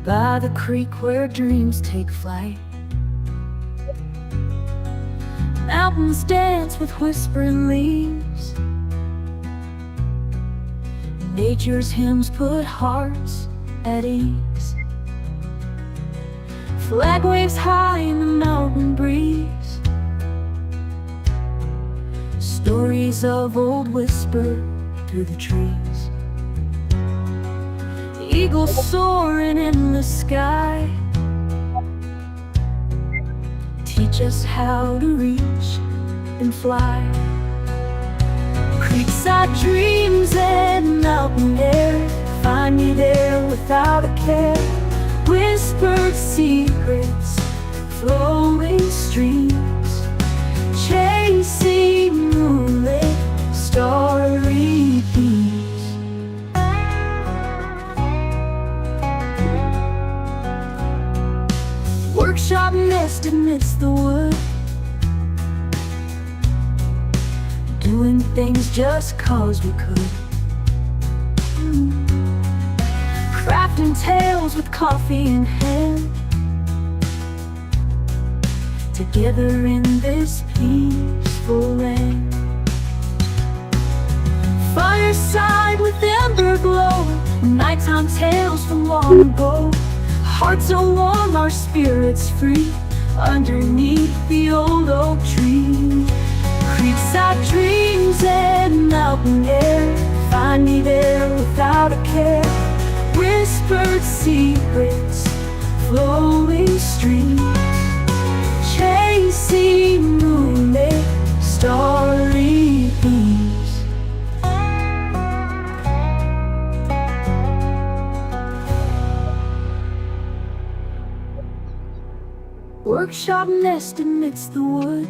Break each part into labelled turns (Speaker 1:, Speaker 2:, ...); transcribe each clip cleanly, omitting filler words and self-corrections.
Speaker 1: by the creek where dreams take flight. Mountains dance with whispering leaves. Nature's hymns put hearts at ease. Flag waves high in the mountain breeze. Stories of old whisper through the trees. Eagles soaring in the sky teach us how to reach and fly. Creekside dreams and mountain air find me there without a care. Whispered secrets, flowing streams, chasing moonlit starry beams. Workshop nest amidst the wood, doing things just cause we could. Crafting tales with coffee in hand, together in this peaceful land. Fireside with ember glow, nighttime tales from long ago. Hearts are warm, our spirits free, underneath the old oak tree. Creekside dreams and mountain air find me there without a care. Whispered secrets, flowing streams, chasing moonlit starry beams. Workshop nest amidst the wood,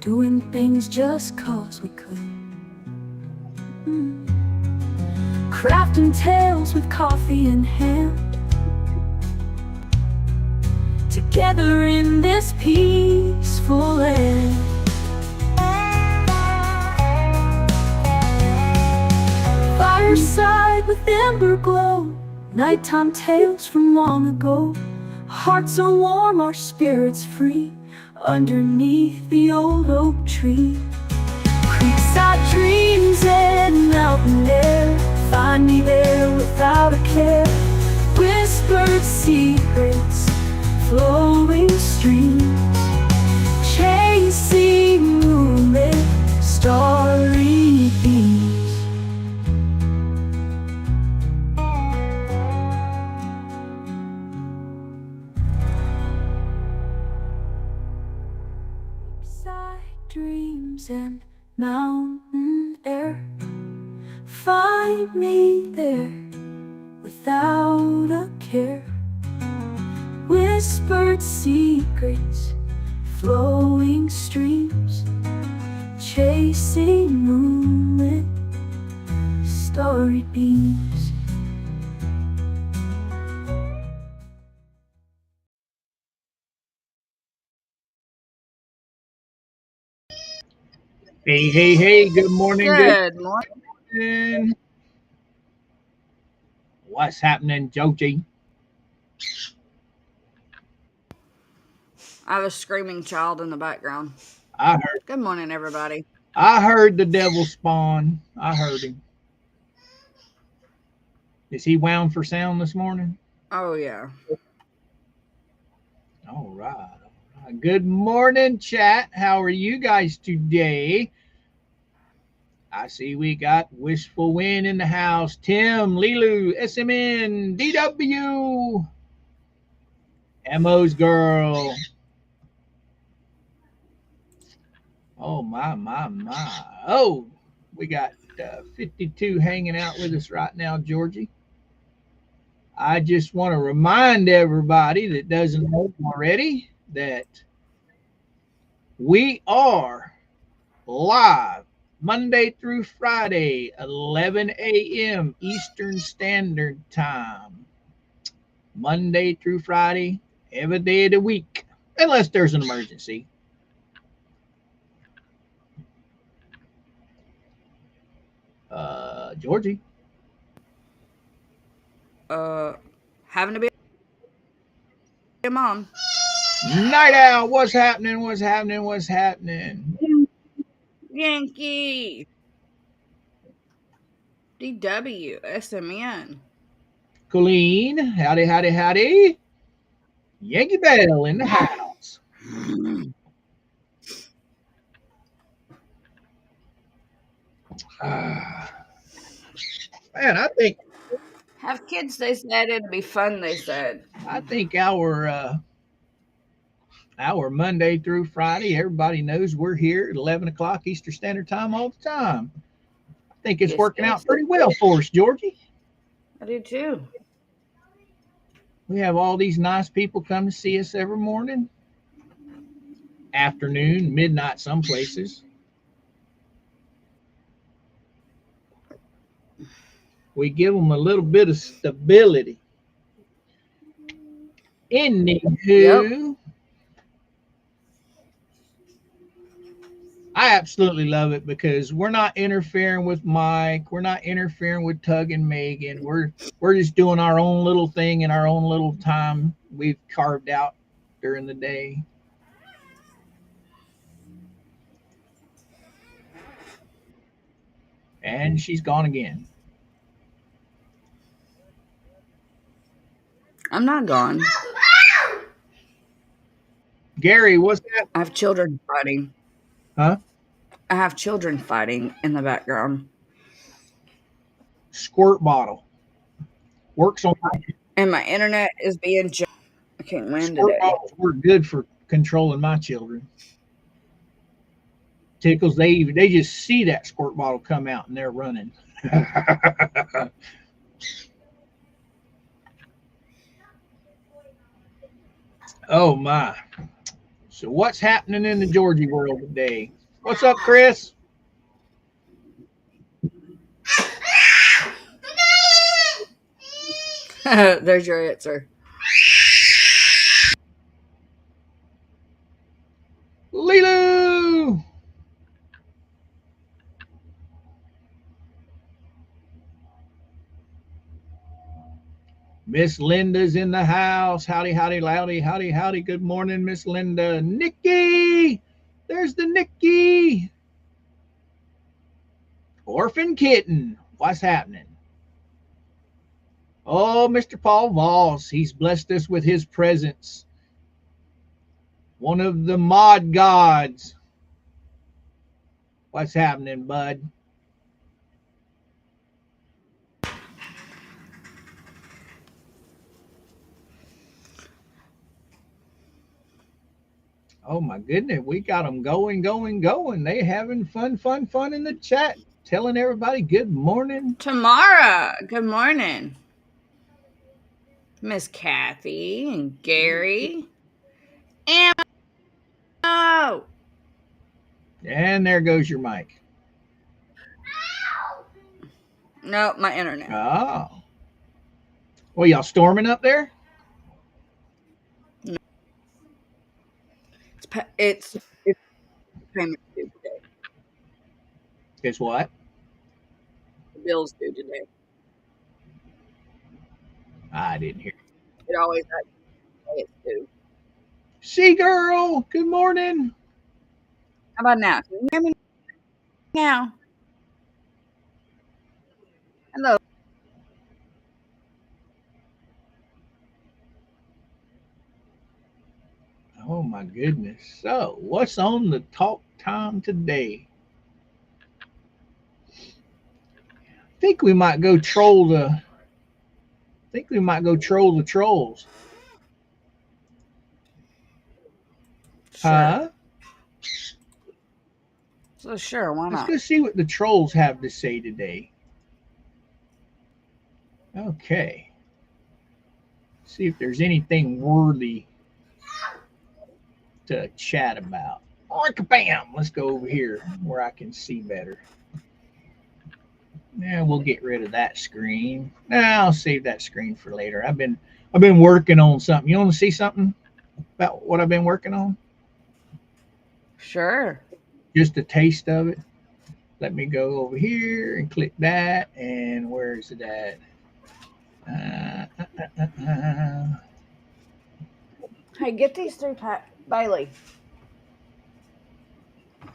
Speaker 1: doing things just cause we could. Crafting tales with coffee in hand, together in this peaceful land. Fireside with ember glow, nighttime tales from long ago. Hearts are warm, our spirits free, underneath the old oak tree. Creekside dreams and mountain air find me there without a care. Whispered secrets, flowing streams, chasing moonlit starry beams. Dreams and mountain air find me there without a care. Whispered secrets, flowing streams, chasing moonlit starry beams.
Speaker 2: Hey, hey, hey, good morning.
Speaker 3: Good morning.
Speaker 2: What's happening, Georgie?
Speaker 3: I have a screaming child in the background.
Speaker 2: I heard.
Speaker 3: Good morning, everybody.
Speaker 2: I heard the devil spawn. I heard him. Is he wound for sound this morning?
Speaker 3: Oh, yeah.
Speaker 2: All right. Good morning, chat. How are you guys today? I see we got Wishful Wind in the house. Tim, Lilu, SMN, DW, Emo's girl. Oh, my. Oh, we got 52 hanging out with us right now, Georgie. I just want to remind everybody that doesn't know already that we are live Monday through Friday, 11 a.m. Eastern Standard Time. Monday through Friday, every day of the week, unless there's an emergency. Georgie.
Speaker 3: having to be a mom.
Speaker 2: Night Owl, what's happening? What's happening? What's happening?
Speaker 3: Yankee. DW. SMN.
Speaker 2: Colleen, howdy, howdy, howdy. Yankee Bell in the house. Man, I think
Speaker 3: Have kids, they said. It'd be fun, they said.
Speaker 2: I think our Monday through Friday, everybody knows we're here at 11 o'clock Eastern Standard Time all the time. I think it's working out pretty well for us, Georgie.
Speaker 3: I do too.
Speaker 2: We have all these nice people come to see us every morning, afternoon, midnight, some places. We give them a little bit of stability. Anywho, I absolutely love it because we're not interfering with Mike. We're not interfering with Tug and Megan. We're just doing our own little thing in our own little time we've carved out during the day. And she's gone again.
Speaker 3: I'm not gone.
Speaker 2: Gary, what's that?
Speaker 3: I have children fighting.
Speaker 2: Huh?
Speaker 3: I have children fighting in the background.
Speaker 2: Squirt bottle. Works on my...
Speaker 3: And my internet is being I can't win
Speaker 2: Squirt
Speaker 3: today.
Speaker 2: bottles work good for controlling my children. Tickles, they just see that squirt bottle come out and they're running. Oh my. So what's happening in the Georgie world today? What's up, Chris?
Speaker 3: There's your answer.
Speaker 2: Lilu! Miss Linda's in the house. Howdy, howdy, loudy, howdy, howdy. Good morning, Miss Linda. Nikki! There's the Nikki. Orphan kitten. What's happening? Oh, Mr. Paul Voss. He's blessed us with his presence. One of the mod gods. What's happening, bud? Oh my goodness, we got them going. They having fun in the chat. Telling everybody good morning.
Speaker 3: Tamara, good morning. Miss Kathy and Gary. And
Speaker 2: And there goes your mic.
Speaker 3: no, my internet.
Speaker 2: Oh. Well, y'all storming up there?
Speaker 3: No. It's payment due today.
Speaker 2: Guess what?
Speaker 3: The bill's due today.
Speaker 2: I didn't hear.
Speaker 3: It always has it's due.
Speaker 2: See, girl, good morning.
Speaker 3: How about now? Can you hear me now? Hello.
Speaker 2: Oh my goodness. So, what's on the talk time today? I think we might go troll the trolls.
Speaker 3: Sure.
Speaker 2: Huh?
Speaker 3: So sure, why
Speaker 2: Let's
Speaker 3: not?
Speaker 2: go see what the trolls have to say today. Okay. See if there's anything worthy to chat about. Bam! Let's go over here where I can see better. Yeah, we'll get rid of that screen. Nah, I'll save that screen for later. I've been working on something. You want to see something about what I've been working on?
Speaker 3: Sure.
Speaker 2: Just a taste of it. Let me go over here and click that. And where's it at?
Speaker 3: Hey, get these 3-pack. Bailey,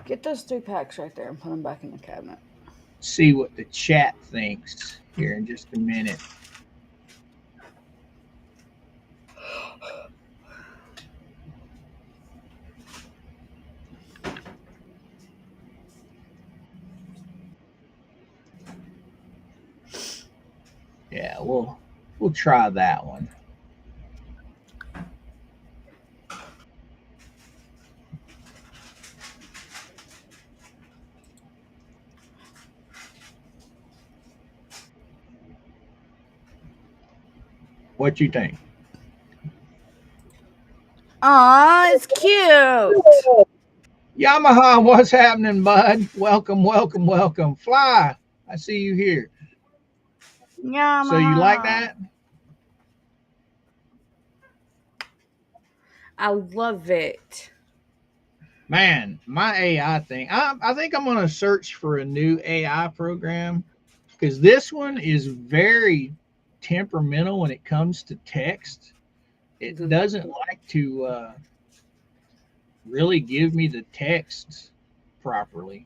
Speaker 3: get those 3-packs right there and put them back in the cabinet.
Speaker 2: See what the chat thinks here in just a minute. Yeah, we'll try that one. What you think?
Speaker 3: Aw, it's cute.
Speaker 2: Yamaha, what's happening, bud? Welcome, welcome, welcome. Fly, I see you here. So you like
Speaker 3: Yamaha.
Speaker 2: that?
Speaker 3: I love it.
Speaker 2: Man, my AI thing. I think I'm gonna search for a new AI program because this one is very temperamental when it comes to text. It doesn't like to really give me the text properly.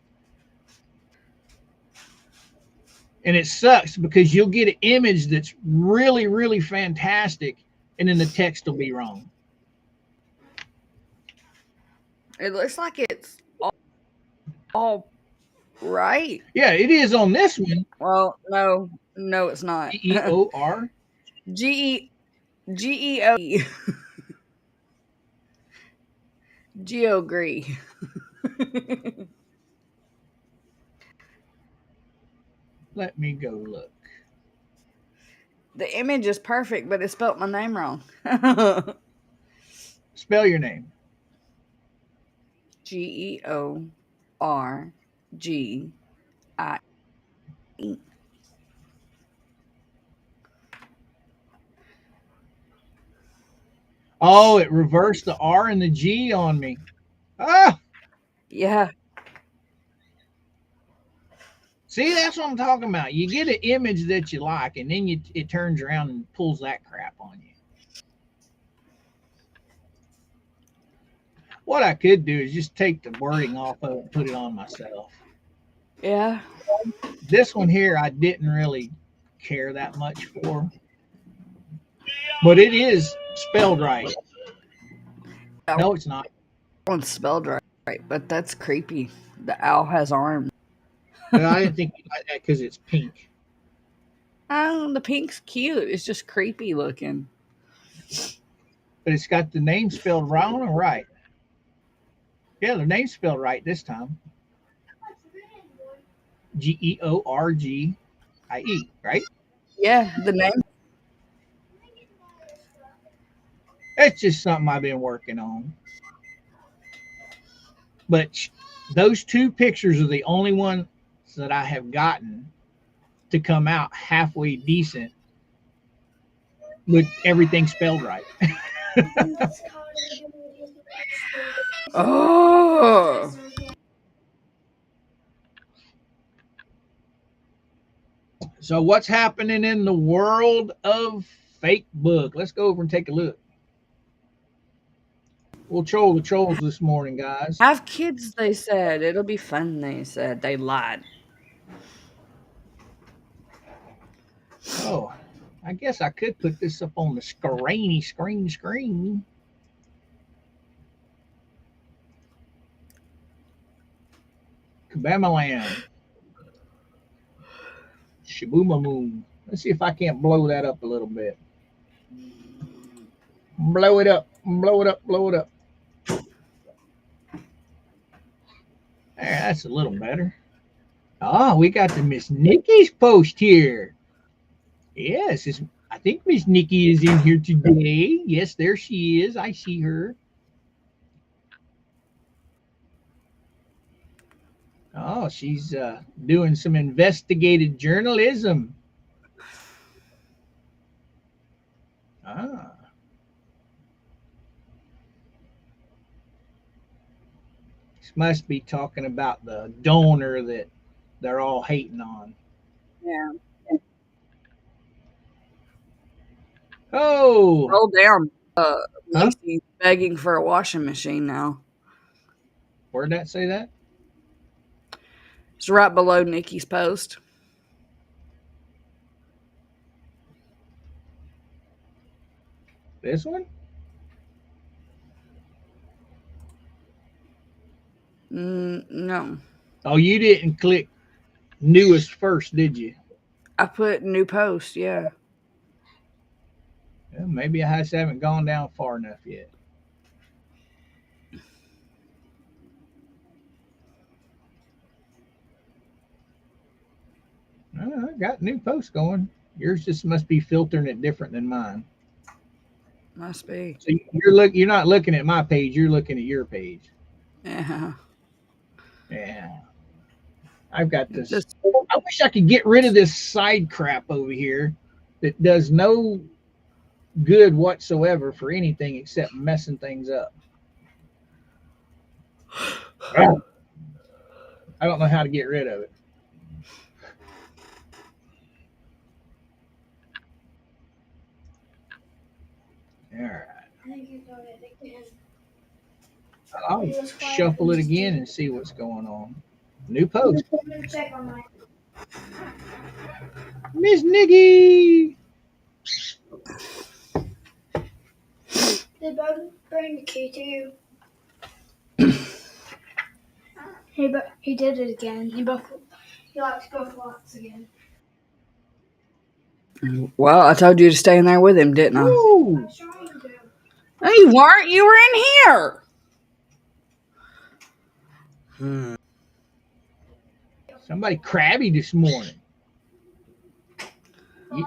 Speaker 2: And it sucks because you'll get an image that's really, really fantastic, and then the text will be wrong.
Speaker 3: It looks like it's all right.
Speaker 2: Yeah, it is on this one.
Speaker 3: Well, no, it's not.
Speaker 2: Geor.
Speaker 3: G E Geo Geogree.
Speaker 2: Let me go look.
Speaker 3: The image is perfect, but it spelt my name wrong.
Speaker 2: Spell your name.
Speaker 3: Georgie.
Speaker 2: Oh, it reversed the R and the G on me. Ah,
Speaker 3: Yeah.
Speaker 2: see, that's what I'm talking about. You get an image that you like, and then it turns around and pulls that crap on you. What I could do is just take the wording off of it and put it on myself.
Speaker 3: Yeah.
Speaker 2: This one here, I didn't really care that much for, but it is spelled right.
Speaker 3: That
Speaker 2: No, it's not.
Speaker 3: one's spelled right, but that's creepy. The owl has arms.
Speaker 2: I didn't think you like that because it's pink.
Speaker 3: Oh, the pink's cute. It's just creepy looking.
Speaker 2: But it's got the name spelled wrong or right. Yeah, the name's spelled right this time. Georgie, right?
Speaker 3: Yeah, the name.
Speaker 2: It's just something I've been working on. But those two pictures are the only ones that I have gotten to come out halfway decent with everything spelled right.
Speaker 3: Oh.
Speaker 2: So, what's happening in the world of fake book? Let's go over and take a look. We'll troll the trolls this morning, guys.
Speaker 3: Have kids, they said. It'll be fun, they said. They lied.
Speaker 2: Oh, I guess I could put this up on the screen. Kabamalam. Shaboom. Let's see if I can't blow that up a little bit. Blow it up. Blow it up. There, that's a little better. Oh, we got the Miss Nikki's post here. Yes, I think Miss Nikki is in here today. Yes, there she is. I see her. Oh, she's doing some investigative journalism. Ah. This must be talking about the donor that they're all hating on.
Speaker 3: Yeah.
Speaker 2: Oh,
Speaker 3: Roll down.
Speaker 2: huh?
Speaker 3: Lacey's begging for a washing machine now.
Speaker 2: Where'd that say that?
Speaker 3: It's right below Nikki's post.
Speaker 2: This one?
Speaker 3: No.
Speaker 2: Oh, you didn't click newest first, did you?
Speaker 3: I put new post, yeah.
Speaker 2: Well, maybe I just haven't gone down far enough yet. I got new posts going. Yours just must be filtering it different than mine.
Speaker 3: Must be.
Speaker 2: So you're not looking at my page. You're looking at your page.
Speaker 3: Yeah.
Speaker 2: Yeah. I've got this.
Speaker 3: Just
Speaker 2: I wish I could get rid of this side crap over here that does no good whatsoever for anything except messing things up. I don't know how to get rid of it. All right. I'll shuffle it again and see what's going on. New post. Miss Nikki.
Speaker 1: Did Bud bring the key to you? He did it again. He likes both locks again.
Speaker 3: well, I told you to stay in there with him, didn't I?
Speaker 2: Woo.
Speaker 1: I was trying to.
Speaker 3: No, you weren't. You were in here.
Speaker 2: Somebody crabby this morning.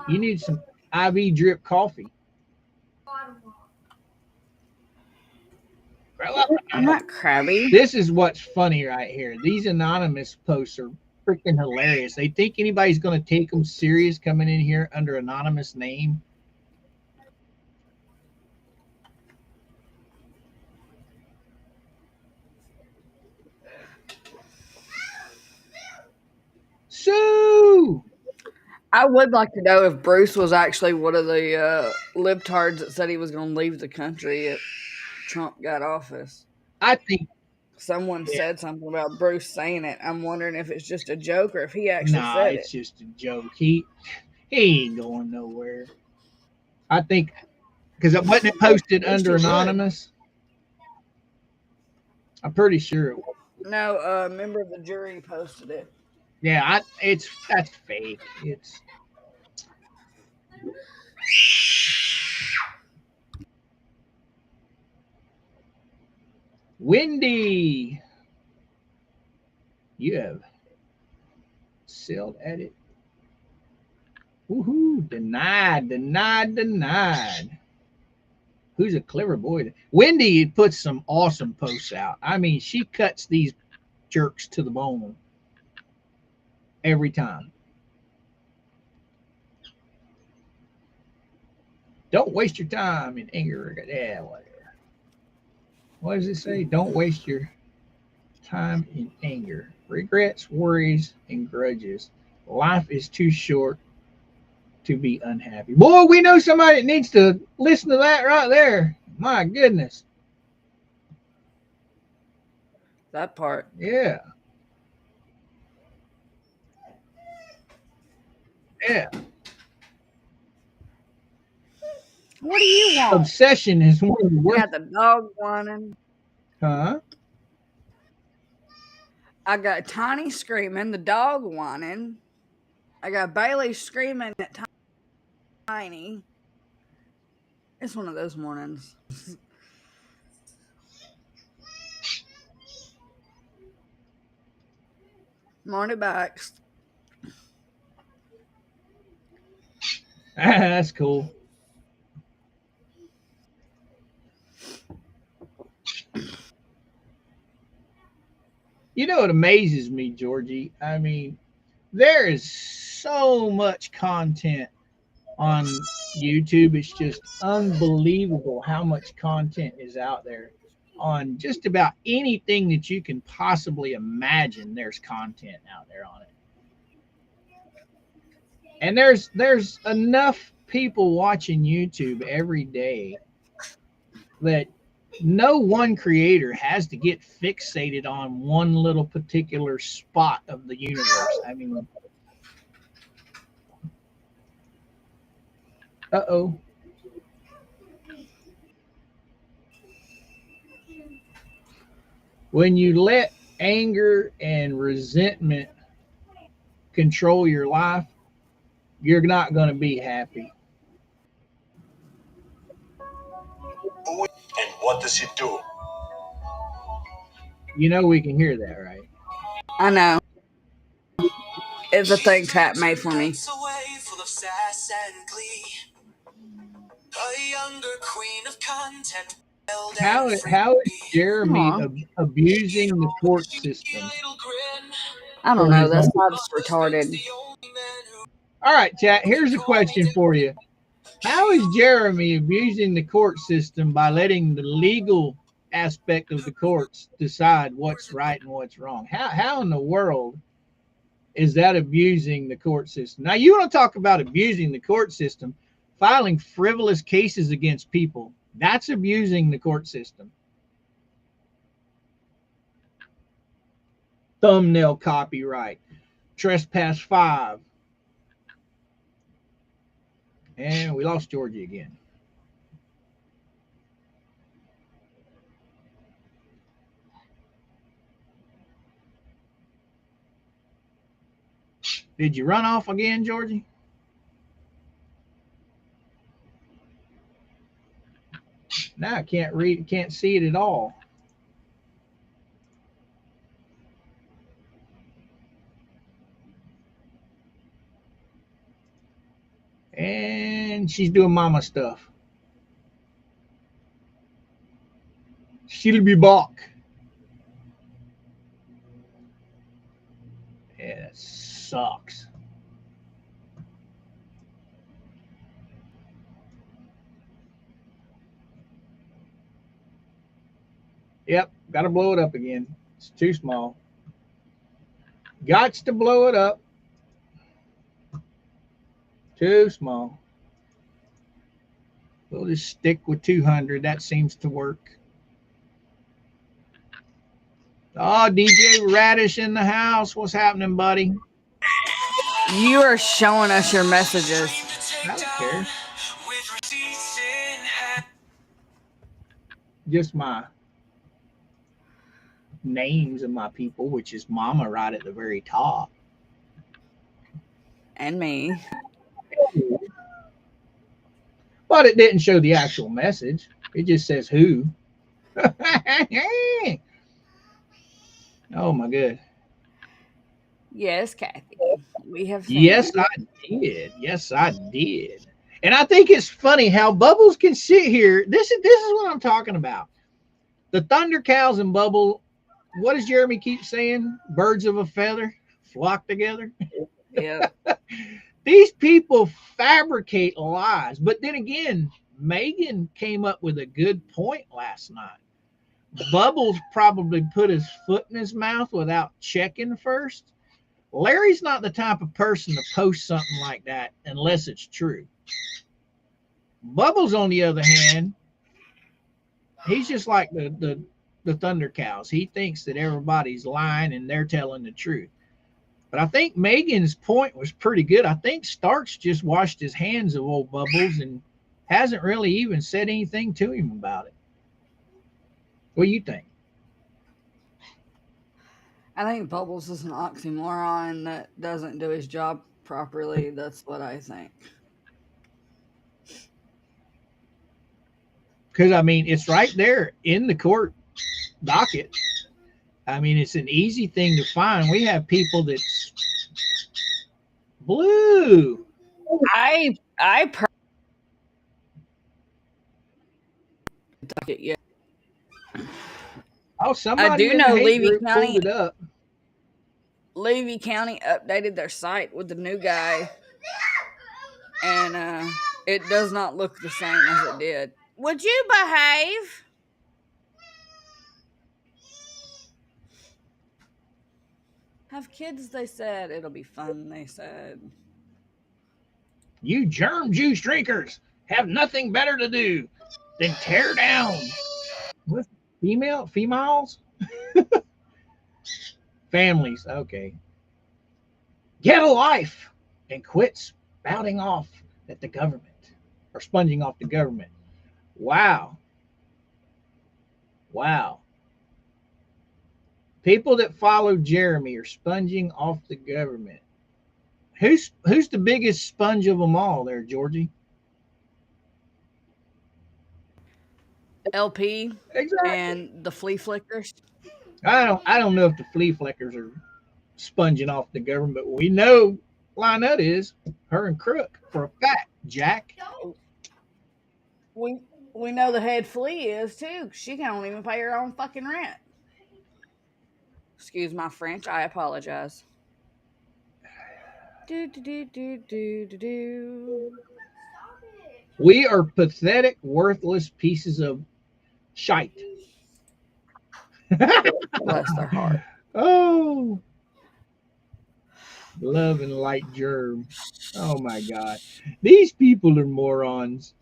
Speaker 2: You need some IV drip coffee.
Speaker 3: I'm not crabby.
Speaker 2: This is what's funny right here. These anonymous posts are freaking hilarious. They think anybody's going to take them serious coming in here under anonymous name. Sue!
Speaker 3: I would like to know if Bruce was actually one of the libtards that said he was going to leave the country if Trump got office.
Speaker 2: I think
Speaker 3: Someone said something about Bruce saying it. I'm wondering if it's just a joke or if he actually
Speaker 2: nah,
Speaker 3: said
Speaker 2: it's
Speaker 3: it.
Speaker 2: just a joke. He ain't going nowhere. I think because it wasn't posted under anonymous. I'm pretty sure it was.
Speaker 3: No, a member of the jury posted it.
Speaker 2: Yeah, that's fake. It's Wendy. You have sailed at it. Woohoo! Denied. Who's a clever boy? Wendy puts some awesome posts out. I mean, she cuts these jerks to the bone every time. Don't waste your time in anger. Yeah, whatever. What does it say? Don't waste your time in anger, regrets, worries, and grudges. Life is too short to be unhappy. Boy, we know somebody that needs to listen to that right there. My goodness.
Speaker 3: That part.
Speaker 2: Yeah. Yeah.
Speaker 3: What do you want?
Speaker 2: Obsession is one of the
Speaker 3: You
Speaker 2: worst.
Speaker 3: got the dog whining.
Speaker 2: Huh?
Speaker 3: I got Tiny screaming, the dog whining. I got Bailey screaming at Tiny. It's one of those mornings. Morning backs.
Speaker 2: That's cool. You know what amazes me, Georgie? I mean, there is so much content on YouTube. It's just unbelievable how much content is out there on just about anything that you can possibly imagine. There's content out there on it. And there's enough people watching YouTube every day that no one creator has to get fixated on one little particular spot of the universe. I mean, uh-oh. When you let anger and resentment control your life, you're not going to be happy.
Speaker 4: And what does it do?
Speaker 2: You know, we can hear that, right?
Speaker 3: I know. It's a thing chat made for me.
Speaker 2: How is Jeremy
Speaker 3: Aw.
Speaker 2: abusing the court system
Speaker 3: I don't
Speaker 2: for
Speaker 3: know.
Speaker 2: his
Speaker 3: That's
Speaker 2: own?
Speaker 3: not just retarded.
Speaker 2: All right, chat. Here's a question for you. How is Jeremy abusing the court system by letting the legal aspect of the courts decide what's right and what's wrong? How in the world is that abusing the court system? Now, you want to talk about abusing the court system, filing frivolous cases against people. That's abusing the court system. Thumbnail copyright, trespass 5. And we lost Georgie again. Did you run off again, Georgie? Now I can't read, can't see it at all. And she's doing mama stuff. She'll be back. Yeah, that sucks. Yep, got to blow it up again. It's too small. Gots to blow it up. Too small. We'll just stick with 200. That seems to work. Oh, DJ Radish in the house. What's happening, buddy?
Speaker 3: You are showing us your messages.
Speaker 2: I don't care. Just my names of my people, which is Mama right at the very top.
Speaker 3: And me.
Speaker 2: But it didn't show the actual message. It just says who. Oh my good.
Speaker 3: Yes, Kathy. We have seen
Speaker 2: Yes,
Speaker 3: it.
Speaker 2: I did. Yes, I did. And I think it's funny how Bubbles can sit here. This is what I'm talking about. The Thunder Cows and Bubble. What does Jeremy keep saying? Birds of a feather flock together.
Speaker 3: Yep.
Speaker 2: These people fabricate lies. But then again, Megan came up with a good point last night. Bubbles probably put his foot in his mouth without checking first. Larry's not the type of person to post something like that unless it's true. Bubbles, on the other hand, he's just like the Thunder Cows. He thinks that everybody's lying and they're telling the truth. But I think Megan's point was pretty good. I think Starks just washed his hands of old Bubbles and hasn't really even said anything to him about it. What do you think?
Speaker 3: I think Bubbles is an oxymoron that doesn't do his job properly. That's what I think.
Speaker 2: Because, I mean, it's right there in the court docket. I mean, it's an easy thing to find. We have people that's blue.
Speaker 3: I docket yet.
Speaker 2: Oh, somebody
Speaker 3: do
Speaker 2: in the
Speaker 3: know
Speaker 2: hate
Speaker 3: Levy
Speaker 2: group
Speaker 3: County-
Speaker 2: pulled it up.
Speaker 3: Levy County updated their site with the new guy, and it does not look the same as it did. Would you behave? Have kids, they said. It'll be fun, they said.
Speaker 2: You germ juice drinkers have nothing better to do than tear down. What? Females? Families. Okay. Get a life and quit spouting off at the government or sponging off the government. Wow. Wow. People that follow Jeremy are sponging off the government. Who's the biggest sponge of them all there, Georgie?
Speaker 3: LP
Speaker 2: Exactly.
Speaker 3: and the flea flickers.
Speaker 2: I don't know if the flea flickers are sponging off the government, but we know Lynette is, her and Crook, for a fact, Jack.
Speaker 3: We we know the head flea is too. She can't even pay her own fucking rent. Excuse my French. I apologize. Do do do do do do do.
Speaker 2: We are pathetic, worthless pieces of shite.
Speaker 3: Bless their heart.
Speaker 2: Oh, love and light germ. Oh my God. These people are morons.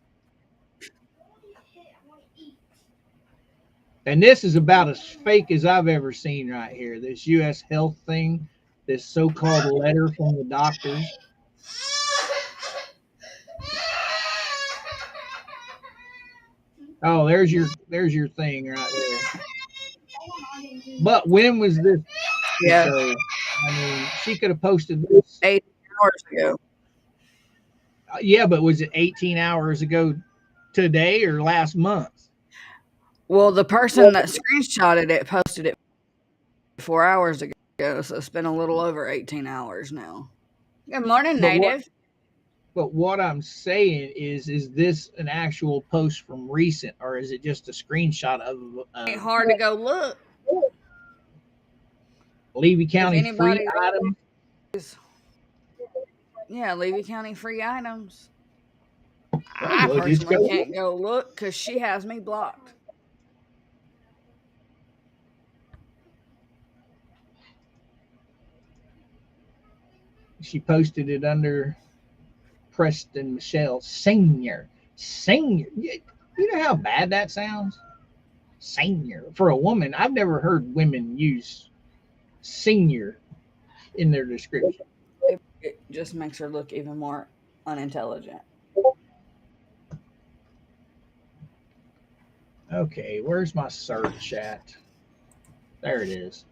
Speaker 2: And this is about as fake as I've ever seen right here. This U.S. health thing, this so-called letter from the doctors. Oh, there's your thing right there. But when was this?
Speaker 3: Yeah,
Speaker 2: So, I mean, she could have posted this.
Speaker 3: 8 hours ago.
Speaker 2: Yeah, but was it 18 hours ago today or last month?
Speaker 3: Well, the person that screenshotted it posted it 4 hours ago, so it's been a little over 18 hours now. Good morning,
Speaker 2: But
Speaker 3: native.
Speaker 2: what I'm saying is this an actual post from recent, or is it just a screenshot of
Speaker 3: Ain't hard to go look.
Speaker 2: Levy County free
Speaker 3: anybody-
Speaker 2: item?
Speaker 3: Yeah, Levy County free items.
Speaker 2: Well,
Speaker 3: I
Speaker 2: we'll just
Speaker 3: personally
Speaker 2: go
Speaker 3: can't go look because she has me blocked.
Speaker 2: She posted it under Preston Michelle Senior. Senior. You know how bad that sounds? Senior. For a woman, I've never heard women use senior in their description.
Speaker 3: It just makes her look even more unintelligent.
Speaker 2: Okay, where's my search at? There it is.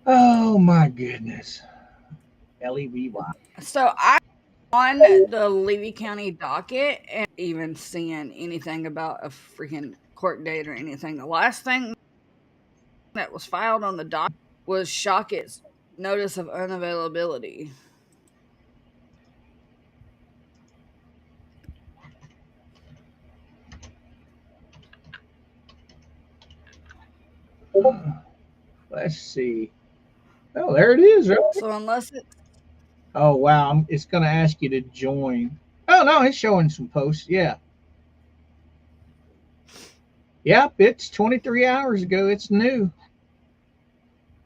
Speaker 2: Oh my goodness. Levy.
Speaker 3: So I on the Levy County docket and even seeing anything about a freaking court date or anything. The last thing that was filed on the docket was Shockett's notice of unavailability.
Speaker 2: Let's see. Oh, there it is. Right?
Speaker 3: So unless it
Speaker 2: Oh wow, it's going to ask you to join. Oh no, it's showing some posts. Yeah. Yep, it's 23 hours ago. It's new.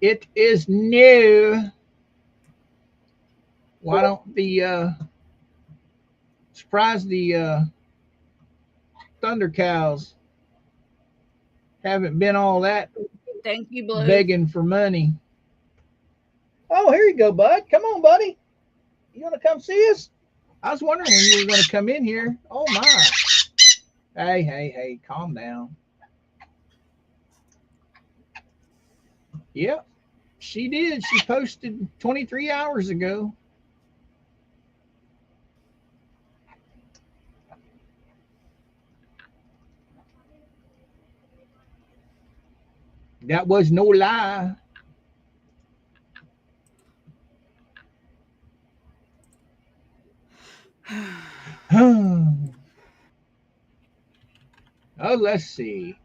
Speaker 2: It is new. Why don't the surprise the Thunder Cows haven't been all that
Speaker 3: thank you, Blue.
Speaker 2: begging for money. Oh, here you go, bud. Come on, buddy. You want to come see us? I was wondering when you were going to come in here. Oh my. Hey, calm down. Yep, she did. She posted 23 hours ago. That was no lie. Oh, let's see.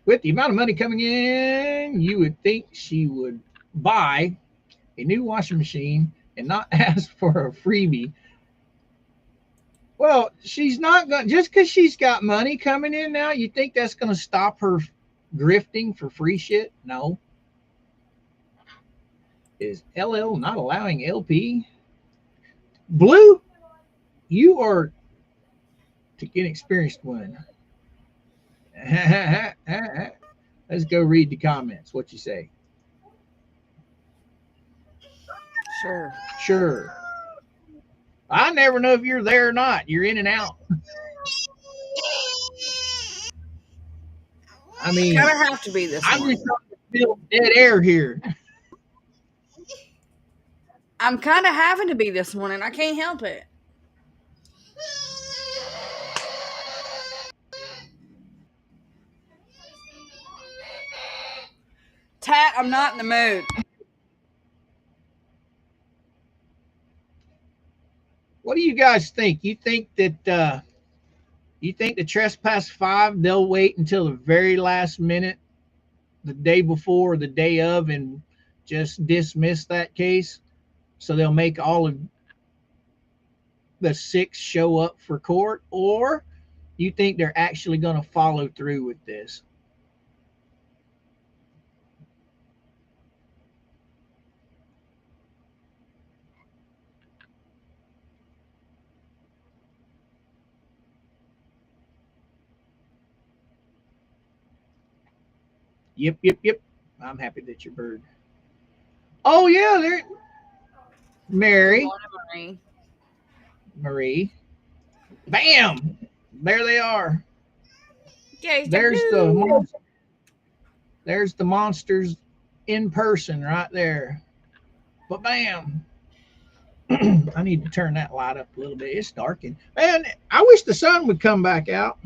Speaker 2: With the amount of money coming in, you would think she would buy a new washing machine and not ask for a freebie. Well, she's not going just because she's got money coming in now. You think that's going to stop her grifting for free shit? No. Is LL not allowing LP? Blue, you are to get experienced one. Let's go read the comments. What you say?
Speaker 3: Sure.
Speaker 2: Sure. I never know if you're there or not. You're in and out. I mean,
Speaker 3: Kind of have to be this
Speaker 2: I'm just
Speaker 3: morning.
Speaker 2: trying to fill dead air here.
Speaker 3: I'm kind of having to be this morning. I can't help it. Tat, I'm not in the mood.
Speaker 2: What do you guys think? You think the trespass 5 they'll wait until the very last minute, the day before, or the day of, and just dismiss that case? So they'll make all of the 6 show up for court, or you think they're actually going to follow through with this? Yep, yep, yep. I'm happy that you're bird. Oh yeah, there,
Speaker 3: Good
Speaker 2: Mary,
Speaker 3: morning, Marie.
Speaker 2: Marie. Bam! There they are.
Speaker 3: Okay,
Speaker 2: There's the there's the monsters in person right there. But bam! I need to turn that light up a little bit. It's darkened. Man, I wish the sun would come back out.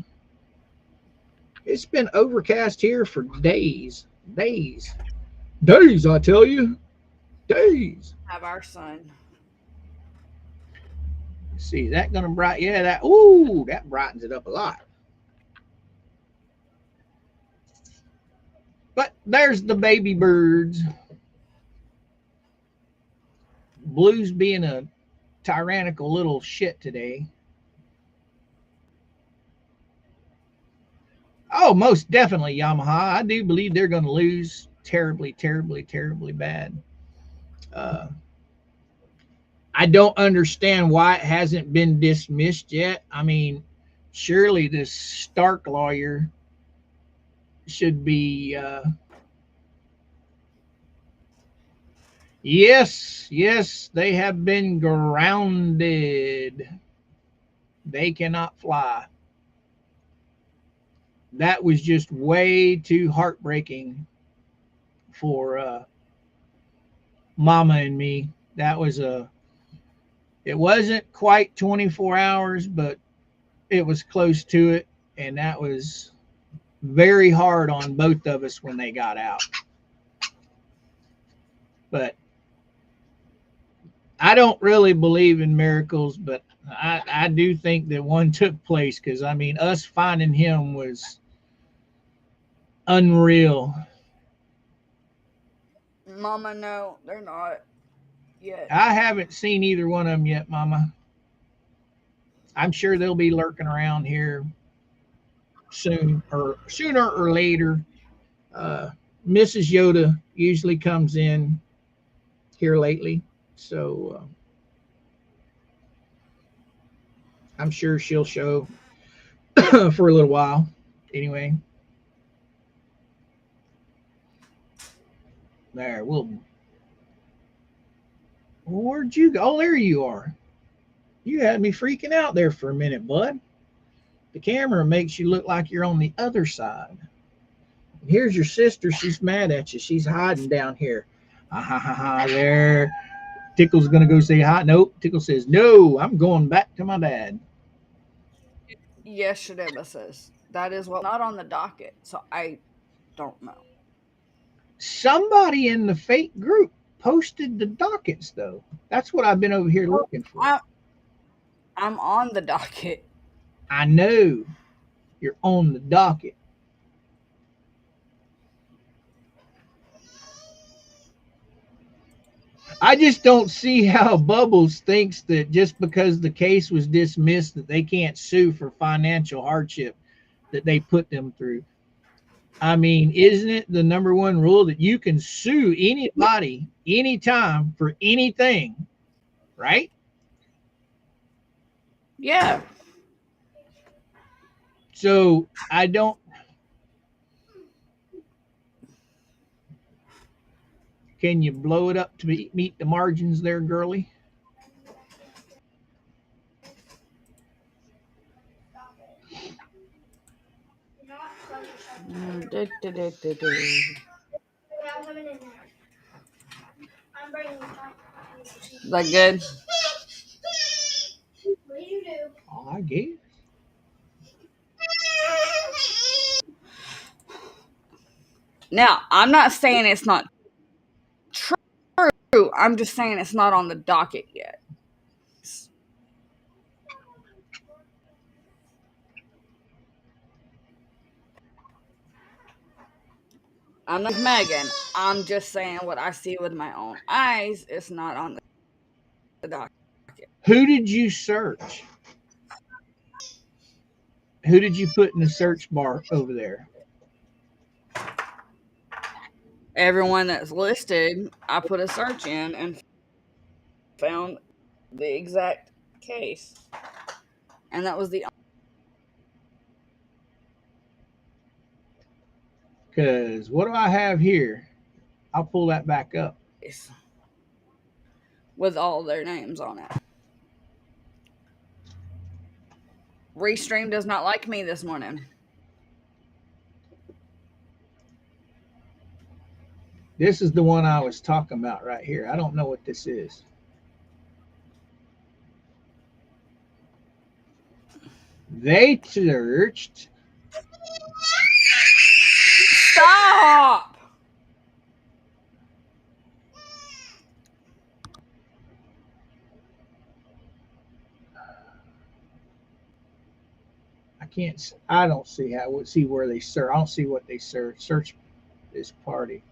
Speaker 2: It's been overcast here for days. Days. Days, I tell you. Days.
Speaker 3: have our son.
Speaker 2: Let's see, is that gonna brighten? Yeah, that brightens it up a lot. But there's the baby birds. Blue's being a tyrannical little shit today. Oh, most definitely Yamaha. I do believe they're going to lose terribly, terribly, terribly bad. Uh, I don't understand why it hasn't been dismissed yet. I mean, surely this Stark lawyer should be. Yes, yes, they have been grounded. They cannot fly. That was just way too heartbreaking for Mama and me. That was a. It wasn't quite 24 hours, but it was close to it, and that was very hard on both of us when they got out. But I don't really believe in miracles, but I do think that one took place because I mean, us finding him was unreal.
Speaker 3: Mama, no, they're not yet.
Speaker 2: I haven't seen either one of them yet, Mama. I'm sure they'll be lurking around here soon or sooner or later. Uh, Mrs. Yoda usually comes in here lately, so I'm sure she'll show for a little while. Anyway, there. Where'd you go? Oh, there you are. You had me freaking out there for a minute, bud. The camera makes you look like you're on the other side. And here's your sister. She's mad at you. She's hiding down here. There. Tickle's gonna go say hi. Nope. Tickle says no. I'm going back to my dad.
Speaker 3: Yes, Shadeba says. That is what not on the docket, so I don't know.
Speaker 2: Somebody in the fake group posted the dockets though. That's what I've been over here looking for.
Speaker 3: I'm on the docket.
Speaker 2: I know you're on the docket. I just don't see how Bubbles thinks that just because the case was dismissed that they can't sue for financial hardship that they put them through. I mean, isn't it the number one rule that you can sue anybody anytime for anything, right?
Speaker 3: Yeah.
Speaker 2: So I don't. Can you blow it up to meet the margins there, girly?
Speaker 3: That good?
Speaker 2: Oh, I guess.
Speaker 3: Now, I'm not saying it's not true. I'm just saying it's not on the docket yet. I'm not Megan. I'm just saying what I see with my own eyes. It's not on the docket.
Speaker 2: Who did you search? Who did you put in the search bar over there?
Speaker 3: Everyone that's listed, I put a search in and found the exact case. And that was the
Speaker 2: Because what do I have here? I'll pull that back up.
Speaker 3: case with all their names on it. Restream does not like me this morning.
Speaker 2: This is the one I was talking about right here. I don't know what this is. They searched.
Speaker 3: Stop!
Speaker 2: I can't. I don't see how. See where they search. I don't see what they search. Search this party.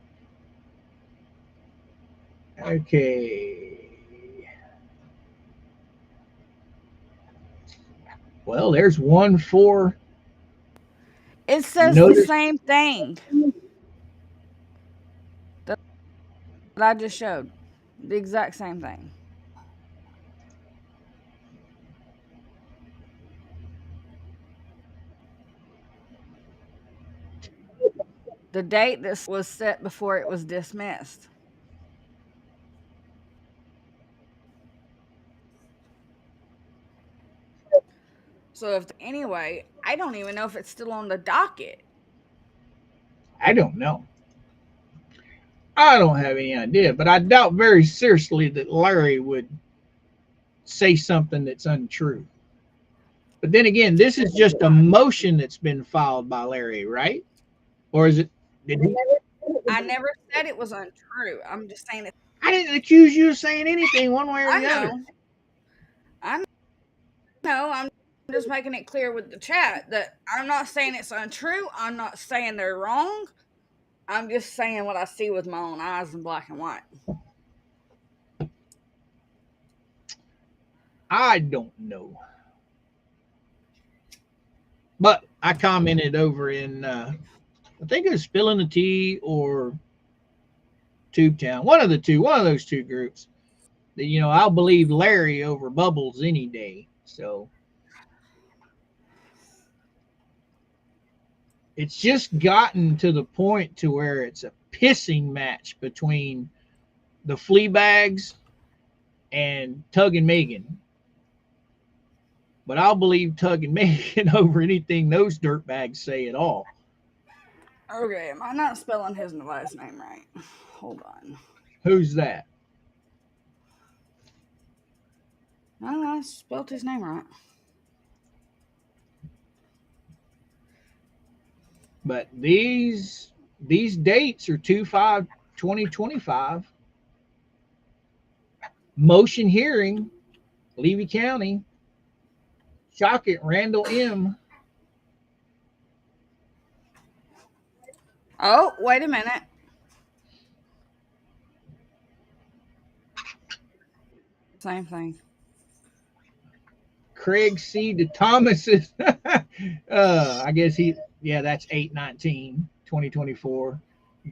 Speaker 2: Okay. Well, there's one for
Speaker 3: It says the
Speaker 2: notice.
Speaker 3: same thing that I just showed. The exact same thing. The date this was set before it was dismissed. So if anyway, I don't even know if it's still on the docket.
Speaker 2: I don't know. I don't have any idea, but I doubt very seriously that Larry would say something that's untrue. But then again, this is just a motion that's been filed by Larry, right? Or is it? Did he?
Speaker 3: I never said it was untrue. I'm just saying it.
Speaker 2: I didn't accuse you of saying anything one way or
Speaker 3: I
Speaker 2: the other.
Speaker 3: know. I know. I'm just making it clear with the chat that I'm not saying it's untrue. I'm not saying they're wrong. I'm just saying what I see with my own eyes in black and white.
Speaker 2: I don't know. But I commented over in, I think it was Spilling the Tea or Tube Town, one of the two, one of those two groups. That, I'll believe Larry over Bubbles any day. So it's just gotten to the point to where it's a pissing match between the flea bags and Tug and Megan. But I'll believe Tug and Megan over anything those dirtbags say at all.
Speaker 3: Okay, am I not spelling his last name right? Hold on.
Speaker 2: Who's that?
Speaker 3: No, I spelled his name right.
Speaker 2: But these dates are 2/5/2025. Motion hearing, Levy County. Shockett, Randall M.
Speaker 3: Oh, wait a minute. Same thing.
Speaker 2: Craig C. to Thomas is, I guess that's 8/19, 2024.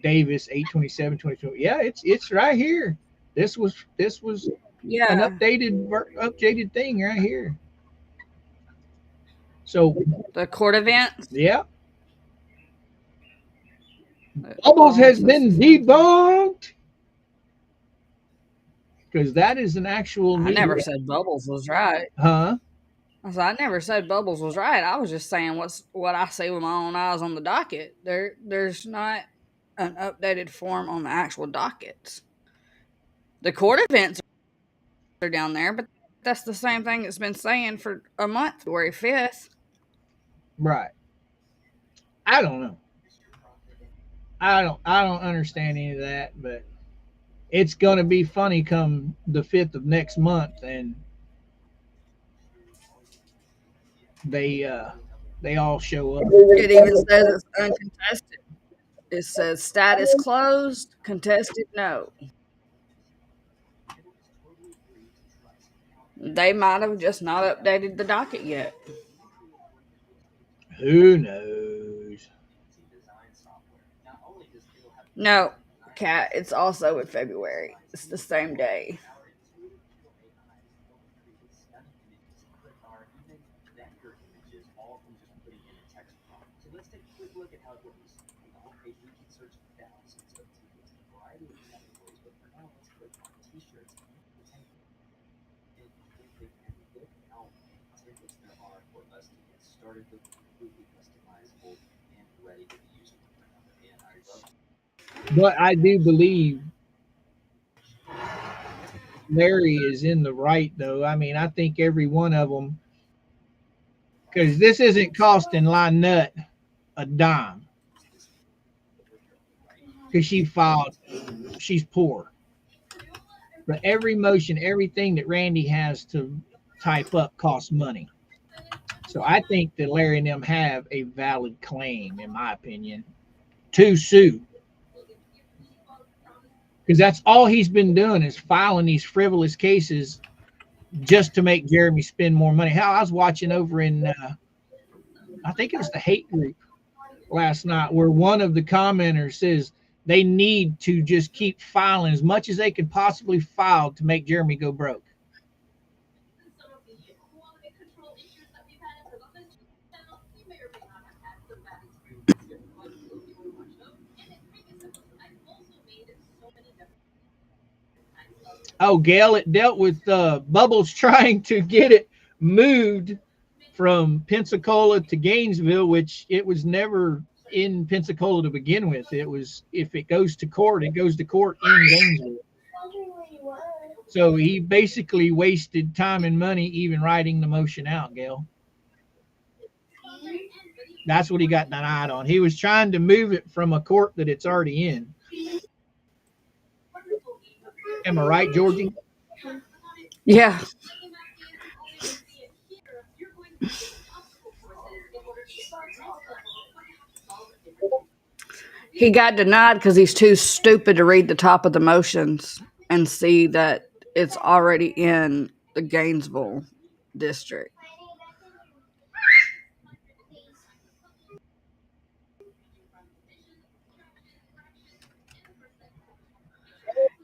Speaker 2: Davis 8/27/2024. Yeah, it's right here. This was an
Speaker 3: Yeah,
Speaker 2: updated thing right here. So
Speaker 3: the court events.
Speaker 2: yeah, Bubbles
Speaker 3: Oh,
Speaker 2: has
Speaker 3: so it's the
Speaker 2: been
Speaker 3: same thing.
Speaker 2: debunked because that is an actual
Speaker 3: I
Speaker 2: news.
Speaker 3: never said Bubbles was right.
Speaker 2: Huh?
Speaker 3: I never said Bubbles was right. I was just saying what I see with my own eyes on the docket. There's not an updated form on the actual dockets. The court events are down there, but that's the same thing it's been saying for a month, February 5th.
Speaker 2: Right. I don't know. I don't understand any of that, but it's gonna be funny come the 5th of next month, and they uh they all show up.
Speaker 3: It even says it's uncontested. It says status closed, contested no. They might have just not updated the docket yet.
Speaker 2: Who knows?
Speaker 3: No, Cat, it's also in February. It's the same day.
Speaker 2: But I do believe Larry is in the right, though. I mean, I think every one of them, because this isn't costing Lynette a dime, because she's poor. But every motion, everything that Randy has to type up costs money. So I think that Larry and them have a valid claim, in my opinion, to sue. Because that's all he's been doing is filing these frivolous cases just to make Jeremy spend more money. How I was watching over in, I think it was the hate group last night, where one of the commenters says they need to just keep filing as much as they can possibly file to make Jeremy go broke. Oh, Gail, it dealt with Bubbles trying to get it moved from Pensacola to Gainesville, which it was never in Pensacola to begin with. It was, if it goes to court, it goes to court in Gainesville. So he basically wasted time and money even writing the motion out, Gail. That's what he got denied on. He was trying to move it from a court that it's already in. Am I right, Georgie?
Speaker 3: Yeah. He got denied because he's too stupid to read the top of the motions and see that it's already in the Gainesville district.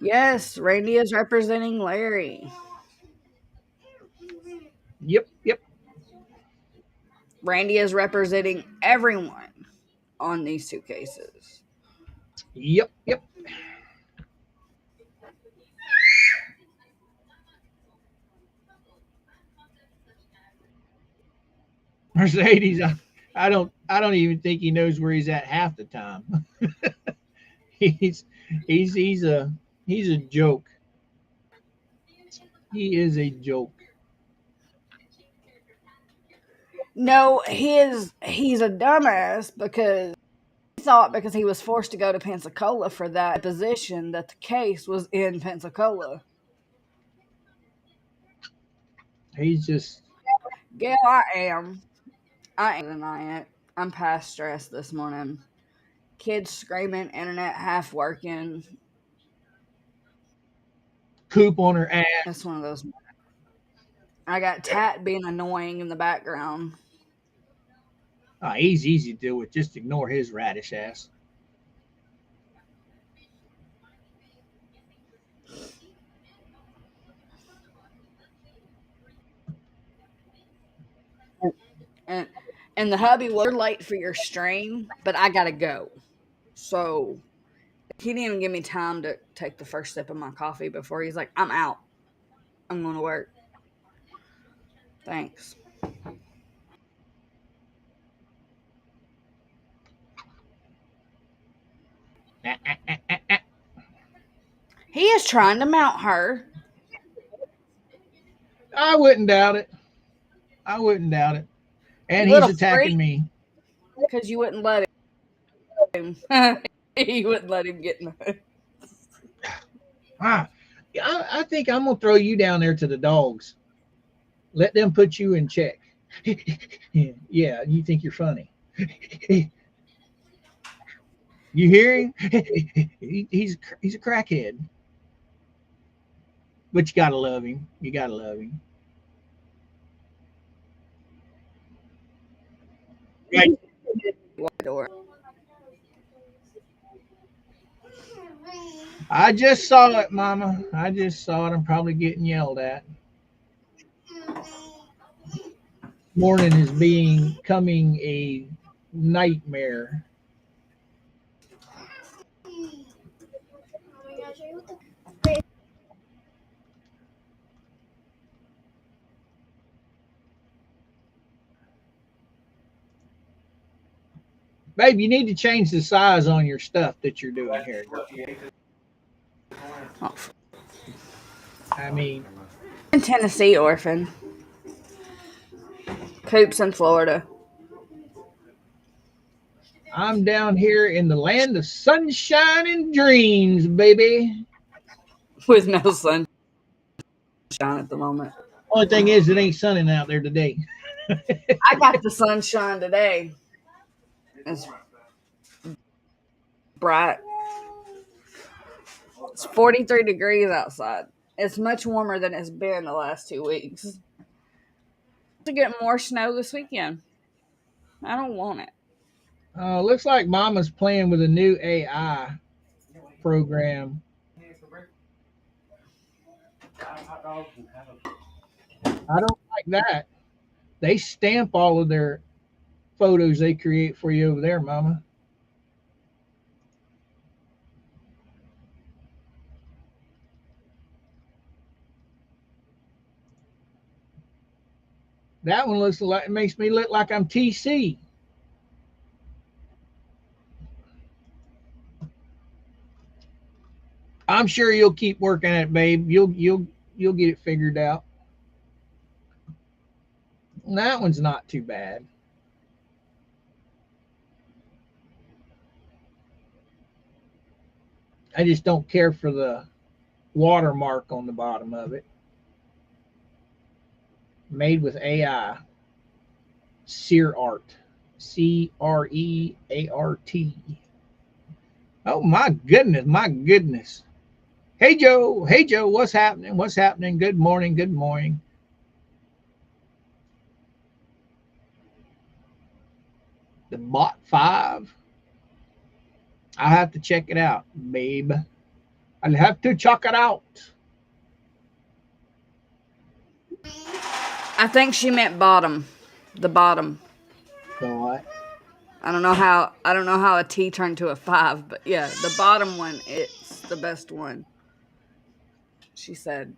Speaker 3: Yes, Randy is representing Larry.
Speaker 2: Yep.
Speaker 3: Randy is representing everyone on these two cases.
Speaker 2: Yep. Mercedes, I don't even think he knows where he's at half the time. he's he's a joke. He is a joke.
Speaker 3: No, he's a dumbass because he thought because he was forced to go to Pensacola for that position that the case was in Pensacola.
Speaker 2: He's just
Speaker 3: Gail, I am. I am tonight. I'm past stress this morning. Kids screaming, internet half working.
Speaker 2: Coop on her ass.
Speaker 3: That's one of those. I got Tat being annoying in the background.
Speaker 2: He's easy to deal with. Just ignore his radish ass.
Speaker 3: And the hubby was late for your stream, but I gotta go. So he didn't even give me time to take the first sip of my coffee before he's like, I'm out. I'm going to work. Thanks. He is trying to mount her.
Speaker 2: I wouldn't doubt it. I wouldn't doubt it. And he's attacking me.
Speaker 3: Because you wouldn't let him. You wouldn't let him get in the...
Speaker 2: I think I'm going to throw you down there to the dogs. Let them put you in check. Yeah, you think you're funny. You hear him? He's a crackhead. But you gotta love him. You gotta love him. Right. I just saw it, Mama. I just saw it. I'm probably getting yelled at. Morning is becoming a nightmare. Babe, you need to change the size on your stuff that you're doing here. I mean,
Speaker 3: in Tennessee, orphan. Coop's in Florida.
Speaker 2: I'm down here in the land of sunshine and dreams, baby.
Speaker 3: With no sunshine at the moment.
Speaker 2: Only thing is, it ain't sunning out there today.
Speaker 3: I got the sunshine today. It's bright. It's 43 degrees outside. It's much warmer than it's been the last 2 weeks. To get more snow this weekend. I don't want it.
Speaker 2: Looks like Mama's playing with a new AI program. I don't like that. They stamp all of their photos they create for you over there, Mama. That one looks like, it makes me look like I'm TC. I'm sure you'll keep working at it, babe. You'll get it figured out. That one's not too bad. I just don't care for the watermark on the bottom of it. Made with AI. Sear Art. CREART. Oh my goodness, my goodness. Hey Joe, what's happening? What's happening? Good morning, good morning. The Bot 5. I'll have to check it out, babe. I'll have to check it out.
Speaker 3: I think she meant bottom. The bottom.
Speaker 2: So what?
Speaker 3: I don't know how a T turned to a 5, but yeah, the bottom one, it's the best one. She said.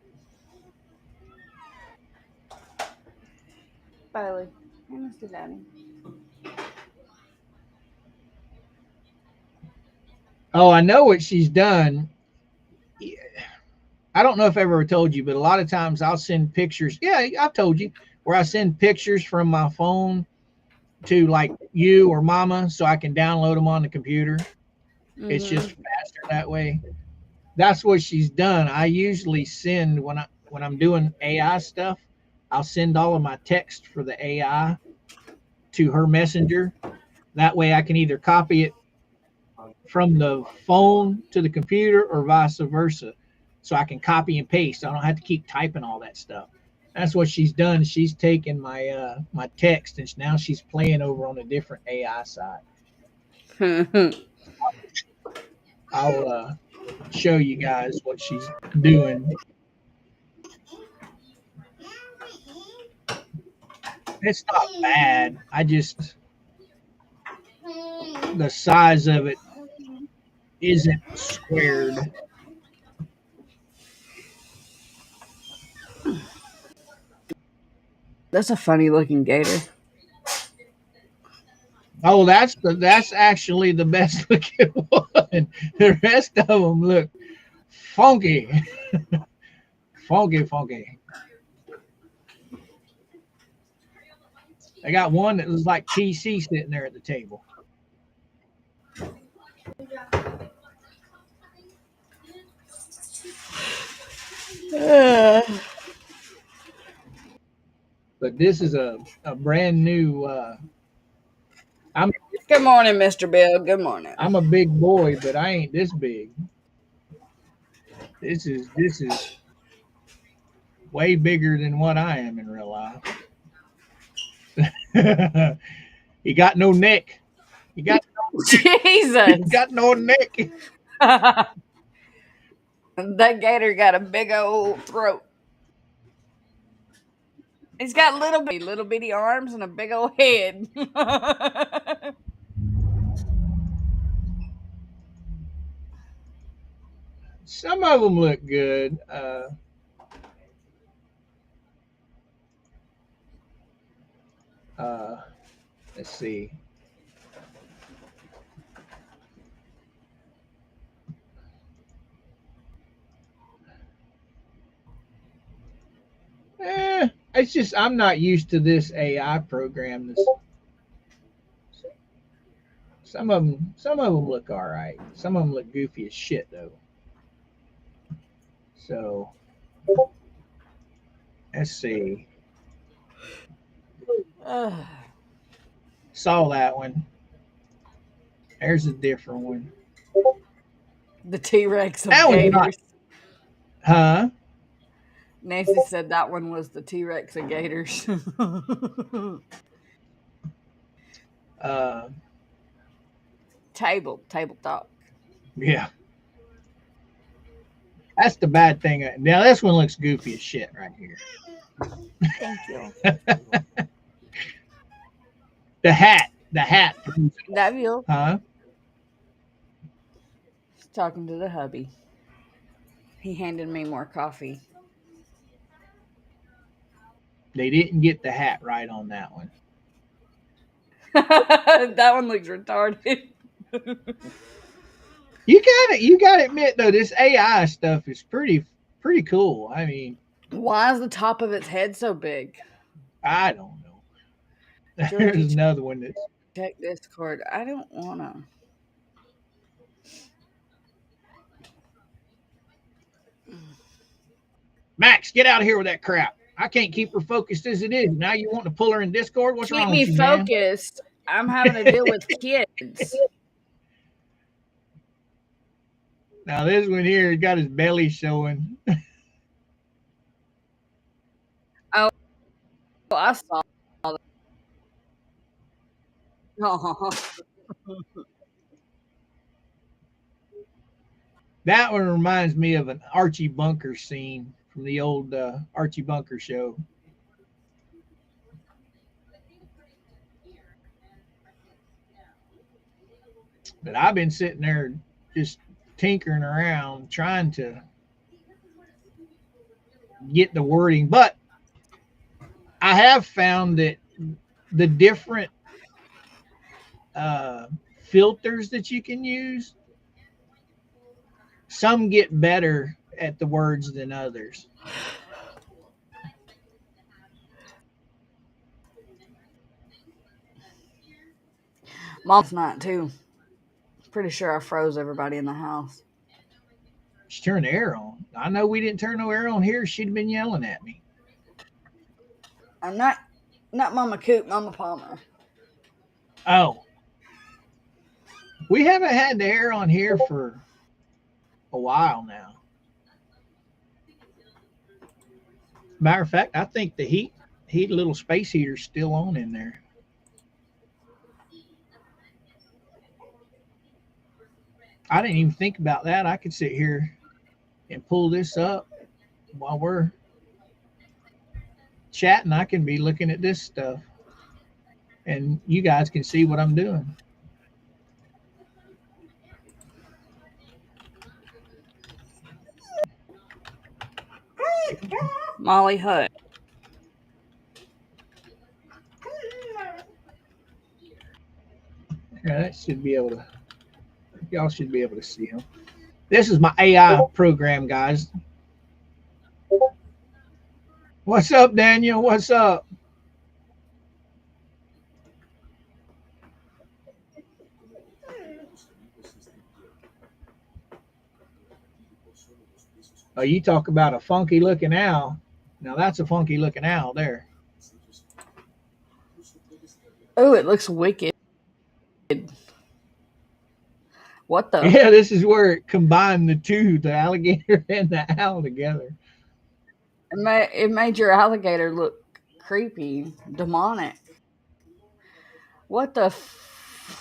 Speaker 3: Bailey, hey, Mr. Daddy.
Speaker 2: Oh, I know what she's done. I don't know if I ever told you, but a lot of times I'll send pictures. Yeah, I've told you, where I send pictures from my phone to like you or Mama so I can download them on the computer. Mm-hmm. It's just faster that way. That's what she's done. I usually send when I'm doing AI stuff, I'll send all of my text for the AI to her messenger. That way I can either copy it from the phone to the computer or vice versa. so I can copy and paste. So I don't have to keep typing all that stuff. That's what she's done. She's taken my my text and now she's playing over on a different AI side. I'll show you guys what she's doing. It's not bad. I just the size of it isn't squared.
Speaker 3: That's a funny looking gator.
Speaker 2: Oh, that's actually the best looking one. The rest of them look funky, funky. I got one that was like TC sitting there at the table. But this is a brand new. I'm
Speaker 3: Good morning, Mr. Bill. Good morning.
Speaker 2: I'm a big boy, but I ain't this big. This is way bigger than what I am in real life. He got no neck. He got
Speaker 3: Jesus.
Speaker 2: he got no neck.
Speaker 3: That gator got a big old throat. He's got little bitty arms and a big old head.
Speaker 2: Some of them look good. Let's see. It's just I'm not used to this AI program. Some of them look all right. Some of them look goofy as shit though. So let's see. Saw that one. There's a different one.
Speaker 3: The T-Rex of
Speaker 2: That one's
Speaker 3: gators.
Speaker 2: not. Huh?
Speaker 3: Nancy said that one was the T-Rex of gators. Tabletop.
Speaker 2: Yeah. That's the bad thing. Now this one looks goofy as shit right here.
Speaker 3: Thank you.
Speaker 2: The hat.
Speaker 3: That you.
Speaker 2: Huh?
Speaker 3: Talking to the hubby. He handed me more coffee.
Speaker 2: They didn't get the hat right on that one.
Speaker 3: That one looks retarded.
Speaker 2: You gotta admit though, this AI stuff is pretty cool. I mean,
Speaker 3: why is the top of its head so big?
Speaker 2: I don't know.
Speaker 3: Georgie,
Speaker 2: There's another one that's
Speaker 3: check Discord. I don't wanna.
Speaker 2: Max, get out of here with that crap. I can't keep her focused as it is. Now you want to pull her in Discord? What's
Speaker 3: Keep
Speaker 2: wrong
Speaker 3: me
Speaker 2: with you, man?
Speaker 3: focused. I'm having to deal with kids.
Speaker 2: Now this one here has got his belly showing.
Speaker 3: Oh, I saw that. Oh.
Speaker 2: That one reminds me of an Archie Bunker scene from the old Archie Bunker show. But I've been sitting there just tinkering around trying to get the wording, but I have found that the different filters that you can use, some get better at the words than others.
Speaker 3: Mom's not too. Pretty sure I froze everybody in the house.
Speaker 2: She turned the air on. I know we didn't turn no air on here. She'd have been yelling at me.
Speaker 3: I'm not Mama Coop, Mama Palmer.
Speaker 2: Oh. We haven't had the air on here for a while now. Matter of fact, I think the heat little space heater's still on in there. I didn't even think about that. I could sit here and pull this up while we're chatting. I can be looking at this stuff, and you guys can see what I'm doing.
Speaker 3: Molly Hutt.
Speaker 2: Yeah, that should be able to. Y'all should be able to see them. This is my AI program, guys. What's up, Daniel? What's up? Oh, you talk about a funky looking owl. Now that's a funky looking owl there.
Speaker 3: Oh, it looks wicked. What the?
Speaker 2: Yeah, this is where it combined the two, the alligator and the owl together.
Speaker 3: It made your alligator look creepy, demonic. What the?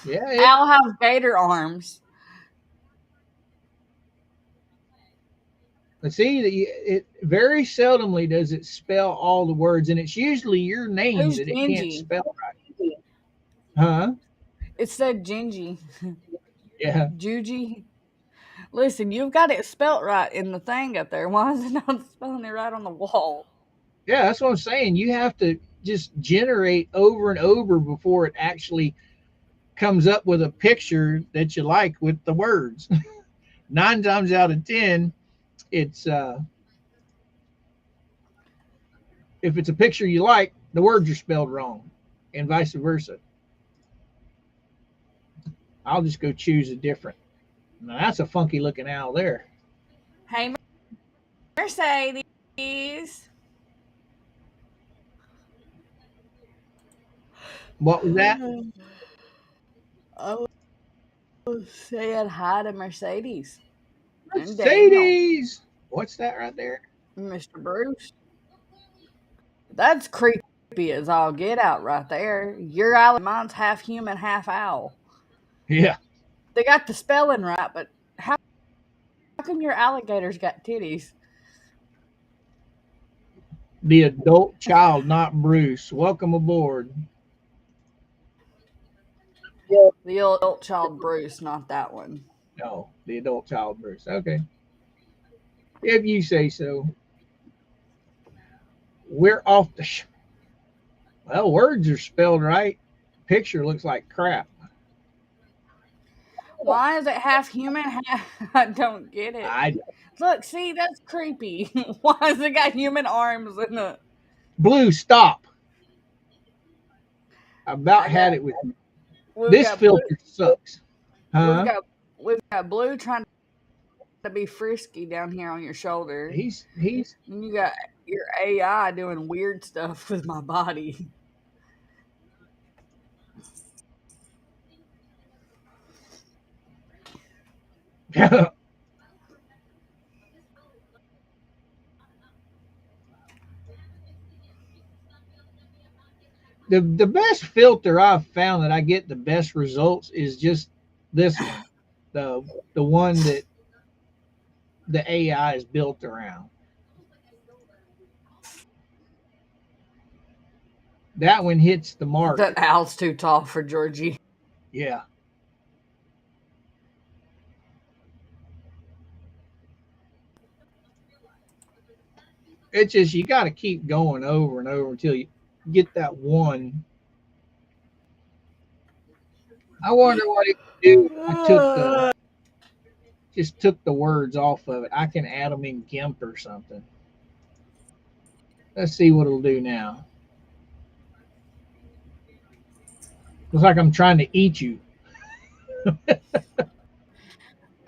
Speaker 2: Yeah,
Speaker 3: Owl has gator arms.
Speaker 2: but see, it very seldomly does it spell all the words, and it's usually your name
Speaker 3: Who's
Speaker 2: that it can't
Speaker 3: Gingy?
Speaker 2: spell right. Huh?
Speaker 3: It said Gingy.
Speaker 2: Yeah.
Speaker 3: Juji. Listen, you've got it spelt right in the thing up there. Why is it not spelling it right on the wall?
Speaker 2: Yeah, that's what I'm saying. You have to just generate over and over before it actually comes up with a picture that you like with the words. 9 times out of 10, it's if it's a picture you like, the words are spelled wrong, and vice versa. I'll just go choose a different. Now that's a funky looking owl there.
Speaker 3: Hey, Mercedes.
Speaker 2: What was that?
Speaker 3: I was saying hi to Mercedes and Daniel.
Speaker 2: Mercedes. What's that right there?
Speaker 3: Mr. Bruce. That's creepy as all get out right there. Your owl, mine's half human, half owl.
Speaker 2: Yeah.
Speaker 3: They got the spelling right, but how come your alligator's got titties?
Speaker 2: The adult child, not Bruce. Welcome aboard.
Speaker 3: The adult child Bruce, not that one.
Speaker 2: No, the adult child Bruce. Okay. If you say so. We're off the well, words are spelled right. Picture looks like crap.
Speaker 3: Why is it half human, half... I don't get it.
Speaker 2: I
Speaker 3: Look, see, that's creepy. Why has it got human arms in it?
Speaker 2: Blue, stop. I about had it with me. This filter sucks. Huh?
Speaker 3: We've got Blue trying to be frisky down here on your shoulder.
Speaker 2: He's
Speaker 3: And you got your AI doing weird stuff with my body.
Speaker 2: the best filter I've found that I get the best results is just this one. The one that the AI is built around. That one hits the mark.
Speaker 3: That owl's too tall for Georgie.
Speaker 2: Yeah. It's just you got to keep going over and over until you get that one. I wonder what it could do. I just took the words off of it. I can add them in GIMP or something. Let's see what it'll do now. Looks like I'm trying to eat you.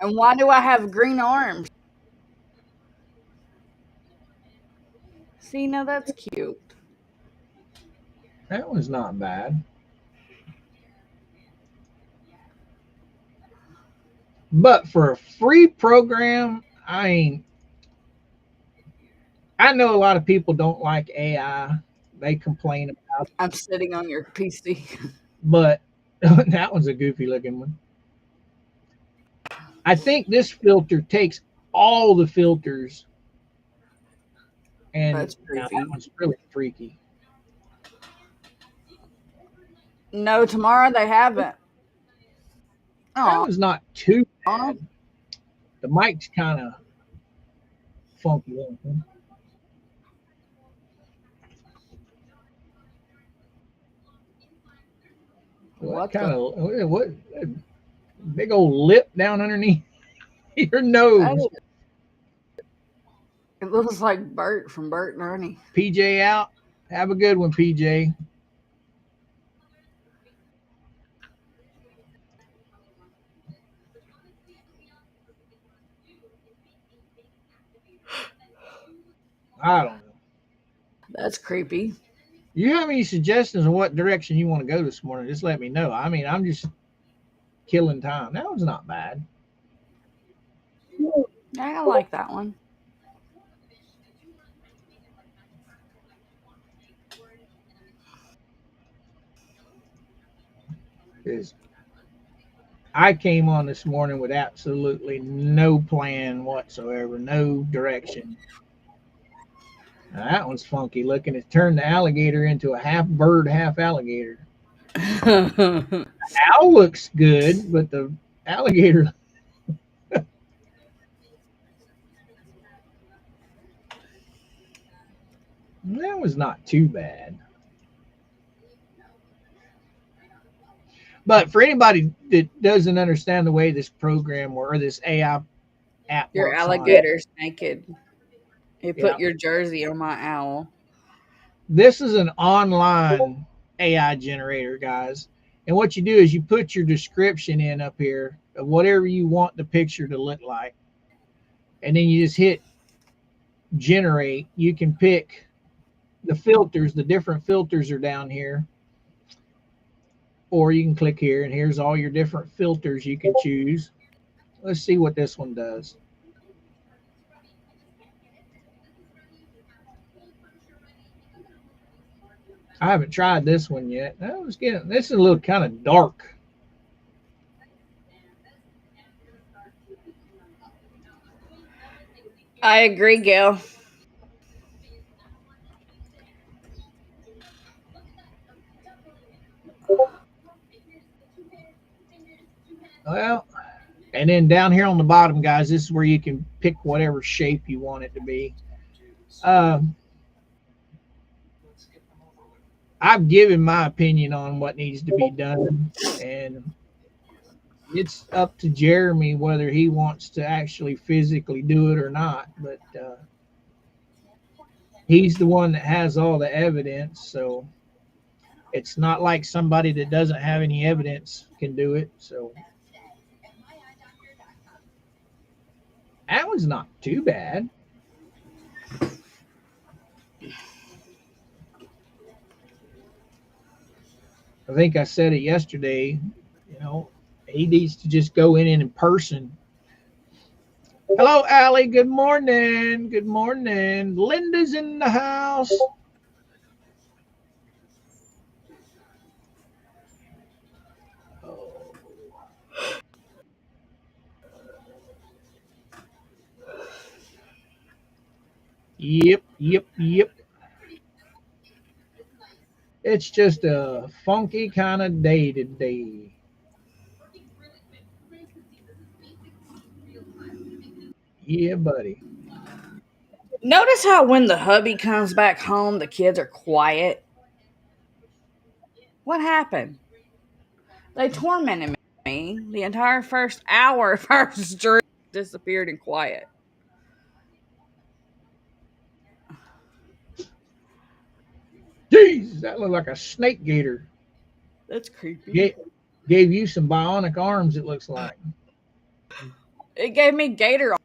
Speaker 3: And why do I have green arms? See, now that's cute.
Speaker 2: That one's not bad. But for a free program, I ain't. I know a lot of people don't like AI. They complain about,
Speaker 3: I'm sitting on your PC.
Speaker 2: but that one's a goofy looking one. I think this filter takes all the filters, and
Speaker 3: That's
Speaker 2: now that
Speaker 3: creepy.
Speaker 2: one's really freaky.
Speaker 3: No, tomorrow they haven't.
Speaker 2: That
Speaker 3: Oh,
Speaker 2: one's not too bad. The mic's kind of funky looking. What
Speaker 3: what the?
Speaker 2: kind of what big old lip down underneath your
Speaker 3: That
Speaker 2: nose?
Speaker 3: is, it looks like Bert from Bert and Ernie.
Speaker 2: PJ out. Have a good one, PJ. I don't know.
Speaker 3: That's creepy.
Speaker 2: You have any suggestions on what direction you want to go this morning? Just let me know. I mean, I'm just killing time. That one's not bad.
Speaker 3: I like that one.
Speaker 2: 'Cause I came on this morning with absolutely no plan whatsoever, no direction. Now, that one's funky looking. It turned the alligator into a half bird, half alligator. Owl looks good, but the alligator, that was not too bad. But for anybody that doesn't understand the way this program or this AI app
Speaker 3: Your
Speaker 2: works on,
Speaker 3: alligator's naked. You put
Speaker 2: yeah,
Speaker 3: your jersey on my owl.
Speaker 2: this is an online AI generator, guys. And what you do is you put your description in up here of whatever you want the picture to look like. And then you just hit generate. You can pick the filters, the different filters are down here. Or you can click here, and here's all your different filters you can choose. Let's see what this one does. I haven't tried this one yet. I was getting this is a little kind of dark.
Speaker 3: I agree, Gail.
Speaker 2: Well, and then down here on the bottom, guys, this is where you can pick whatever shape you want it to be. Um, I've given my opinion on what needs to be done, and it's up to Jeremy whether he wants to actually physically do it or not. But he's the one that has all the evidence, so it's not like somebody that doesn't have any evidence can do it. So that one's not too bad. I think I said it yesterday. You know, he needs to just go in person. Hello, Allie. Good morning. Good morning. Linda's in the house. Oh, yep, yep, yep. It's just a funky kind of day today. Yeah, buddy.
Speaker 3: Notice how when the hubby comes back home, the kids are quiet. What happened? They tormented me the entire first hour of our stream. Disappeared in quiet.
Speaker 2: Jeez, that looked like a snake gator.
Speaker 3: That's creepy.
Speaker 2: Ga- Gave you some bionic arms, it looks like.
Speaker 3: It gave me gator.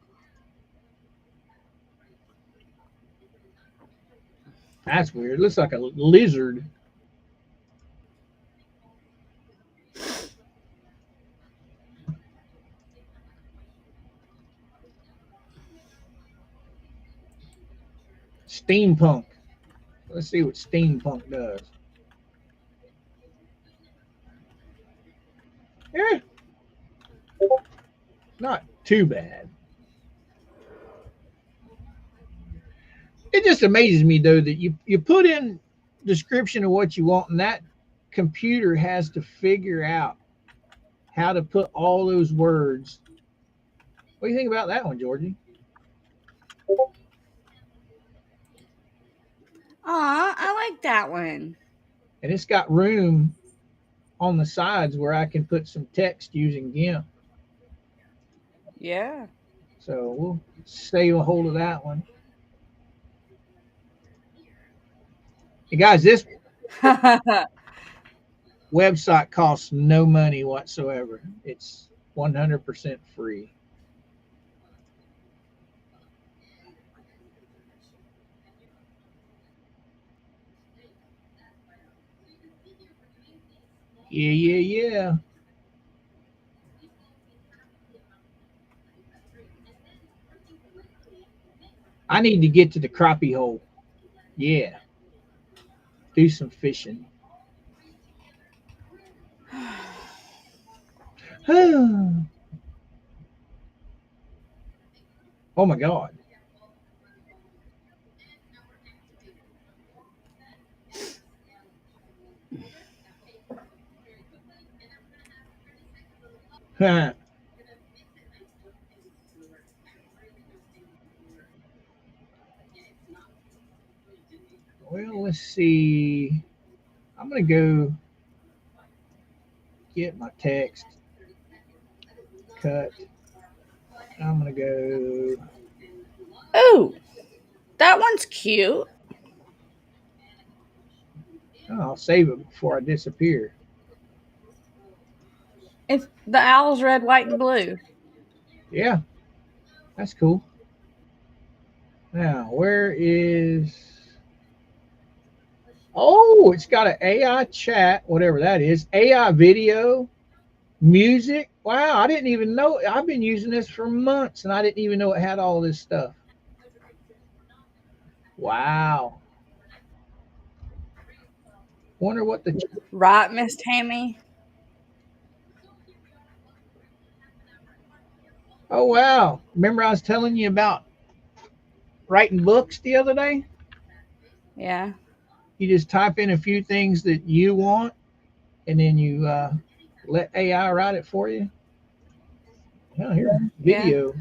Speaker 2: That's weird. It looks like a lizard. Steampunk. Let's see what steampunk does. Yeah, not too bad. It just amazes me though that you put in description of what you want, and that computer has to figure out how to put all those words. What do you think about that one, Georgie?
Speaker 3: Aw, I like that one.
Speaker 2: And it's got room on the sides where I can put some text using GIMP.
Speaker 3: Yeah.
Speaker 2: So we'll stay a hold of that one. Hey guys, this website costs no money whatsoever. It's 100% free. Yeah, yeah, yeah. I need to get to the crappie hole. Yeah, do some fishing. Oh my God. Well, let's see. I'm going to go get my text cut. I'm going to go.
Speaker 3: Ooh, that one's cute.
Speaker 2: Oh, I'll save it before I disappear.
Speaker 3: It's the owl's red, white, and blue.
Speaker 2: Yeah, that's cool. Now, where is. Oh, it's got an AI chat, whatever that is, AI video, music. Wow, I didn't even know. I've been using this for months and I didn't even know it had all this stuff. Wow. Wonder what the.
Speaker 3: Right, Miss Tammy?
Speaker 2: Oh, wow. Remember I was telling you about writing books the other day?
Speaker 3: Yeah.
Speaker 2: You just type in a few things that you want and then you let AI write it for you. Oh, here's
Speaker 3: Yeah.
Speaker 2: video.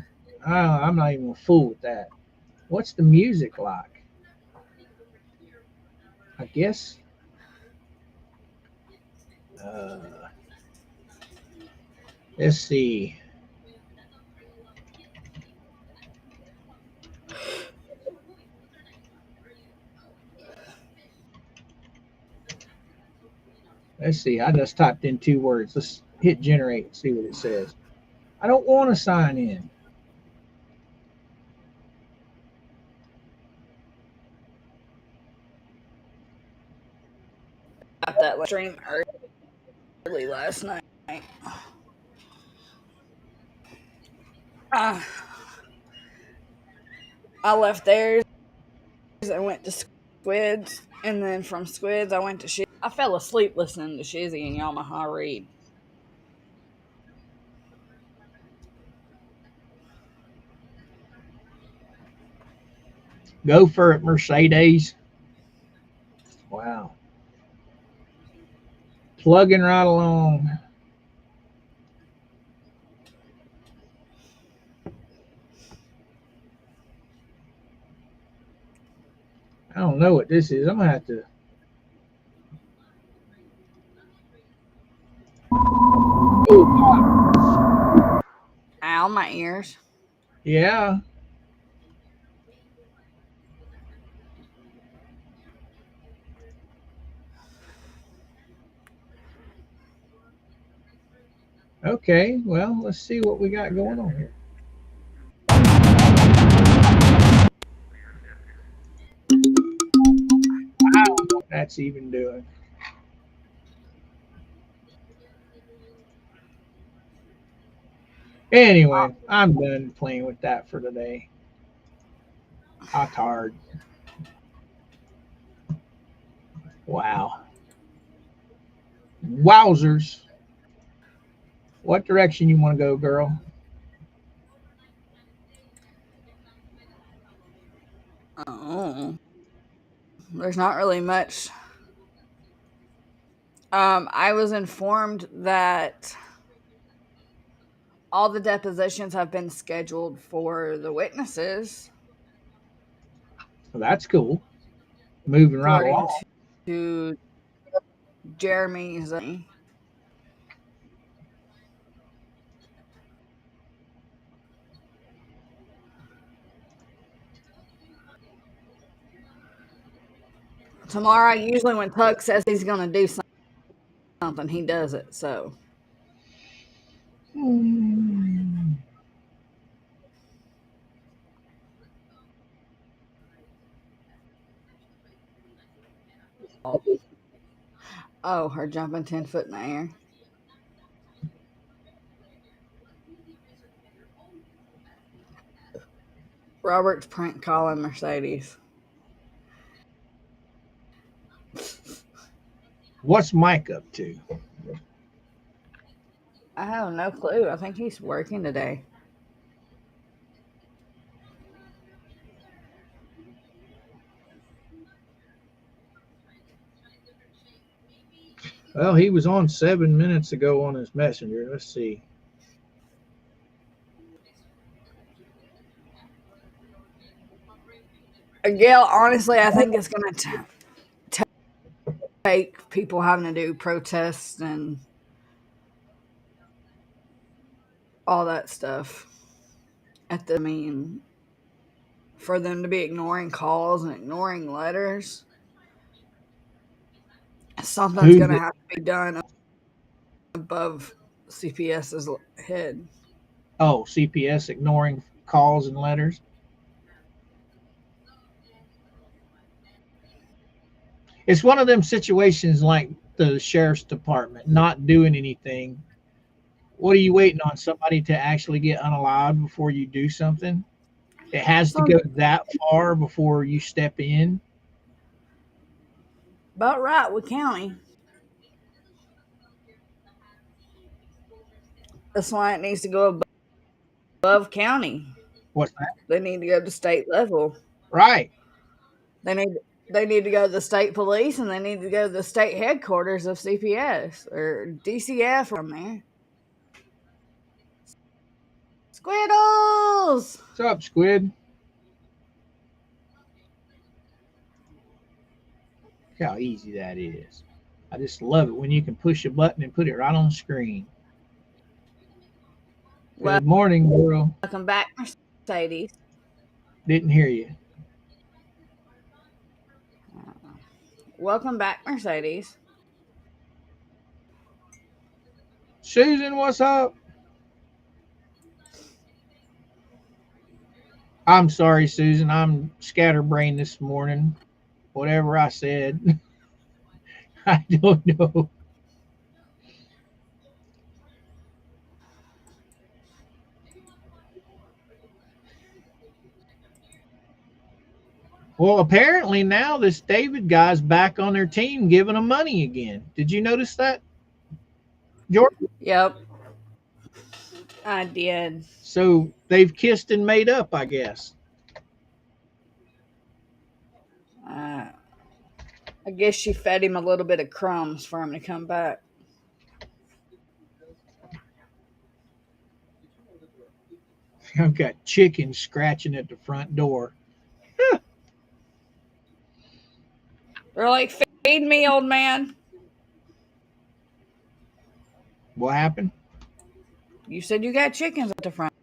Speaker 2: Oh, I'm not even a fool with that. What's the music like? I guess. Uh, let's see. Let's see. I just typed in 2 words. Let's hit generate and see what it says. I don't want to sign in.
Speaker 3: Got that stream early last night. Uh, I left theirs. I went to Squids, and then from Squids, I went to Shizzy. I fell asleep listening to Shizzy and Yamaha read.
Speaker 2: Go for it, Mercedes. Wow. Plugging right along. I don't know what this is. I'm gonna have to. Oh,
Speaker 3: Ow, my ears.
Speaker 2: yeah. Okay. Well, let's see what we got going on here. I don't know what that's even doing.
Speaker 3: Uh,
Speaker 2: Anyway, I'm done playing with that for today. I'm tired. Wow. Wowzers. What direction you want to go, girl?
Speaker 3: Oh, there's not really much. I was informed that all the depositions have been scheduled for the witnesses,
Speaker 2: Well, that's cool. Moving right
Speaker 3: according
Speaker 2: along.
Speaker 3: to Jeremy's. Tomorrow, usually when Tug says he's going to do something, he does it. So, oh, her jumping 10 foot in the air. Robert's prank calling Mercedes.
Speaker 2: What's Mike up to?
Speaker 3: I have no clue. I think he's working today.
Speaker 2: Well, he was on 7 minutes ago on his messenger. Let's see.
Speaker 3: Gail, honestly, I think it's going to take people having to do protests and all that stuff for them to be ignoring calls and ignoring letters. Something's
Speaker 2: Who's
Speaker 3: going to
Speaker 2: it?
Speaker 3: have to be done above CPS's head.
Speaker 2: Oh, CPS ignoring calls and letters. It's one of them situations like the sheriff's department not doing anything. What are you waiting on? Somebody to actually get unalived before you do something? It has to
Speaker 3: Sounds
Speaker 2: go that far before you step in.
Speaker 3: about right with county. That's why it needs to go above county.
Speaker 2: What's that?
Speaker 3: They need to go to state level.
Speaker 2: Right.
Speaker 3: They need they need to go to the state police, and they need to go to the state headquarters of CPS or DCF from there. Squiddles!
Speaker 2: What's up, Squid? Look how easy that is. I just love it when you can push a button and put it right on the screen. Good morning, girl.
Speaker 3: Welcome back, Mercedes.
Speaker 2: Didn't hear you.
Speaker 3: Welcome back, Mercedes.
Speaker 2: Susan, what's up? I'm sorry, Susan. I'm scatterbrained this morning. Whatever I said, I don't know. Well, apparently now this David guy's back on their team giving them money again. Did you notice that, Georgie?
Speaker 3: Yep, I did.
Speaker 2: So they've kissed and made up, I guess.
Speaker 3: I guess she fed him a little bit of crumbs for him to come back.
Speaker 2: I've got chickens scratching at the front door.
Speaker 3: They're like, feed me, old man.
Speaker 2: What happened?
Speaker 3: You said you got chickens at the front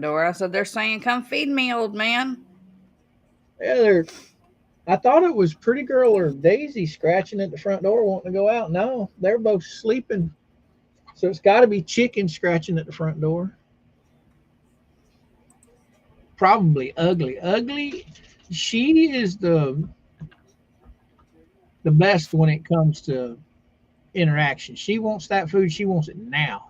Speaker 3: door. I said, they're saying, come feed me, old man.
Speaker 2: Yeah, I thought it was Pretty Girl or Daisy scratching at the front door wanting to go out. No, they're both sleeping. So it's got to be chicken scratching at the front door. Probably ugly. Ugly, she is the best when it comes to interaction. She wants that food. She wants it now.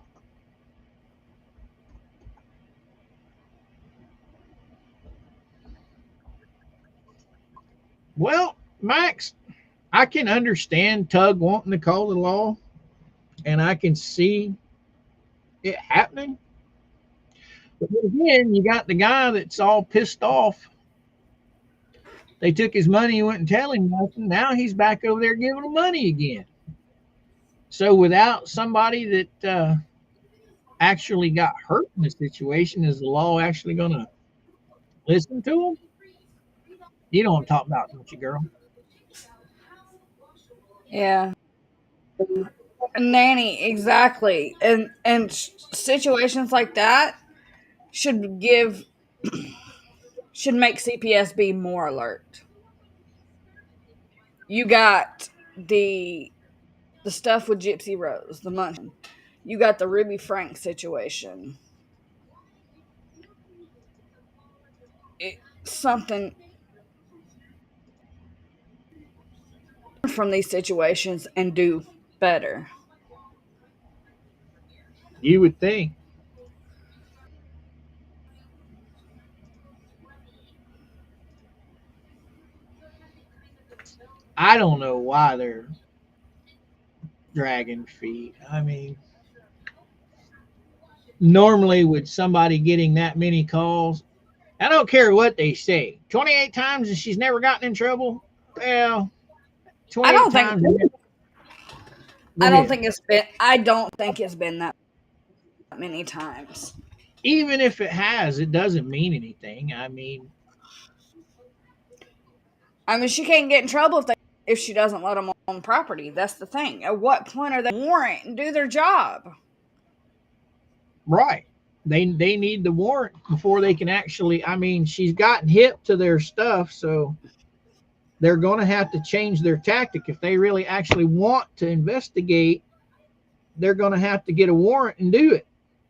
Speaker 2: Well, Max, I can understand Tug wanting to call the law, and I can see it happening. But then again, you got the guy that's all pissed off. They took his money and wouldn't tell him nothing. Now he's back over there giving them money again. So without somebody that actually got hurt in the situation, is the law actually going to listen to them? You know what I'm talking about, don't you, girl?
Speaker 3: Yeah. Nanny, exactly. And situations like that should give should make CPS be more alert. You got the stuff with Gypsy Rose, the Munchkin. You got the Ruby Frank situation. Something from these situations and do better.
Speaker 2: You would think. I don't know why they're dragging feet. I mean, normally with somebody getting that many calls, I don't care what they say. 28 times and she's never gotten in trouble. Well,
Speaker 3: I
Speaker 2: 28
Speaker 3: don't think
Speaker 2: times. Go
Speaker 3: I don't
Speaker 2: ahead.
Speaker 3: think it's been I don't think it's been that many times.
Speaker 2: Even if it has, it doesn't mean anything.
Speaker 3: I mean, she can't get in trouble if she doesn't let them on property. That's the thing. At what point are they warrant and do their job?
Speaker 2: Right. They need the warrant before they can actually. I mean, she's gotten hip to their stuff, so they're going to have to change their tactic if they really actually want to investigate. They're going to have to get a warrant and do it,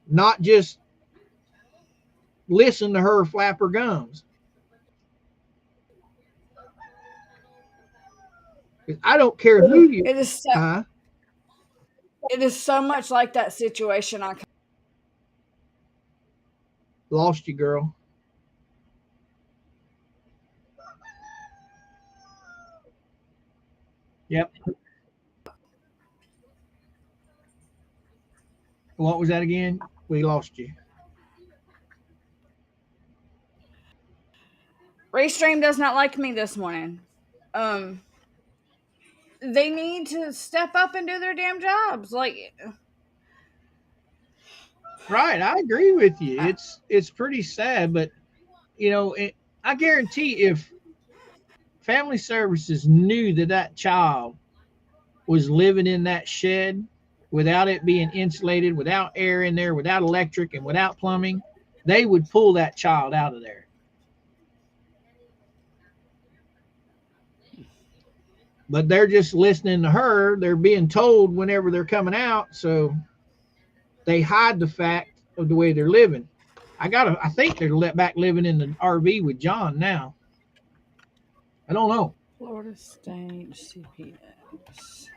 Speaker 2: not just listen to her flap her gums. I don't care who you.
Speaker 3: It is so, it is so much like that situation I
Speaker 2: Lost you, girl. Yep. What was that again? We lost you.
Speaker 3: Restream does not like me this morning. They need to step up and do their damn jobs. Like,
Speaker 2: Right, I agree with you. It's pretty sad, but I guarantee if family services knew that that child was living in that shed without it being insulated, without air in there, without electric, and without plumbing, they would pull that child out of there. But they're just listening to her. They're being told whenever they're coming out, so they hide the fact of the way they're living. I think they're back living in the RV with John now. I don't know.
Speaker 3: Florida State CPS.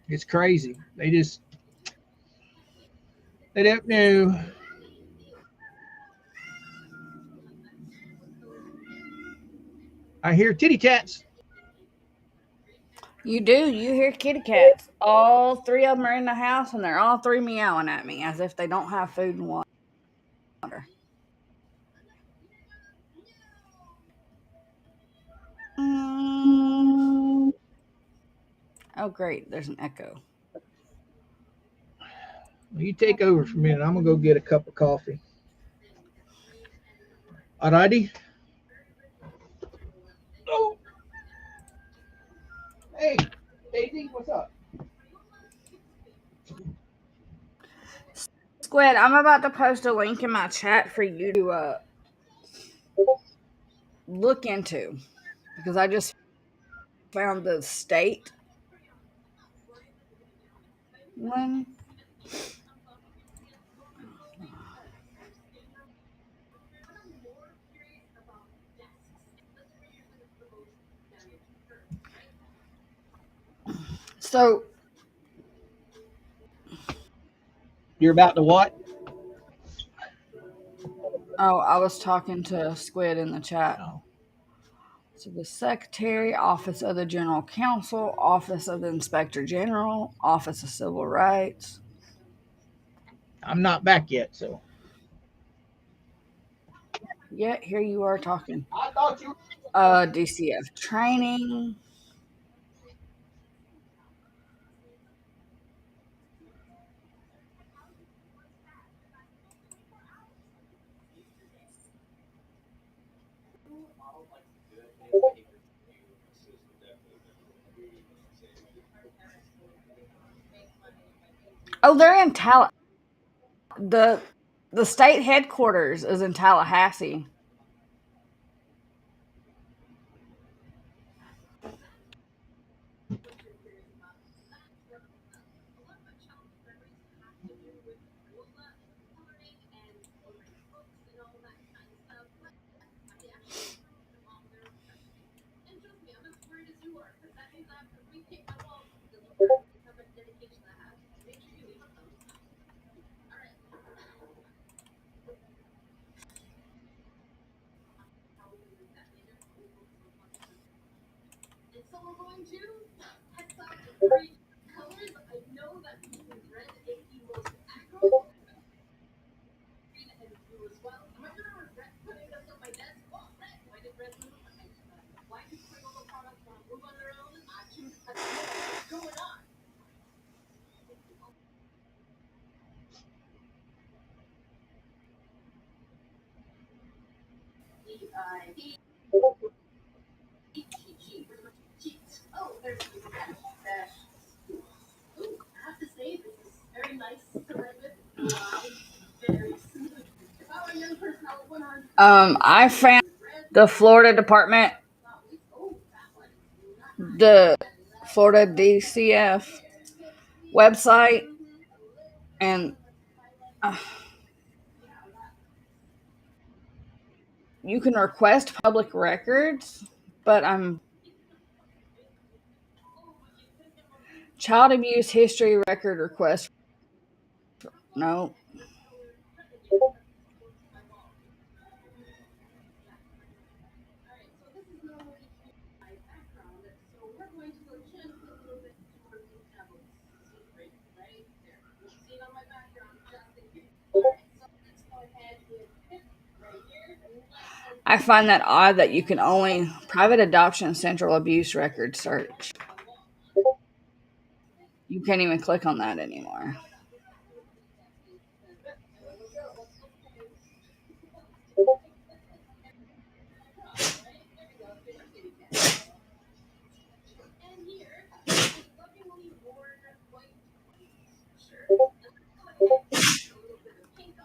Speaker 2: It's crazy. They don't know. I hear titty tats.
Speaker 3: You do. You hear kitty cats. All three of them are in the house, and they're all three meowing at me as if they don't have food and water. Oh, great. There's an echo.
Speaker 2: You take over for a minute. I'm gonna go get a cup of coffee. Alrighty. Oh. Hey, Daisy, what's up?
Speaker 3: Squid, I'm about to post a link in my chat for you to look into, because I just found the state one. So
Speaker 2: You're about to what?
Speaker 3: Oh, I was talking to Squid in the chat.
Speaker 2: No.
Speaker 3: So the Secretary, Office of the General Counsel, Office of the Inspector General, Office of Civil Rights.
Speaker 2: I'm not back yet, so.
Speaker 3: Yeah, here you are talking.
Speaker 2: I thought you.
Speaker 3: DCF training. Oh, they're in the state headquarters is in Tallahassee. I found the Florida Department, the Florida DCF website, and you can request public records, but I'm child abuse history record request. No. I find that odd that you can only private adoption central abuse record search. You can't even click on that anymore.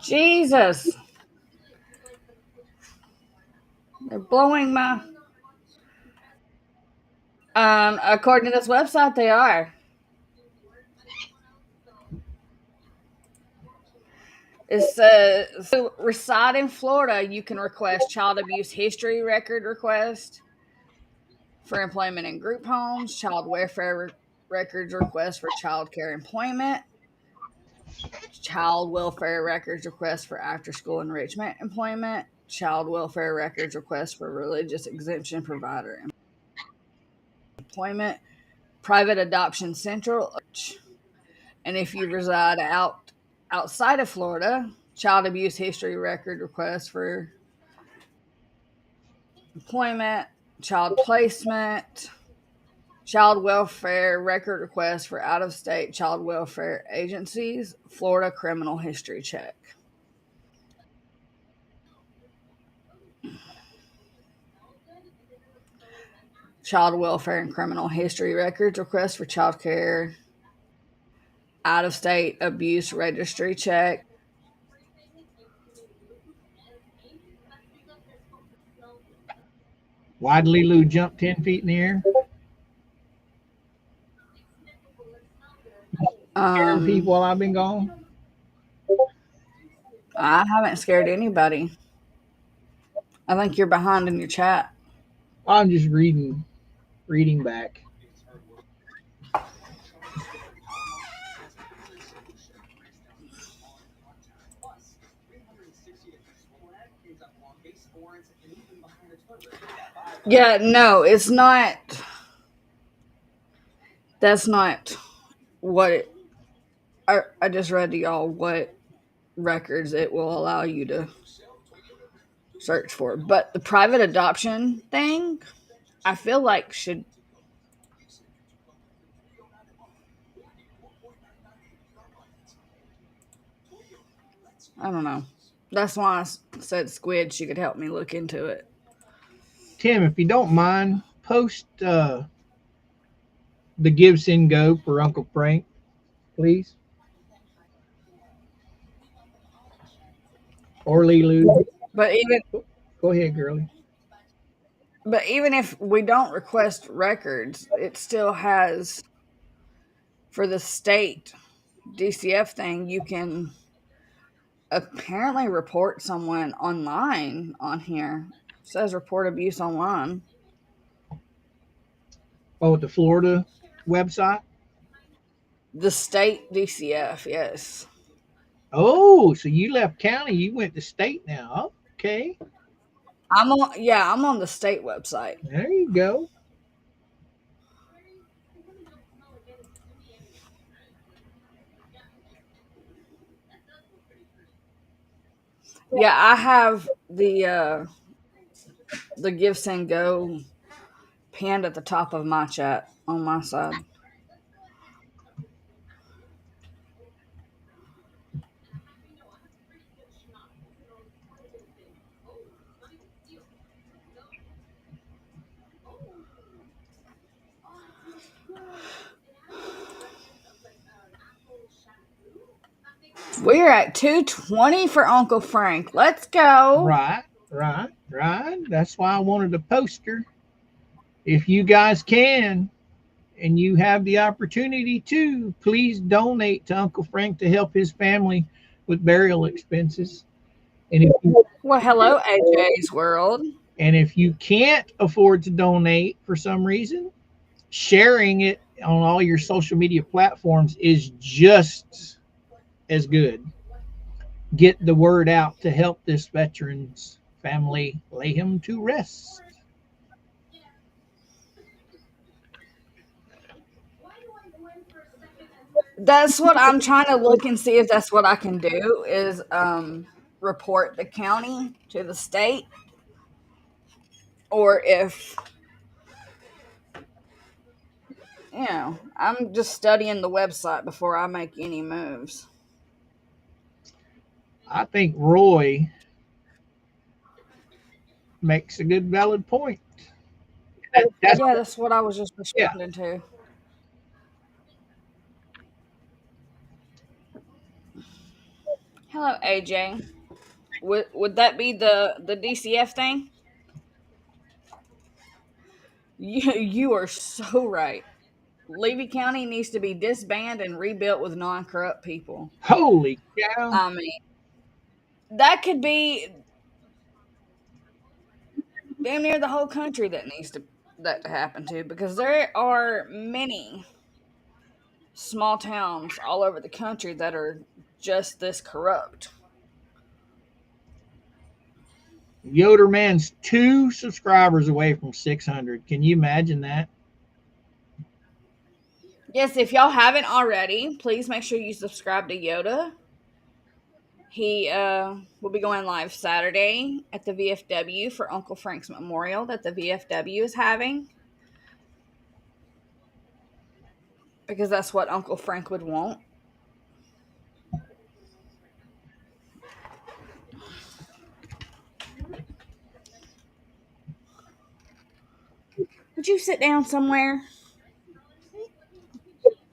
Speaker 3: Jesus. They're blowing my. According to this website, they are. It says, so reside in Florida, you can request child abuse history record request for employment in group homes, child welfare records request for child care employment, child welfare records request for after school enrichment employment, child welfare records request for religious exemption provider employment, private adoption central, and if you reside outside of Florida, child abuse history record request for employment, child placement, child welfare record request for out of state child welfare agencies, Florida criminal history check. Child welfare and criminal history records request for child care, out of state abuse registry check.
Speaker 2: Widely Lou jumped 10 feet in the air. Scaring people while I've been gone.
Speaker 3: I haven't scared anybody. I think you're behind in your chat.
Speaker 2: I'm just reading back.
Speaker 3: Yeah, no, it's not. That's not what it, I just read to y'all what records it will allow you to search for. But the private adoption thing, I feel like should. I don't know. That's why I said Squid. She could help me look into it.
Speaker 2: Tim, if you don't mind, post the Give Send Go for Uncle Frank, please. Or Lulu.
Speaker 3: But even
Speaker 2: Go ahead, girlie.
Speaker 3: but even if we don't request records, it still has for the state DCF thing. You can apparently report someone online on here. It says report abuse online.
Speaker 2: Oh, the Florida website?
Speaker 3: The state DCF, yes.
Speaker 2: Oh, so you left county, you went to state now. Okay.
Speaker 3: I'm on the state website.
Speaker 2: There you go.
Speaker 3: Yeah, I have the Give Send Go pinned at the top of my chat on my side. We're at 220 for Uncle Frank. Let's go.
Speaker 2: Right. That's why I wanted a poster. If you guys can and you have the opportunity to, please donate to Uncle Frank to help his family with burial expenses. And
Speaker 3: Well, hello, AJ's World.
Speaker 2: And if you can't afford to donate for some reason, sharing it on all your social media platforms is just as good. Get the word out to help this veteran's family lay him to rest.
Speaker 3: That's what I'm trying to look and see if that's what I can do is report the county to the state, or if I'm just studying the website before I make any moves.
Speaker 2: I think Roy makes a good valid point.
Speaker 3: That's what I was just responding to. Hello, AJ. Would that be the DCF thing? You are so right. Levy County needs to be disbanded and rebuilt with non-corrupt people.
Speaker 2: Holy cow.
Speaker 3: I mean, that could be damn near the whole country that needs that to happen to, because there are many small towns all over the country that are just this corrupt.
Speaker 2: Yoder Man's 2 subscribers away from 600. Can you imagine that?
Speaker 3: Yes, if y'all haven't already, please make sure you subscribe to Yoda. He will be going live Saturday at the VFW for Uncle Frank's memorial that the VFW is having, because that's what Uncle Frank would want. Would you sit down somewhere?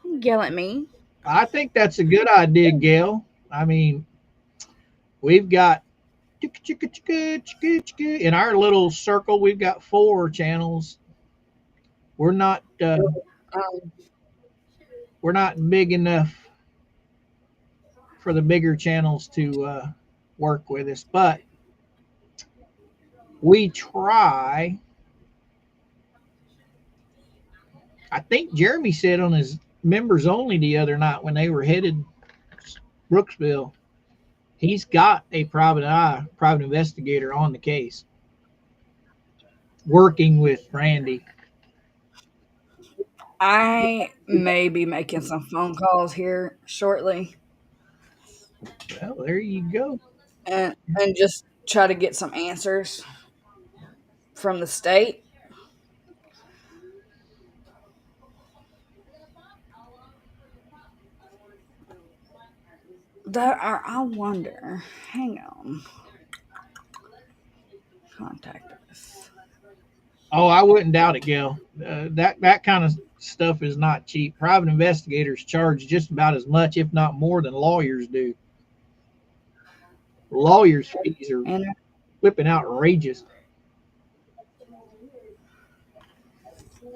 Speaker 3: Yell at me.
Speaker 2: I think that's a good idea, Gail. I mean, we've got in our little circle, we've got 4 channels. We're not big enough for the bigger channels to work with us, but we try. I think Jeremy said on his members only the other night when they were headed Brooksville, he's got a private investigator on the case. working with Randy?
Speaker 3: I may be making some phone calls here shortly
Speaker 2: Well, there you go.
Speaker 3: and just try to get some answers from the state. I wonder. Hang on. Contact us.
Speaker 2: Oh, I wouldn't doubt it, Gail. That kind of stuff is not cheap. Private investigators charge just about as much, if not more, than lawyers do. Lawyers' fees are
Speaker 3: And
Speaker 2: flipping outrageous.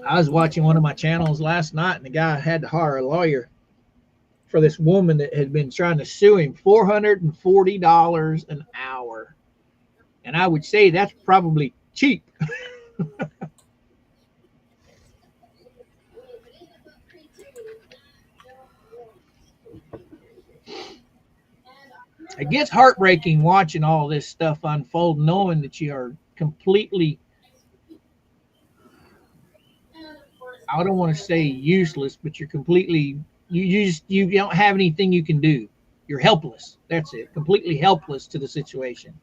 Speaker 2: I was watching one of my channels last night, and the guy had to hire a lawyer for this woman that had been trying to sue him $440 an hour. And I would say that's probably cheap. It gets heartbreaking watching all this stuff unfold, knowing that you are completely, I don't want to say useless, but you're completely, you don't have anything you can do. You're helpless. That's it. Completely helpless to the situation.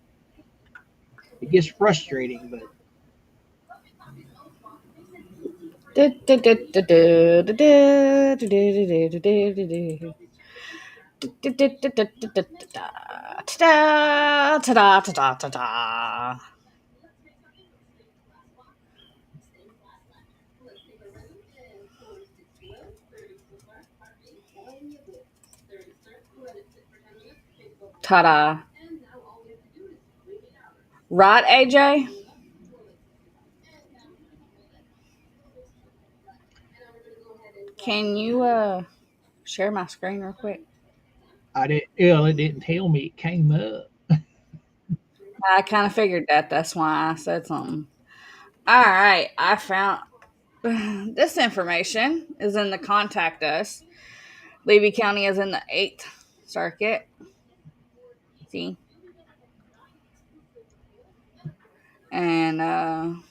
Speaker 2: It gets frustrating, but
Speaker 3: ta-da. Right, AJ? Can you share my screen real quick?
Speaker 2: it didn't tell me it came up.
Speaker 3: I kind of figured that. That's why I said something. All right, I found this information is in the contact us. Levy County is in the 8th Circuit. See? And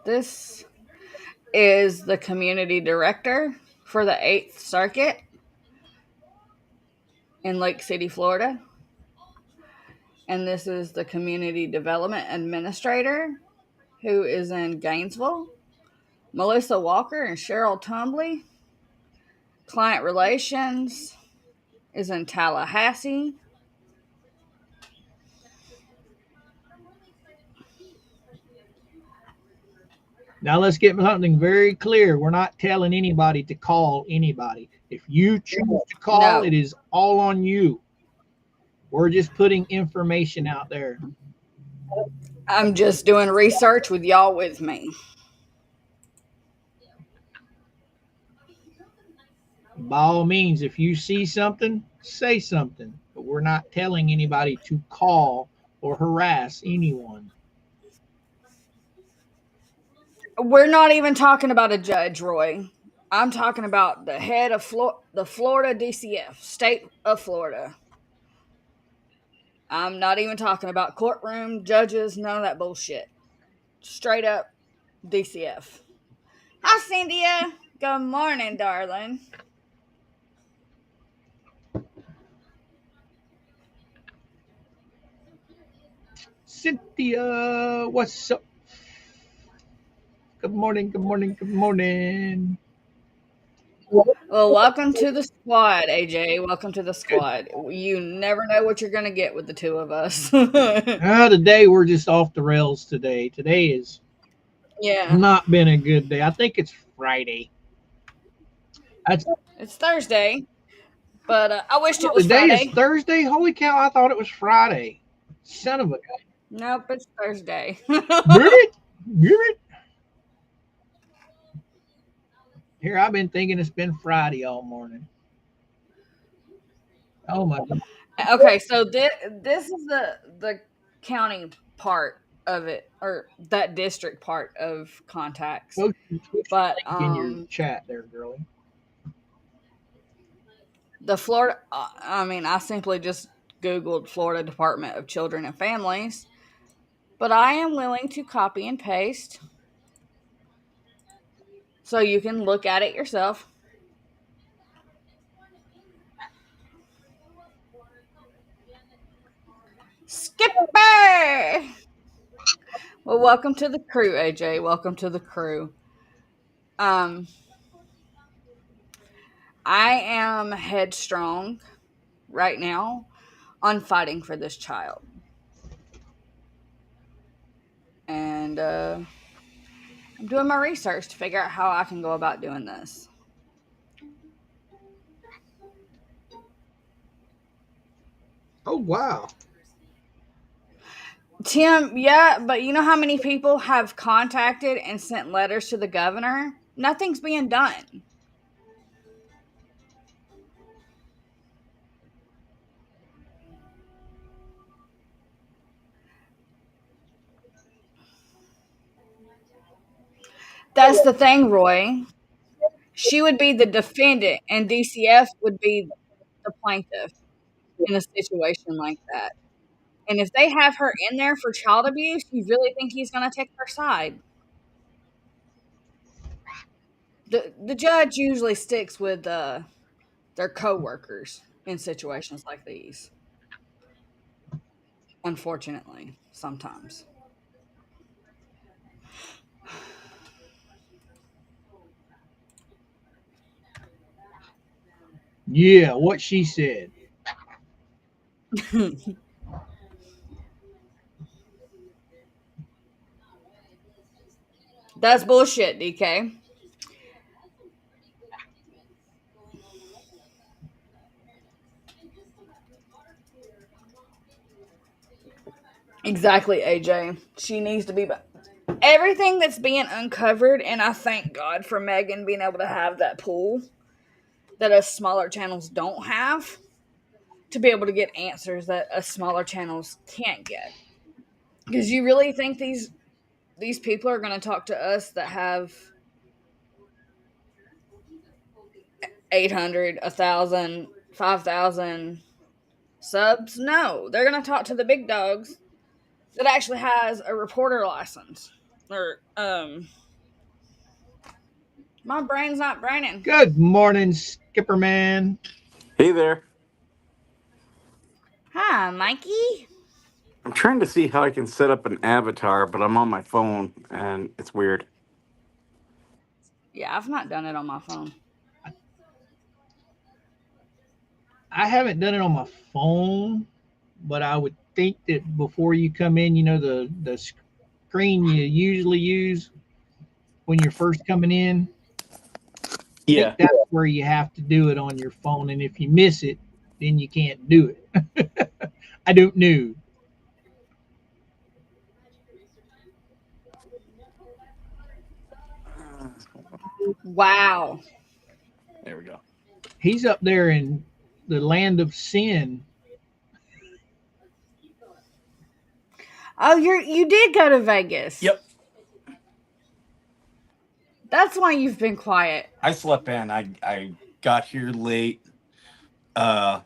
Speaker 3: this is the community director for the 8th Circuit in Lake City, Florida. And this is the community development administrator who is in Gainesville. Melissa Walker and Cheryl Tumbley. Client relations is in Tallahassee.
Speaker 2: Now let's get something very clear. We're not telling anybody to call anybody. If you choose to call,
Speaker 3: No.
Speaker 2: it is all on you. We're just putting information out there.
Speaker 3: I'm just doing research with y'all with me.
Speaker 2: By all means, if you see something, say something. But we're not telling anybody to call or harass anyone.
Speaker 3: We're not even talking about a judge, Roy. I'm talking about the head of the Florida DCF, state of Florida. I'm not even talking about courtroom, judges, none of that bullshit. Straight up DCF. Hi, Cynthia. Good morning, darling.
Speaker 2: Cynthia, what's up? Good morning, good morning, good morning.
Speaker 3: Well, welcome to the squad, AJ. Welcome to the
Speaker 2: Good.
Speaker 3: squad. You never know what you're going to get with the two of us.
Speaker 2: Today we're just off the rails today. Today has
Speaker 3: Yeah.
Speaker 2: not been a good day. I think it's Friday. That's,
Speaker 3: It's Thursday, but I wished it was
Speaker 2: today is
Speaker 3: Friday.
Speaker 2: Thursday. Holy cow! I thought it was Friday. Son of a gun.
Speaker 3: Nope, it's Thursday.
Speaker 2: Get it? Get it? Here I've been thinking it's been Friday all morning. Oh my god.
Speaker 3: Okay, so this is the county part of it, or that district part of contacts.
Speaker 2: Post your
Speaker 3: But
Speaker 2: link in your chat there, girlie.
Speaker 3: the Florida, I mean, I simply just Googled Florida Department of Children and Families, but I am willing to copy and paste so you can look at it yourself. Skipper! Well, welcome to the crew, AJ. Welcome to the crew. I am headstrong right now on fighting for this child. And I'm doing my research to figure out how I can go about doing this.
Speaker 2: Oh, wow.
Speaker 3: Tim, yeah, but you know how many people have contacted and sent letters to the governor? Nothing's being done. That's the thing, Roy. She would be the defendant, and DCF would be the plaintiff in a situation like that. And if they have her in there for child abuse, you really think he's going to take her side? The judge usually sticks with their coworkers in situations like these. Unfortunately, sometimes.
Speaker 2: Yeah, what she said.
Speaker 3: That's bullshit, DK. Exactly, AJ. She needs to be back. Everything that's being uncovered, and I thank God for Megan being able to have that pool that us smaller channels don't have, to be able to get answers that us smaller channels can't get. Because you really think these people are going to talk to us that have 800, 1,000, 5,000 subs? No, they're going to talk to the big dogs that actually has a reporter license. Or my brain's not braining.
Speaker 2: Good morning, Skipper Man.
Speaker 4: Hey there.
Speaker 3: Hi, Mikey.
Speaker 4: I'm trying to see how I can set up an avatar, but I'm on my phone and it's weird.
Speaker 3: Yeah, I've not done it on my phone.
Speaker 2: I haven't done it on my phone, but I would think that before you come in, the screen you usually use when you're first coming in. I think
Speaker 4: Yeah.
Speaker 2: that's where you have to do it on your phone, and if you miss it, then you can't do it. I don't know.
Speaker 3: Wow.
Speaker 4: There we go.
Speaker 2: He's up there in the land of sin.
Speaker 3: Oh, you did go to Vegas.
Speaker 4: Yep.
Speaker 3: That's why you've been quiet.
Speaker 4: I slept in. I got here late. I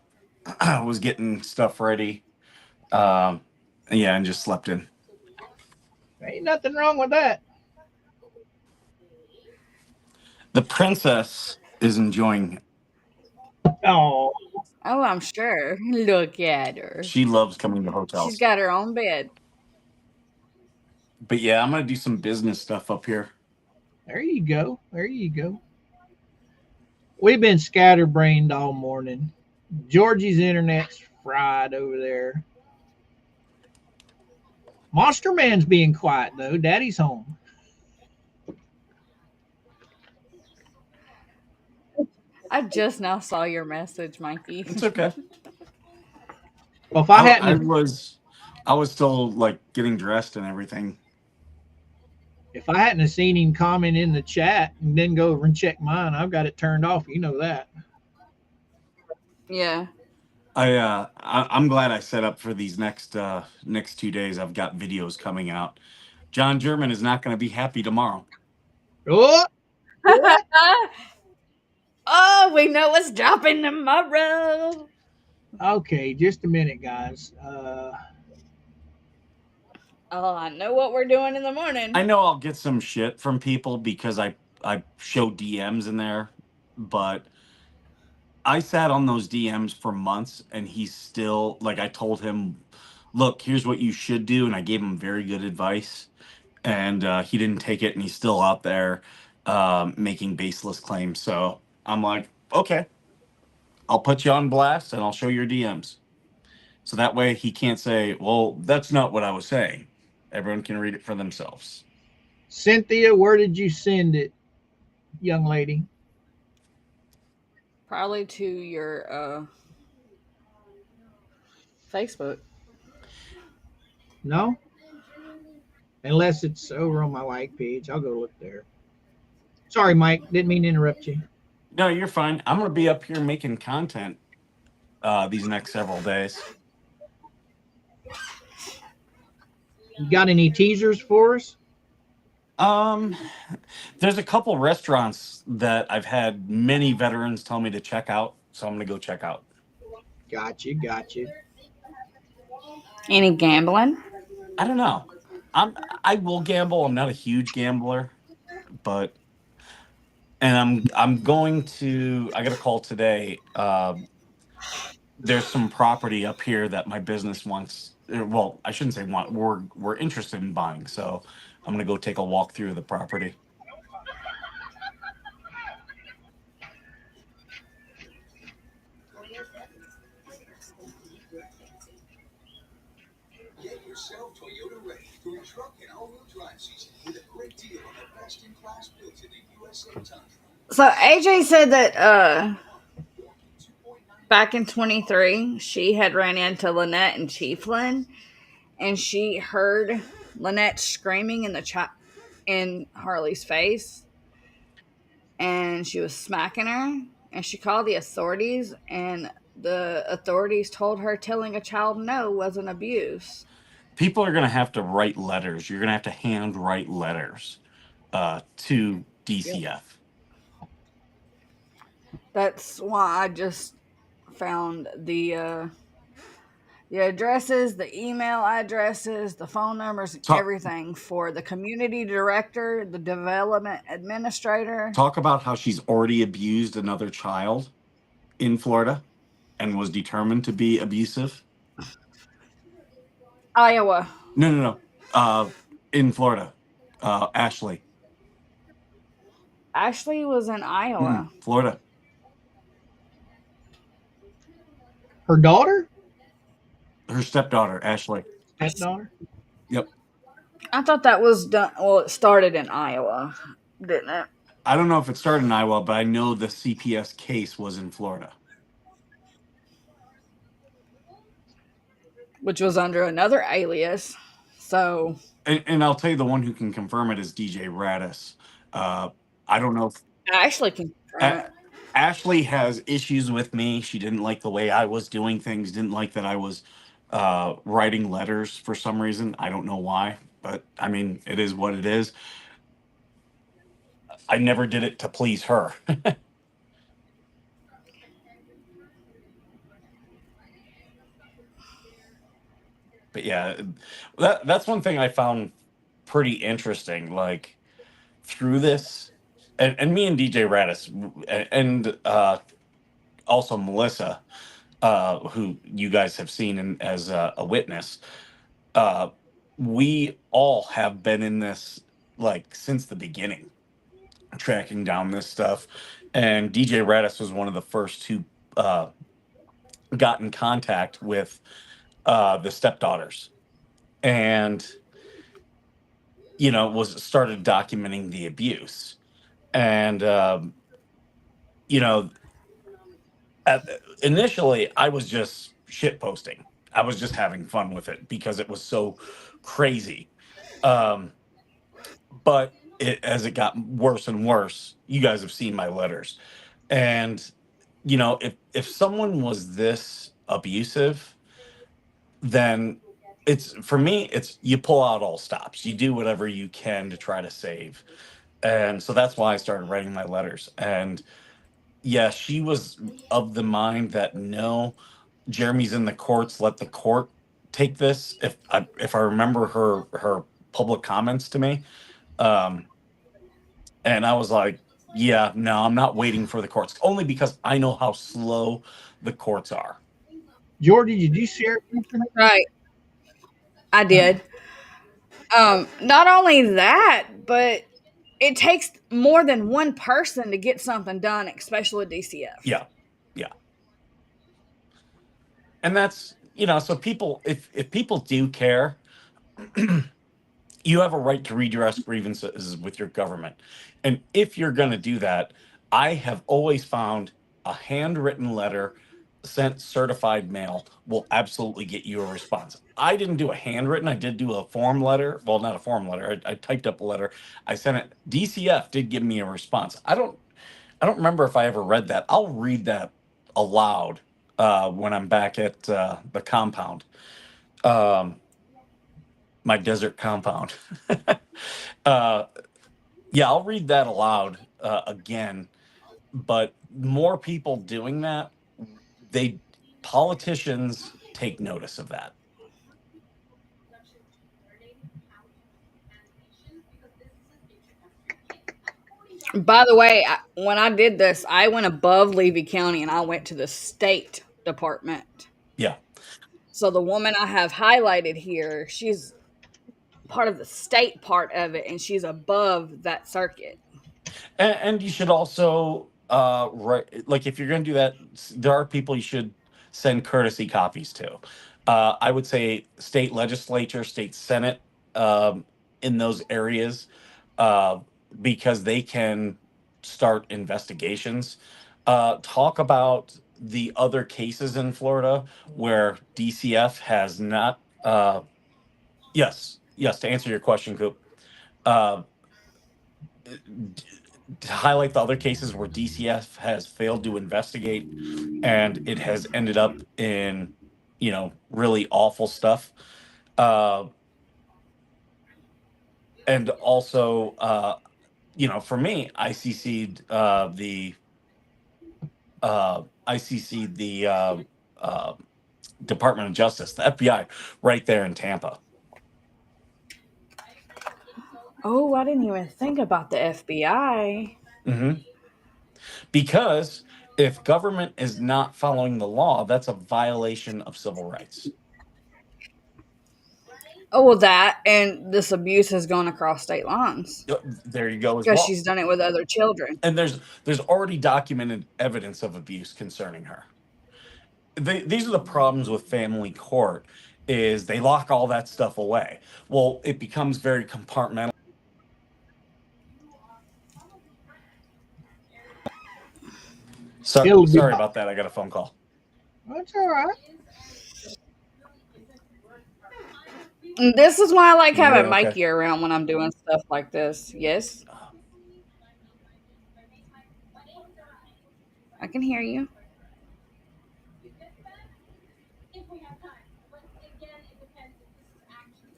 Speaker 4: was getting stuff ready. Yeah, and just slept in.
Speaker 2: Ain't nothing wrong with that.
Speaker 4: The princess is enjoying it.
Speaker 2: Oh,
Speaker 3: Oh, I'm sure. Look at her.
Speaker 4: She loves coming to
Speaker 3: She's
Speaker 4: hotels.
Speaker 3: got her own bed.
Speaker 4: But yeah, I'm gonna do some business stuff up here.
Speaker 2: there you go. There you go. We've been scatterbrained all morning. Georgie's internet's fried over there. Monster Man's being quiet though. Daddy's home.
Speaker 3: I just now saw your message, Mikey.
Speaker 4: It's okay.
Speaker 2: Well, if I
Speaker 4: I
Speaker 2: hadn't,
Speaker 4: was still like getting dressed and everything.
Speaker 2: if I hadn't have seen him comment in the chat and then go over and check mine, I've got it turned off. You know that.
Speaker 3: Yeah.
Speaker 4: I'm glad I set up for these next 2 days. I've got videos coming out. John German is not going to be happy tomorrow.
Speaker 2: Oh,
Speaker 3: Oh, we know what's dropping tomorrow.
Speaker 2: Okay, just a minute, guys.
Speaker 3: Oh, I know what we're doing in the morning.
Speaker 4: I know I'll get some shit from people because I show DMs in there, but I sat on those DMs for months and he's still like I told him, look, here's what you should do, and I gave him very good advice, and he didn't take it, and he's still out there making baseless claims. So I'm like, okay, I'll put you on blast and I'll show your DMs. So that way he can't say, well, that's not what I was saying. Everyone can read it for themselves.
Speaker 2: Cynthia, where did you send it, young lady?
Speaker 3: Probably to your Facebook.
Speaker 2: No? Unless it's over on my like page. I'll go look there. Sorry, Mike. Didn't mean to interrupt you.
Speaker 4: No, you're fine. I'm going to be up here making content these next several days.
Speaker 2: You got any teasers for us?
Speaker 4: Um, there's a couple restaurants that I've had many veterans tell me to check out, so I'm gonna go check out.
Speaker 2: Got you.
Speaker 3: Any gambling?
Speaker 4: I don't know. I will gamble. I'm not a huge gambler, but and I'm going to. I got a call today. There's some property up here that my business wants. Well, I shouldn't say want. We're interested in buying, so I'm gonna go take a walk through the property.
Speaker 1: Get yourself Toyota ready for a truck and all-wheel drive season with a great deal on the best-in-class built in the USA Tundra.
Speaker 3: So AJ said that back in 23, she had ran into Lynette and Chieflin, and she heard Lynette screaming in Harley's face, and she was smacking her, and she called the authorities, and the authorities told her telling a child no was an abuse.
Speaker 4: People are gonna have to write letters. You're gonna have to hand write letters to
Speaker 3: Yep.
Speaker 4: DCF.
Speaker 3: That's why I just found the addresses, the email addresses, the phone numbers, and
Speaker 4: Talk
Speaker 3: everything for the community director, the development administrator.
Speaker 4: talk about how she's already abused another child in Florida and was determined to be abusive.
Speaker 3: Iowa.
Speaker 4: No. In Florida, Ashley,
Speaker 3: Ashley was in Iowa.
Speaker 4: Florida.
Speaker 2: Her daughter?
Speaker 4: Her stepdaughter, Ashley.
Speaker 2: Stepdaughter?
Speaker 4: Yep.
Speaker 3: I thought that was done. Well, it started in Iowa, didn't it?
Speaker 4: I don't know if it started in Iowa, but I know the CPS case was in Florida.
Speaker 3: Which was under another alias. So.
Speaker 4: And I'll tell you, the one who can confirm it is DJ Radis. I don't know if
Speaker 3: Ashley can confirm it.
Speaker 4: Ashley has issues with me. She didn't like the way I was doing things, didn't like that I was writing letters for some reason. I don't know why, but I mean, it is what it is. I never did it to please her. But yeah, that's one thing I found pretty interesting. Like through this, and me and DJ Radis and also Melissa, who you guys have seen as a witness, uh, we all have been in this like since the beginning, tracking down this stuff. And DJ Radis was one of the first who got in contact with the stepdaughters, and was started documenting the abuse. And you know, initially I was just shit posting. I was just having fun with it because it was so crazy. Um, but as it got worse and worse, you guys have seen my letters, and if someone was this abusive, then it's for me. It's you pull out all stops. You do whatever you can to try to save, and so that's why I started writing my letters. And yeah, she was of the mind that no, Jeremy's in the courts, let the court take this. If I remember her public comments to me, um, and I was like, yeah, no, I'm not waiting for the courts, only because I know how slow the courts are.
Speaker 2: Georgie, did you share something?
Speaker 3: Right. I did. Not only that, but it takes more than one person to get something done, especially DCF.
Speaker 4: Yeah, yeah, and that's so people, if people do care, you have a right to redress grievances with your government. And if you're going to do that, I have always found a handwritten letter sent certified mail will absolutely get you a response. I didn't do a handwritten, I did do a form letter. Well, not a form letter. I typed up a letter. I sent it. DCF did give me a response. I don't remember if I ever read that. I'll read that aloud when I'm back at the compound. Um, my desert compound. uh, yeah, I'll read that aloud again. But more people doing that, they politicians take notice of that.
Speaker 3: By the way, when I did this, I went above Levy County and I went to the state department.
Speaker 4: Yeah,
Speaker 3: So the woman I have highlighted here, she's part of the state part of it, and she's above that circuit.
Speaker 4: and you should also right, like if you're going to do that, there are people you should send courtesy copies to. I would say state legislature, state senate, in those areas, uh, because they can start investigations. Talk about the other cases in Florida where DCF has not. Yes, yes. To answer your question, Coop. Uh, to highlight the other cases where DCF has failed to investigate and it has ended up in, really awful stuff. Uh, and also, for me, ICC the Department of Justice, the FBI, right there in Tampa.
Speaker 3: Oh, I didn't even think about the FBI.
Speaker 4: Hmm. Because if government is not following the law, that's a violation of civil rights.
Speaker 3: Oh, well, that and this abuse has gone across state lines
Speaker 4: There you go as
Speaker 3: because
Speaker 4: well.
Speaker 3: she's done it with other children.
Speaker 4: And there's already documented evidence of abuse concerning her. These are the problems with family court, is they lock all that stuff away. Well, it becomes very compartmental.
Speaker 2: It'll be.
Speaker 4: Sorry about that. I got a phone call.
Speaker 2: That's all right.
Speaker 3: And this is why I like
Speaker 4: Can you hear
Speaker 3: having
Speaker 4: me okay?
Speaker 3: Mikey around when I'm doing stuff like this. Yes, I can hear you.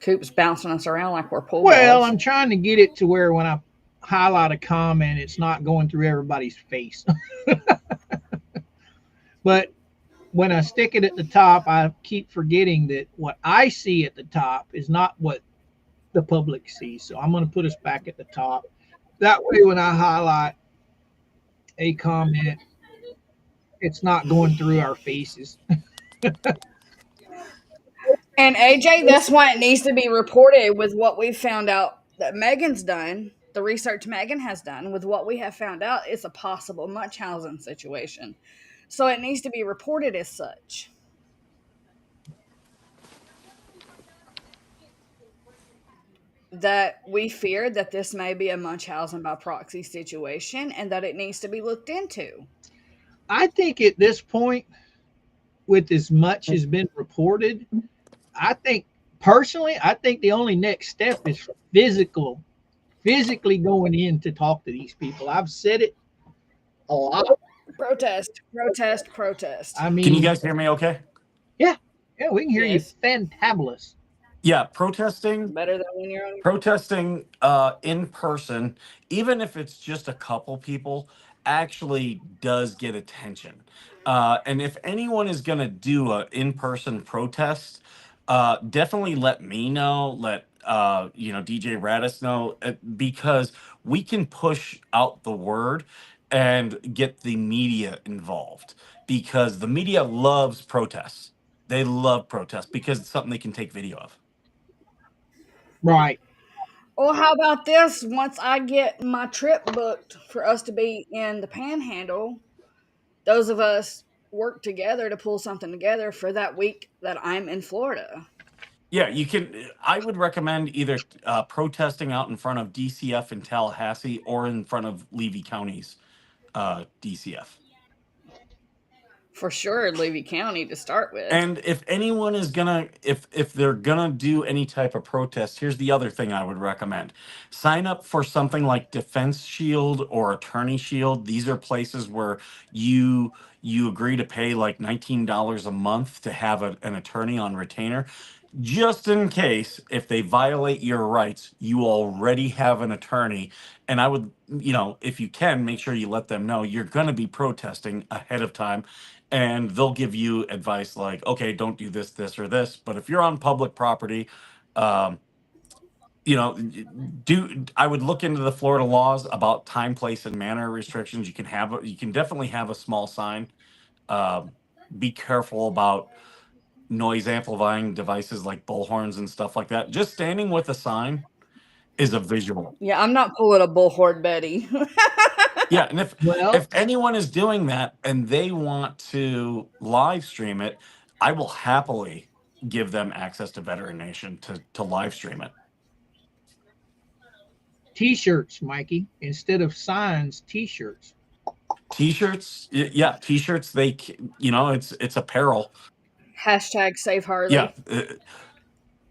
Speaker 3: Coop's bouncing us around like we're pool
Speaker 2: Well,
Speaker 3: balls.
Speaker 2: I'm trying to get it to where when I highlight a comment, it's not going through everybody's face. But when I stick it at the top, I keep forgetting that what I see at the top is not what the public sees. So I'm going to put us back at the top. That way, when I highlight a comment, it's not going through our faces.
Speaker 3: And AJ, that's why it needs to be reported with what we've found out that Megan's done. The research Megan has done with what we have found out, it's a possible Munchausen situation. So it needs to be reported as such. That we fear that this may be a Munchausen by proxy situation and that it needs to be looked into.
Speaker 2: I think at this point, with as much has been reported, I think personally, I think the only next step is physically going in to talk to these people. I've said it a lot.
Speaker 3: Protest, protest, protest.
Speaker 2: I
Speaker 4: Can you
Speaker 2: mean,
Speaker 4: guys hear me okay?
Speaker 2: yeah, yeah, we can hear you
Speaker 3: Yes,
Speaker 2: fantabulous.
Speaker 4: Yeah, protesting
Speaker 3: better than when you're on.
Speaker 4: protesting in person, even if it's just a couple people, actually does get attention. And if anyone is going to do a in-person protest, definitely let me know. Let DJ Radis know, because we can push out the word and get the media involved, because the media loves protests. They love protests because it's something they can take video of.
Speaker 2: Right.
Speaker 3: Well, how about this? Once I get my trip booked for us to be in the Panhandle, those of us work together to pull something together for that week that I'm in Florida.
Speaker 4: Yeah, you can. I would recommend either protesting out in front of DCF in Tallahassee or in front of Levy County's DCF.
Speaker 3: For sure, Levy County to start with.
Speaker 4: And if anyone is gonna, if they're gonna do any type of protest, here's the other thing I would recommend: sign up for something like Defense Shield or Attorney Shield. These are places where you agree to pay like $19 a month to have an attorney on retainer, just in case if they violate your rights. You already have an attorney, and I would, if you can, make sure you let them know you're going to be protesting ahead of time, and they'll give you advice like, okay, don't do this, this, or this. But if you're on public property, um, do I would look into the Florida laws about time, place, and manner restrictions. You can definitely have a small sign. um, be careful about noise amplifying devices like bullhorns and stuff like that. Just standing with a sign is a visual.
Speaker 3: Yeah, I'm not pulling a bullhorn Betty.
Speaker 4: Yeah, and if
Speaker 2: Well,
Speaker 4: anyone is doing that and they want to live stream it, I will happily give them access to Veteran Nation to live stream it.
Speaker 2: T-shirts, Mikey, instead of signs, T-shirts.
Speaker 4: T-shirts, yeah, T-shirts. It's apparel.
Speaker 3: Hashtag save
Speaker 4: Yeah,
Speaker 3: Harley.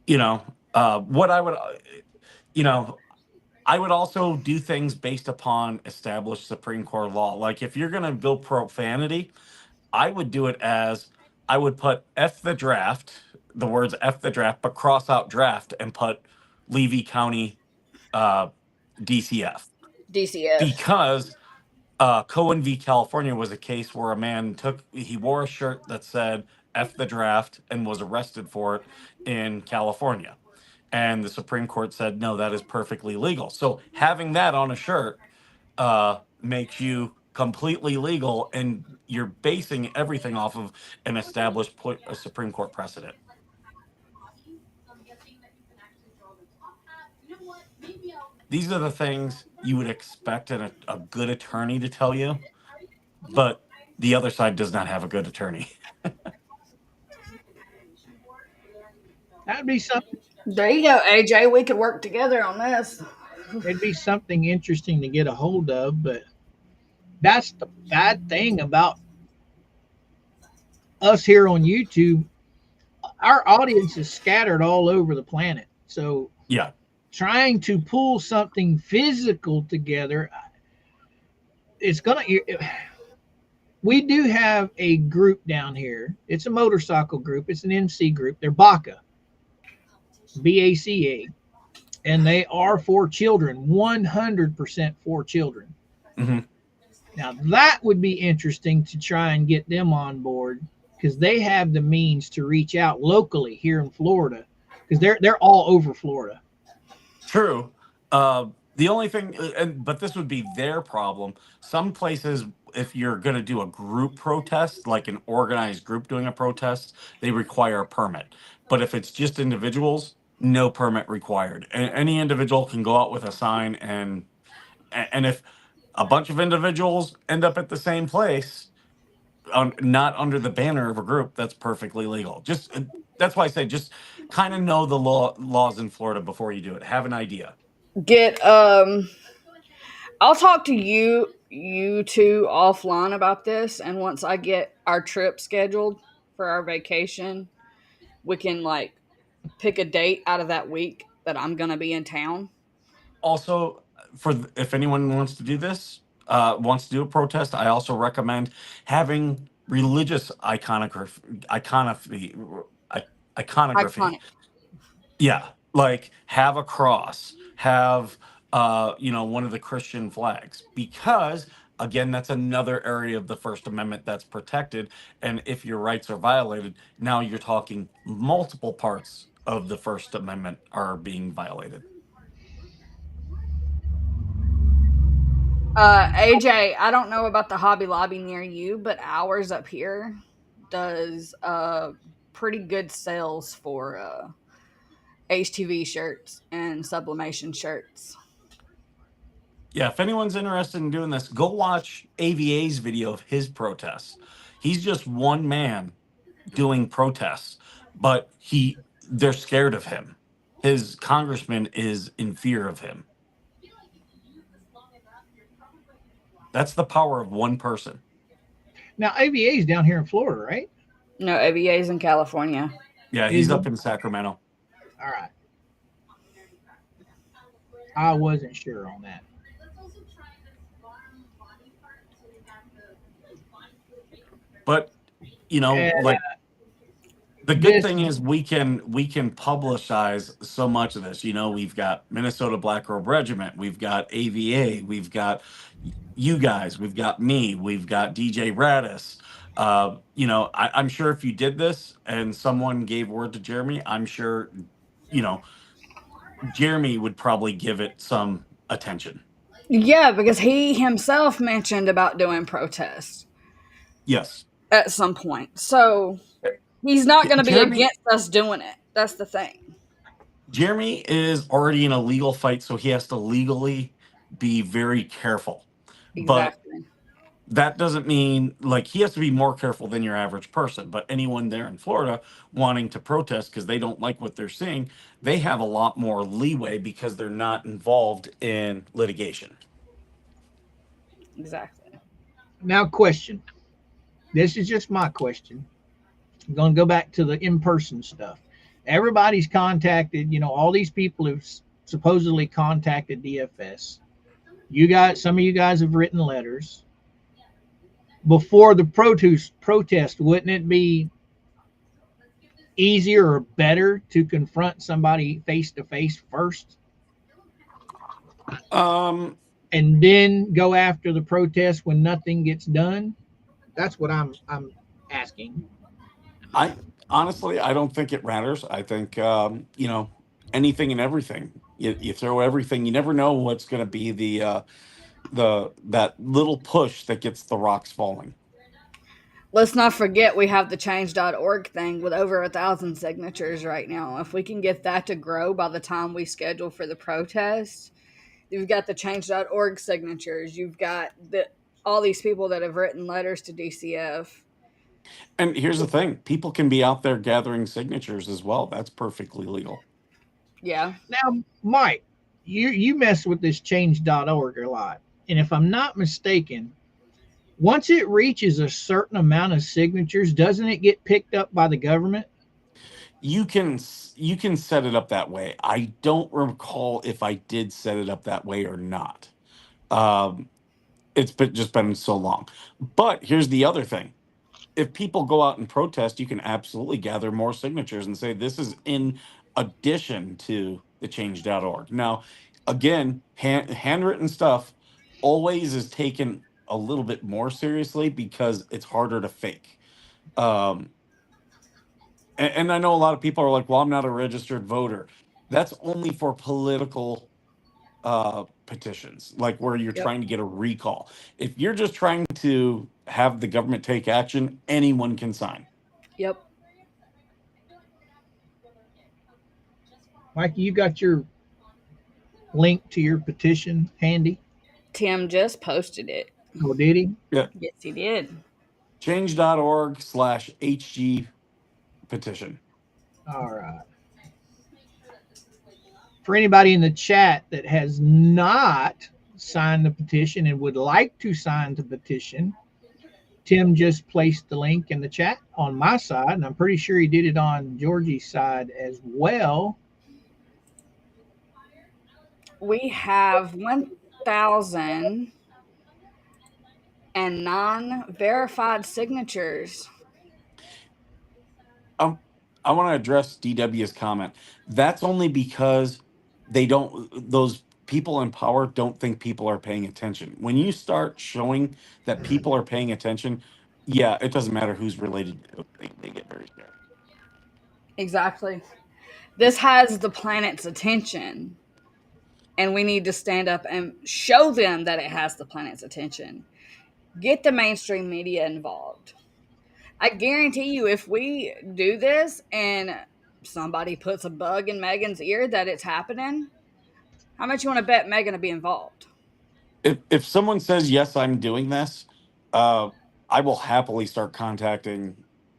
Speaker 4: you know, what you know, I would also do things based upon established Supreme Court law. Like if you're going to build profanity, I would do it as, I would put F the draft, the words F the draft, but cross out draft and put Levy County uh, DCF.
Speaker 3: DCF.
Speaker 4: Because Cohen v. California was a case where a man he wore a shirt that said F the draft and was arrested for it in California. And the Supreme Court said, no, that is perfectly legal. So having that on a shirt makes you completely legal, and you're basing everything off of an established a Supreme Court precedent. These are the things you would expect a good attorney to tell you, but the other side does not have a good attorney.
Speaker 2: That'd be something.
Speaker 3: There you go, AJ. We could work together on this.
Speaker 2: It'd be something interesting to get a hold of. But that's the bad thing about us here on YouTube. Our audience is scattered all over the planet. So
Speaker 4: Yeah.
Speaker 2: trying to pull something physical together, it's gonna. We do have a group down here. It's a motorcycle group. It's an MC group. They're BACA, BACA, and they are for children, 100% for children.
Speaker 4: Hmm.
Speaker 2: Now that would be interesting to try and get them on board, because they have the means to reach out locally here in Florida, because they're all over Florida.
Speaker 4: True. The only thing, but this would be their problem. Some places, if you're going to do a group protest, like an organized group doing a protest, they require a permit. But if it's just individuals, no permit required. Any individual can go out with a sign, and if a bunch of individuals end up at the same place, not under the banner of a group, that's perfectly legal. Just that's why I say just kind of know the laws in Florida before you do it. Have an idea.
Speaker 3: Get I'll talk to you two offline about this, and once I get our trip scheduled for our vacation, we can like pick a date out of that week that I'm gonna be in town.
Speaker 4: Also, if anyone wants to do this, wants to do a protest, I also recommend having religious iconography.
Speaker 3: Iconic.
Speaker 4: Yeah, like have a cross, have one of the Christian flags, because Again, that's another area of the First Amendment that's protected. And if your rights are violated, now you're talking multiple parts of the First Amendment are being violated.
Speaker 3: AJ, I don't know about the Hobby Lobby near you, but ours up here does pretty good sales for HTV shirts and sublimation shirts.
Speaker 4: Yeah, if anyone's interested in doing this, go watch AVA's video of his protests. He's just one man doing protests, but they're scared of him. His congressman is in fear of him. That's the power of one person.
Speaker 2: Now AVA is down here in Florida, right?
Speaker 3: No, AVA's in California.
Speaker 4: Yeah,
Speaker 2: Is
Speaker 4: he's
Speaker 2: it?
Speaker 4: up in Sacramento.
Speaker 2: All right. I wasn't sure on that.
Speaker 4: But
Speaker 2: And
Speaker 4: like the good
Speaker 2: this,
Speaker 4: thing is we can publicize so much of this. We've got Minnesota Black Robe Regiment, we've got AVA, we've got you guys, we've got me, we've got DJ Radis. I'm sure if you did this and someone gave word to Jeremy, I'm sure, you know, Jeremy would probably give it some attention.
Speaker 3: Yeah, because he himself mentioned about doing protests
Speaker 4: Yes.
Speaker 3: at some point. So he's not going to be
Speaker 4: Jeremy
Speaker 3: against us doing it. That's the thing.
Speaker 4: Jeremy is already in a legal fight, so he has to legally be very careful. But
Speaker 3: Exactly.
Speaker 4: that doesn't mean like he has to be more careful than your average person. But anyone there in Florida wanting to protest because they don't like what they're seeing, they have a lot more leeway because they're not involved in litigation.
Speaker 3: Exactly.
Speaker 2: now, question. This is just my question. I'm going to go back to the in-person stuff. Everybody's contacted, all these people who've supposedly contacted DFS. Some of you guys have written letters. Before the protest, wouldn't it be easier or better to confront somebody face to face first
Speaker 4: Um,
Speaker 2: and then go after the protest when nothing gets done? That's what I'm asking.
Speaker 4: I honestly, I don't think it matters. I think anything and everything. You throw everything. You never know what's going to be the that little push that gets the rocks falling.
Speaker 3: Let's not forget we have the change.org thing with over 1,000 signatures right now. If we can get that to grow by the time we schedule for the protest, you've got the change.org signatures. You've got all these people that have written letters to DCF.
Speaker 4: And here's the thing: people can be out there gathering signatures as well. That's perfectly legal.
Speaker 3: Yeah.
Speaker 2: Now, Mike, you mess with this change.org a lot. And if I'm not mistaken, once it reaches a certain amount of signatures, doesn't it get picked up by the government?
Speaker 4: You can set it up that way. I don't recall if I did set it up that way or not. Um, just been so long. But here's the other thing: if people go out and protest, you can absolutely gather more signatures and say this is in addition to the change.org. Now, again, handwritten stuff always is taken a little bit more seriously because it's harder to fake. Um, and I know a lot of people are like, well, I'm not a registered voter. That's only for political petitions, like where you're
Speaker 3: Yep.
Speaker 4: trying to get a recall. If you're just trying to have the government take action, anyone can sign.
Speaker 3: Yep.
Speaker 2: Mikey, you got your link to your petition handy?
Speaker 3: Tim just posted it.
Speaker 2: Oh, did he?
Speaker 4: Yeah.
Speaker 3: Yes, he did.
Speaker 4: Change.org/HG petition.
Speaker 2: All right. For anybody in the chat that has not signed the petition and would like to sign the petition, Tim just placed the link in the chat on my side, and I'm pretty sure he did it on Georgie's side as well.
Speaker 3: We have 1,009 verified signatures.
Speaker 4: I want to address DW's comment. That's only because they don't those people in power don't think people are paying attention. When you start showing that people are paying attention, yeah, it doesn't matter who's related to it, they get very scared.
Speaker 3: Exactly. This has the planet's attention, and we need to stand up and show them that it has the planet's attention. Get the mainstream media involved. I guarantee you, if we do this and somebody puts a bug in Megan's ear that it's happening, how much you want to bet Megan to be involved?
Speaker 4: If someone says yes, I'm doing this, uh, I will happily start contacting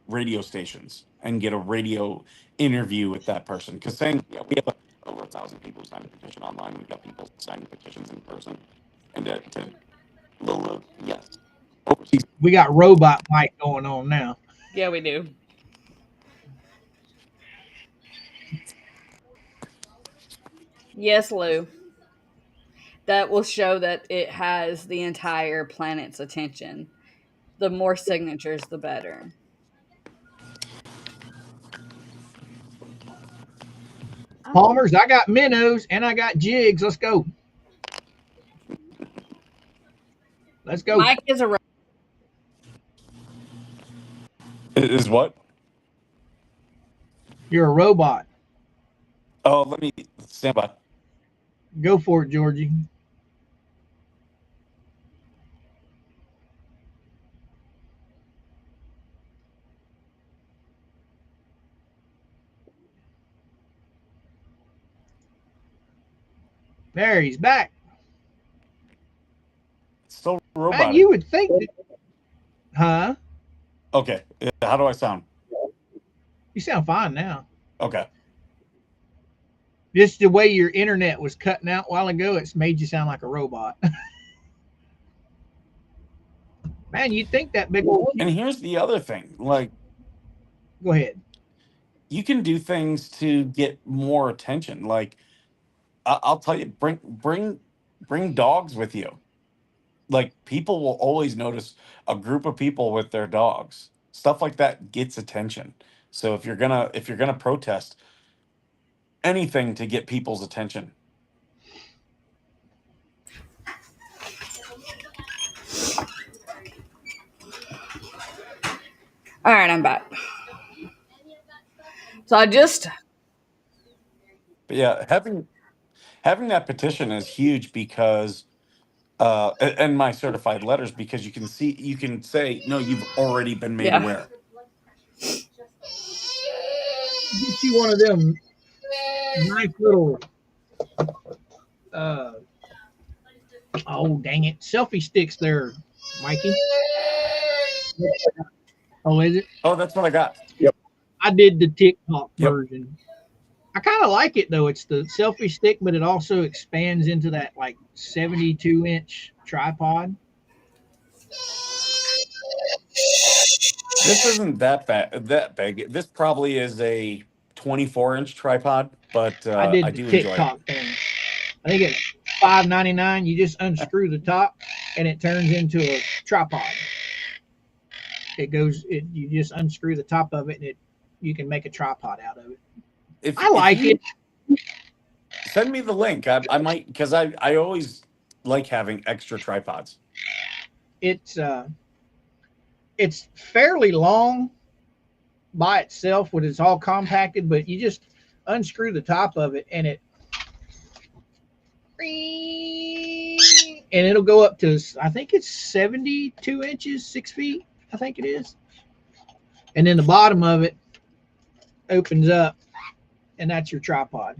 Speaker 4: radio stations and get a radio interview with that person. Because saying, yeah, we have over 1,000 people who signed a petition online. We've got people signing petitions in person, and yes, overseas.
Speaker 2: We got robot Mike going on now.
Speaker 3: Yeah, we do. Yes, Lou. That will show that it has the entire planet's attention. The more signatures, the better.
Speaker 2: Palmers, I got minnows and I got jigs. Let's go. Let's go.
Speaker 3: Mike is a
Speaker 4: Is what?
Speaker 2: You're a robot.
Speaker 4: Oh, let me stand by.
Speaker 2: Go for it, Georgie. There, he's back.
Speaker 4: Still robot.
Speaker 2: Man, you would think that, huh?
Speaker 4: Okay. How do I sound?
Speaker 2: You sound fine now.
Speaker 4: Okay.
Speaker 2: Just the way your internet was cutting out a while ago, it's made you sound like a robot. Man, you'd think that big old.
Speaker 4: And here's the other thing. Like,
Speaker 2: go ahead.
Speaker 4: You can do things to get more attention. Like, I'll tell you, bring dogs with you. Like, people will always notice a group of people with their dogs. Stuff like that gets attention. So if you're gonna protest, anything to get people's attention.
Speaker 3: All right, I'm back. So
Speaker 4: But yeah, having that petition is huge because and my certified letters, because you can say no, you've already been made aware.
Speaker 2: Get you one of them nice little oh dang it, selfie sticks there, Mikey. Oh, is it?
Speaker 4: Oh, that's what I got.
Speaker 2: Yep. I did the TikTok
Speaker 4: Yep.
Speaker 2: version. I kind of like it though. It's the selfie stick, but it also expands into that like 72-inch tripod.
Speaker 4: This isn't that big. This probably is a 24-inch tripod, but
Speaker 2: I did
Speaker 4: I
Speaker 2: the
Speaker 4: do enjoy
Speaker 2: TikTok
Speaker 4: it.
Speaker 2: thing. I think it's $5.99. You just unscrew the top, and it turns into a tripod. You just unscrew the top of it, and you can make a tripod out of it. I like it.
Speaker 4: Send me the link. I might, because I always like having extra tripods.
Speaker 2: It's fairly long by itself when it's all compacted, but you just unscrew the top of it, and it'll go up to, I think it's 72 inches, 6 feet. I think it is. And then the bottom of it opens up, and that's your tripod.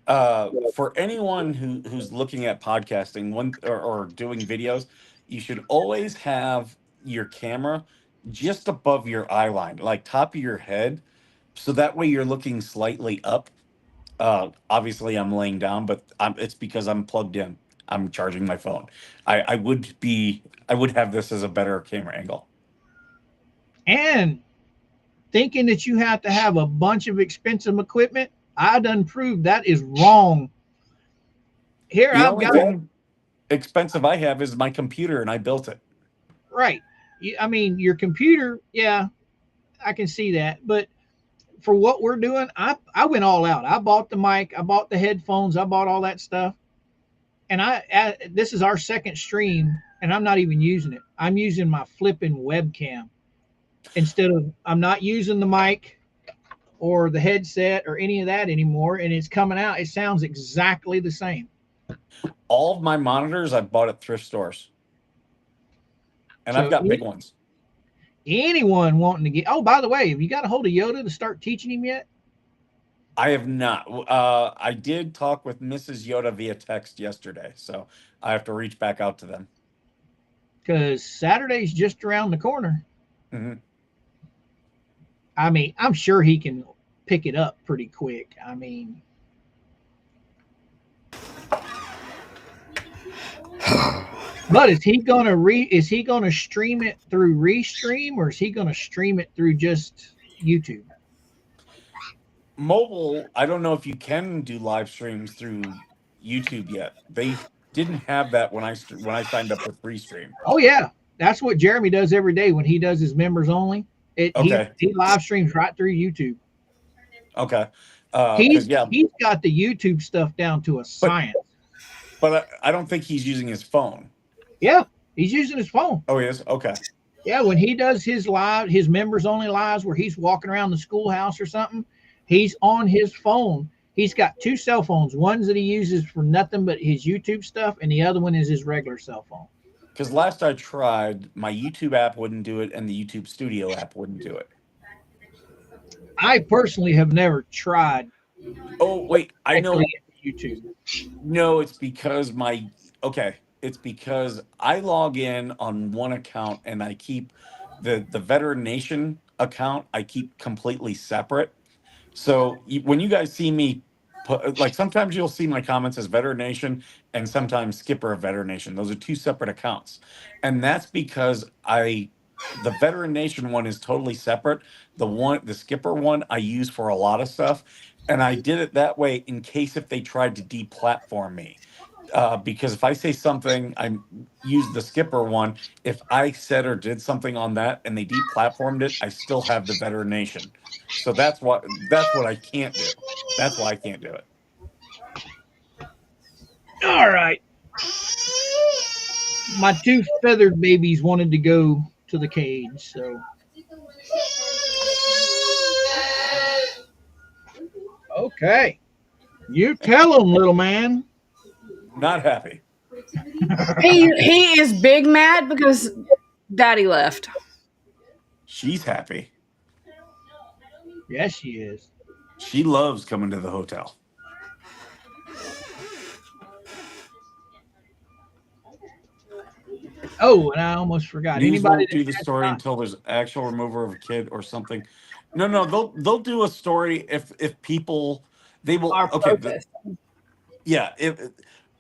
Speaker 4: For anyone who's looking at podcasting or doing videos, you should always have your camera just above your eye line, like top of your head, so that way you're looking slightly up. Obviously, I'm laying down, but it's because I'm plugged in. I'm charging my phone. I would have this as a better camera angle.
Speaker 2: And thinking that you have to have a bunch of expensive equipment, I done proved that is wrong. Here
Speaker 4: The
Speaker 2: I've
Speaker 4: only
Speaker 2: got
Speaker 4: thing expensive I have is my computer, and I built it.
Speaker 2: right. I mean, your computer, yeah, I can see that. But for what we're doing, I went all out. I bought the mic, I bought the headphones, I bought all that stuff. And this is our second stream, and I'm not even using it. I'm using my flipping webcam instead of. I'm not using the mic or the headset or any of that anymore, and it's coming out. It sounds exactly the same.
Speaker 4: All of my monitors I bought at thrift stores, and I've
Speaker 2: So
Speaker 4: got big ones.
Speaker 2: anyone wanting to get. Oh, by the way, have you got a hold of Yoda to start teaching him yet?
Speaker 4: I have not. I did talk with Mrs. Yoda via text yesterday, so I have to reach back out to them.
Speaker 2: Because Saturday's just around the corner.
Speaker 4: Mm-hmm.
Speaker 2: I mean, I'm sure he can pick it up pretty quick. I mean, but is he gonna stream it through Restream, or is he gonna stream it through just YouTube?
Speaker 4: Mobile, I don't know if you can do live streams through YouTube yet. They didn't have that when I signed up with Restream.
Speaker 2: Oh yeah, that's what Jeremy does every day when he does his members only.
Speaker 4: Okay.
Speaker 2: He live streams right through YouTube.
Speaker 4: Okay.
Speaker 2: He's
Speaker 4: Yeah,
Speaker 2: he's got the YouTube stuff down to a science.
Speaker 4: but I don't think he's using his phone.
Speaker 2: Yeah, he's using his phone.
Speaker 4: Oh, he is? Okay.
Speaker 2: Yeah, when he does his members only lives where he's walking around the schoolhouse or something, he's on his phone. He's got two cell phones. One's that he uses for nothing but his YouTube stuff, and the other one is his regular cell phone.
Speaker 4: Because last I tried, my YouTube app wouldn't do it, and the YouTube Studio app wouldn't do it.
Speaker 2: I personally have never tried.
Speaker 4: Oh, wait, I know.
Speaker 2: YouTube.
Speaker 4: No, it's because it's because I log in on one account and I keep the Veteran Nation account, I keep completely separate. So when you guys see me put, like, sometimes you'll see my comments as Veteran Nation and sometimes Skipper of Veteran Nation. Those are two separate accounts. And that's because the Veteran Nation one is totally separate. The Skipper one I use for a lot of stuff. And I did it that way in case if they tried to deplatform me. Because if I say something, I use the Skipper one. If I said or did something on that and they deplatformed it, I still have the Veteran Nation. So that's what I can't do. That's why I can't do it.
Speaker 2: All right. My two feathered babies wanted to go to the cage, so. Okay. You tell him, little man.
Speaker 4: Not happy.
Speaker 3: He is big mad because Daddy left.
Speaker 4: She's happy.
Speaker 2: Yes, she is.
Speaker 4: She loves coming to the hotel.
Speaker 2: Oh, and I almost forgot.
Speaker 4: News
Speaker 2: Anybody
Speaker 4: won't do the story until there's actual removal of a kid or something. No, they'll do a story if people they will. Okay, yeah.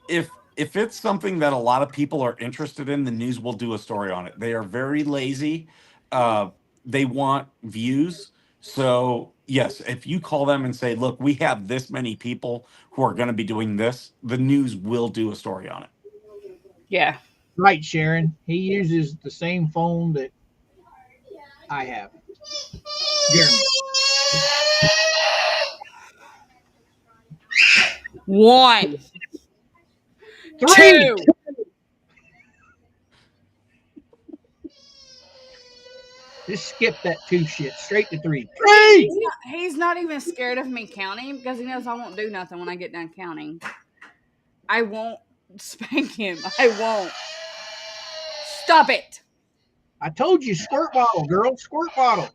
Speaker 4: If it's something that a lot of people are interested in, the news will do a story on it. They are very lazy. They want views. So yes, if you call them and say, "Look, we have this many people who are going to be doing this," the news will do a story on it.
Speaker 3: Yeah.
Speaker 2: Right, Sharon. He uses the same phone that I have. Jeremy.
Speaker 3: 1,
Speaker 2: 3.
Speaker 3: 2.
Speaker 2: Just skip that 2 shit. Straight to 3. 3!
Speaker 3: He's not even scared of me counting because he knows I won't do nothing when I get done counting. I won't spank him. I won't. Stop it.
Speaker 2: I told you, squirt bottle, girl. Squirt bottle.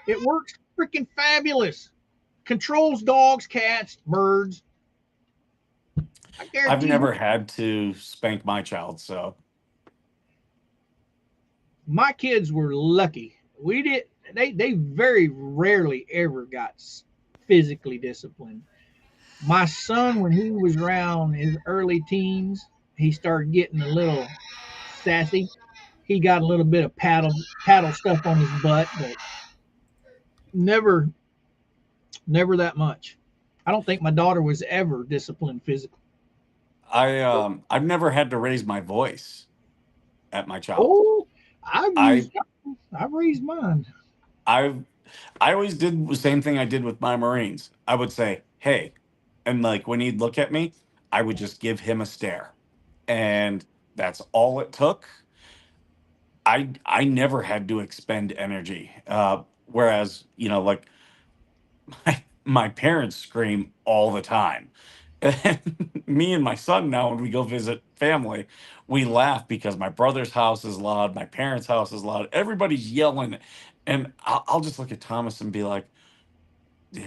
Speaker 2: It works freaking fabulous. Controls dogs, cats, birds.
Speaker 4: I've never had to spank my child, so.
Speaker 2: My kids were lucky. We did. They very rarely ever got physically disciplined. My son, when he was around his early teens, he started getting a little sassy. He got a little bit of paddle stuff on his butt, but never that much. I don't think my daughter was ever disciplined physically.
Speaker 4: I've never had to raise my voice at my child.
Speaker 2: Oh, I've raised mine.
Speaker 4: I always did the same thing I did with my Marines. I would say, "Hey," and like when he'd look at me, I would just give him a stare, and that's all it took. I never had to expend energy. Whereas, like my parents scream all the time. And me and my son now, when we go visit family, we laugh because my brother's house is loud, my parents' house is loud, everybody's yelling. And I'll just look at Thomas and be like,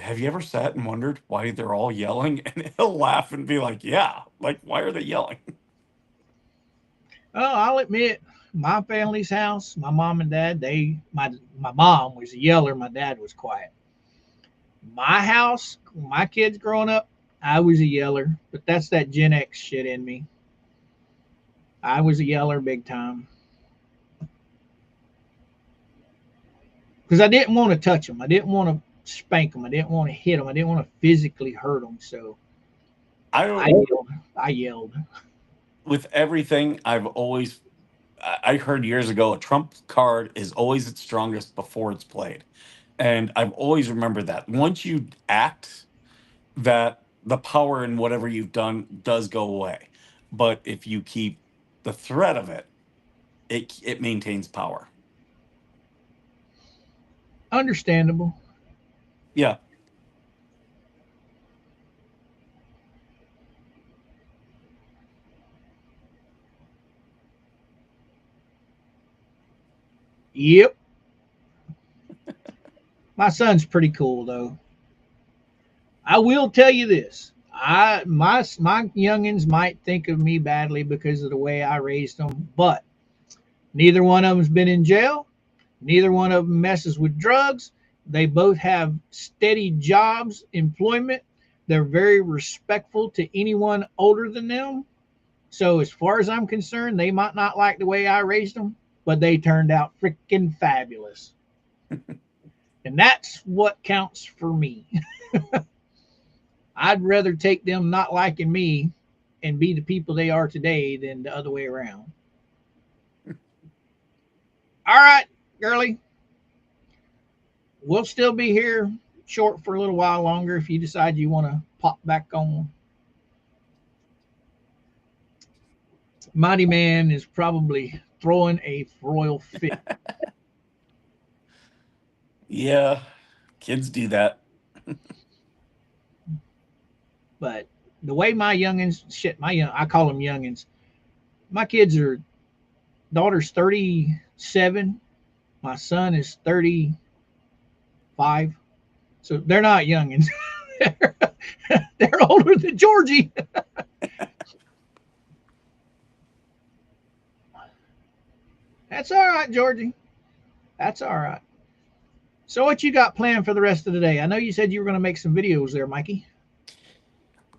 Speaker 4: "Have you ever sat and wondered why they're all yelling?" And he'll laugh and be like, "Yeah, like, why are they yelling?"
Speaker 2: Oh, I'll admit, my family's house, my mom and dad, my mom was a yeller, my dad was quiet. My house, my kids growing up, I was a yeller, but that's that Gen X shit in me. I was a yeller big time because I didn't want to touch them. I didn't want to spank them. I didn't want to hit them. I didn't want to physically hurt them. So
Speaker 4: I
Speaker 2: I
Speaker 4: don't,
Speaker 2: yelled. I yelled.
Speaker 4: with everything, I've always, I heard years ago, a trump card is always its strongest before it's played. And I've always remembered that. Once you act, that the power in whatever you've done does go away. But if you keep the threat of it, it maintains power.
Speaker 2: Understandable.
Speaker 4: Yeah.
Speaker 2: Yep. My son's pretty cool though. I will tell you this. My youngins might think of me badly because of the way I raised them, but neither one of them's been in jail. Neither one of them messes with drugs. They both have steady jobs, employment. They're very respectful to anyone older than them. So, as far as I'm concerned, they might not like the way I raised them, but they turned out freaking fabulous. And that's what counts for me. I'd rather take them not liking me and be the people they are today than the other way around. All right, girly, we'll still be here short for a little while longer if you decide you want to pop back on. Mighty Man is probably throwing a royal fit,
Speaker 4: Yeah. Kids do that.
Speaker 2: but the way my youngins, shit, I call them youngins. My kids are, daughter's 37, my son is 35, so they're not youngins. they're, they're older than Georgie. That's all right, Georgie. That's all right. So, what you got planned for the rest of the day? I know you said you were going to make some videos there, Mikey.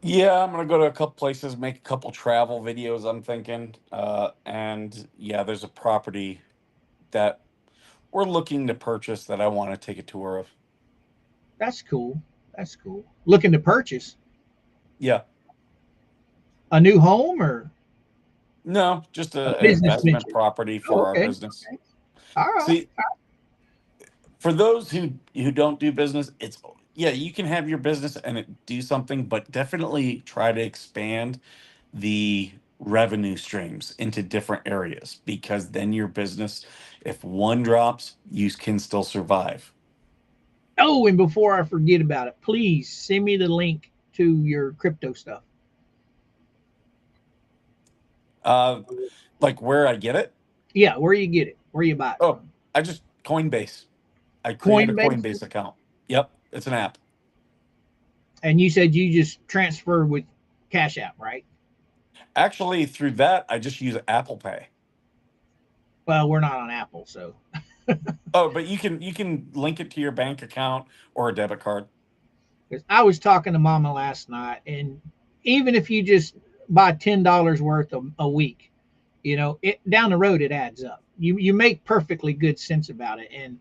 Speaker 4: Yeah, I'm gonna go to a couple places, make a couple travel videos. I'm thinking, and yeah, there's a property that we're looking to purchase that I want to take a tour of.
Speaker 2: That's cool. That's cool. Looking to purchase
Speaker 4: Yeah,
Speaker 2: a new home or
Speaker 4: no, just
Speaker 2: a
Speaker 4: an
Speaker 2: business
Speaker 4: investment
Speaker 2: venture?
Speaker 4: property
Speaker 2: Oh,
Speaker 4: for our
Speaker 2: okay.
Speaker 4: business.
Speaker 2: All right.
Speaker 4: See, for those who don't do business, it's yeah, you can have your business and it do something, but definitely try to expand the revenue streams into different areas because then your business, if one drops, you can still survive.
Speaker 2: Oh, and before I forget about it, please send me the link to your crypto stuff.
Speaker 4: Uh, like where I get it?
Speaker 2: Yeah, where you get it, where you buy it
Speaker 4: Oh,
Speaker 2: from.
Speaker 4: I just Coinbase. I created a
Speaker 2: Coinbase.
Speaker 4: Coinbase account. Yep, it's an app.
Speaker 2: And you said you just transfer with Cash App, right?
Speaker 4: Actually, through that, I just use Apple Pay.
Speaker 2: Well, we're not on Apple, so
Speaker 4: Oh, but you can link it to your bank account or a debit card.
Speaker 2: because I was talking to Mama last night, and even if you just buy $10 worth a week, it down the road it adds up. You make perfectly good sense about it, and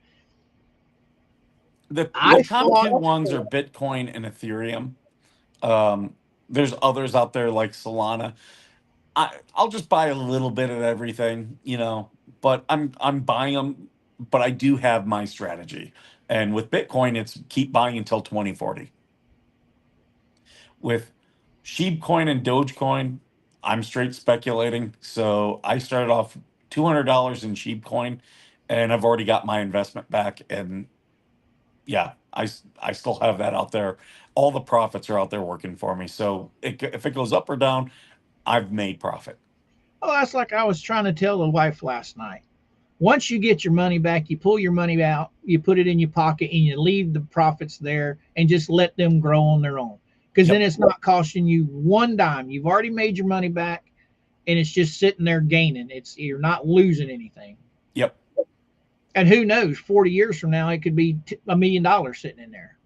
Speaker 4: The
Speaker 2: I
Speaker 4: top two
Speaker 2: thought,
Speaker 4: ones are Bitcoin and Ethereum. Um, there's others out there like Solana. I'll just buy a little bit of everything, but I'm buying them. But I do have my strategy. And with Bitcoin, it's keep buying until 2040. With Sheepcoin and Dogecoin, I'm straight speculating. So I started off $200 in Sheepcoin, and I've already got my investment back. And yeah, I still have that out there. All the profits are out there working for me. So if it goes up or down, I've made profit.
Speaker 2: Oh, that's like I was trying to tell the wife last night. Once you get your money back, you pull your money out, you put it in your pocket, and you leave the profits there and just let them grow on their own. Because then
Speaker 4: Yep.
Speaker 2: it's not costing you one dime. You've already made your money back, and it's just sitting there gaining. It's you're not losing anything.
Speaker 4: Yep.
Speaker 2: And who knows? 40 years from now, it could be $1 million sitting in there.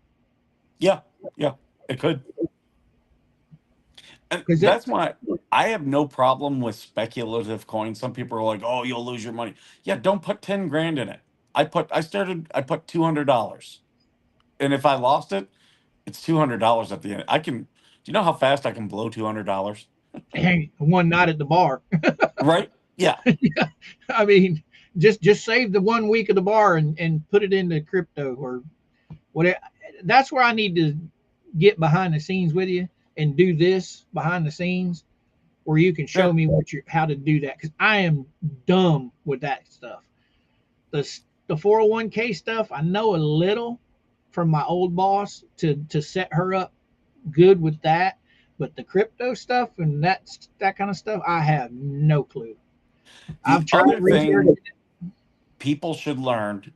Speaker 4: Yeah. Yeah. It could. And
Speaker 2: Because
Speaker 4: that's why I have no problem with speculative coins. Some people are like, "Oh, you'll lose your money." Yeah, don't put 10 grand in it. I put $200. And if I lost it, it's $200 at the end. Do you know how fast I can blow $200?
Speaker 2: one night at the bar.
Speaker 4: Right? Yeah.
Speaker 2: I mean, just save the 1 week of the bar and put it into crypto or whatever. That's where I need to get behind the scenes with you and do this behind the scenes where you can show
Speaker 4: Sure.
Speaker 2: me how to do that because I am dumb with that stuff. The 401k stuff I know a little from my old boss to set her up good with that, but the crypto stuff and that kind of stuff I have no clue. I've
Speaker 4: The
Speaker 2: tried
Speaker 4: other thing
Speaker 2: researching.
Speaker 4: people should learn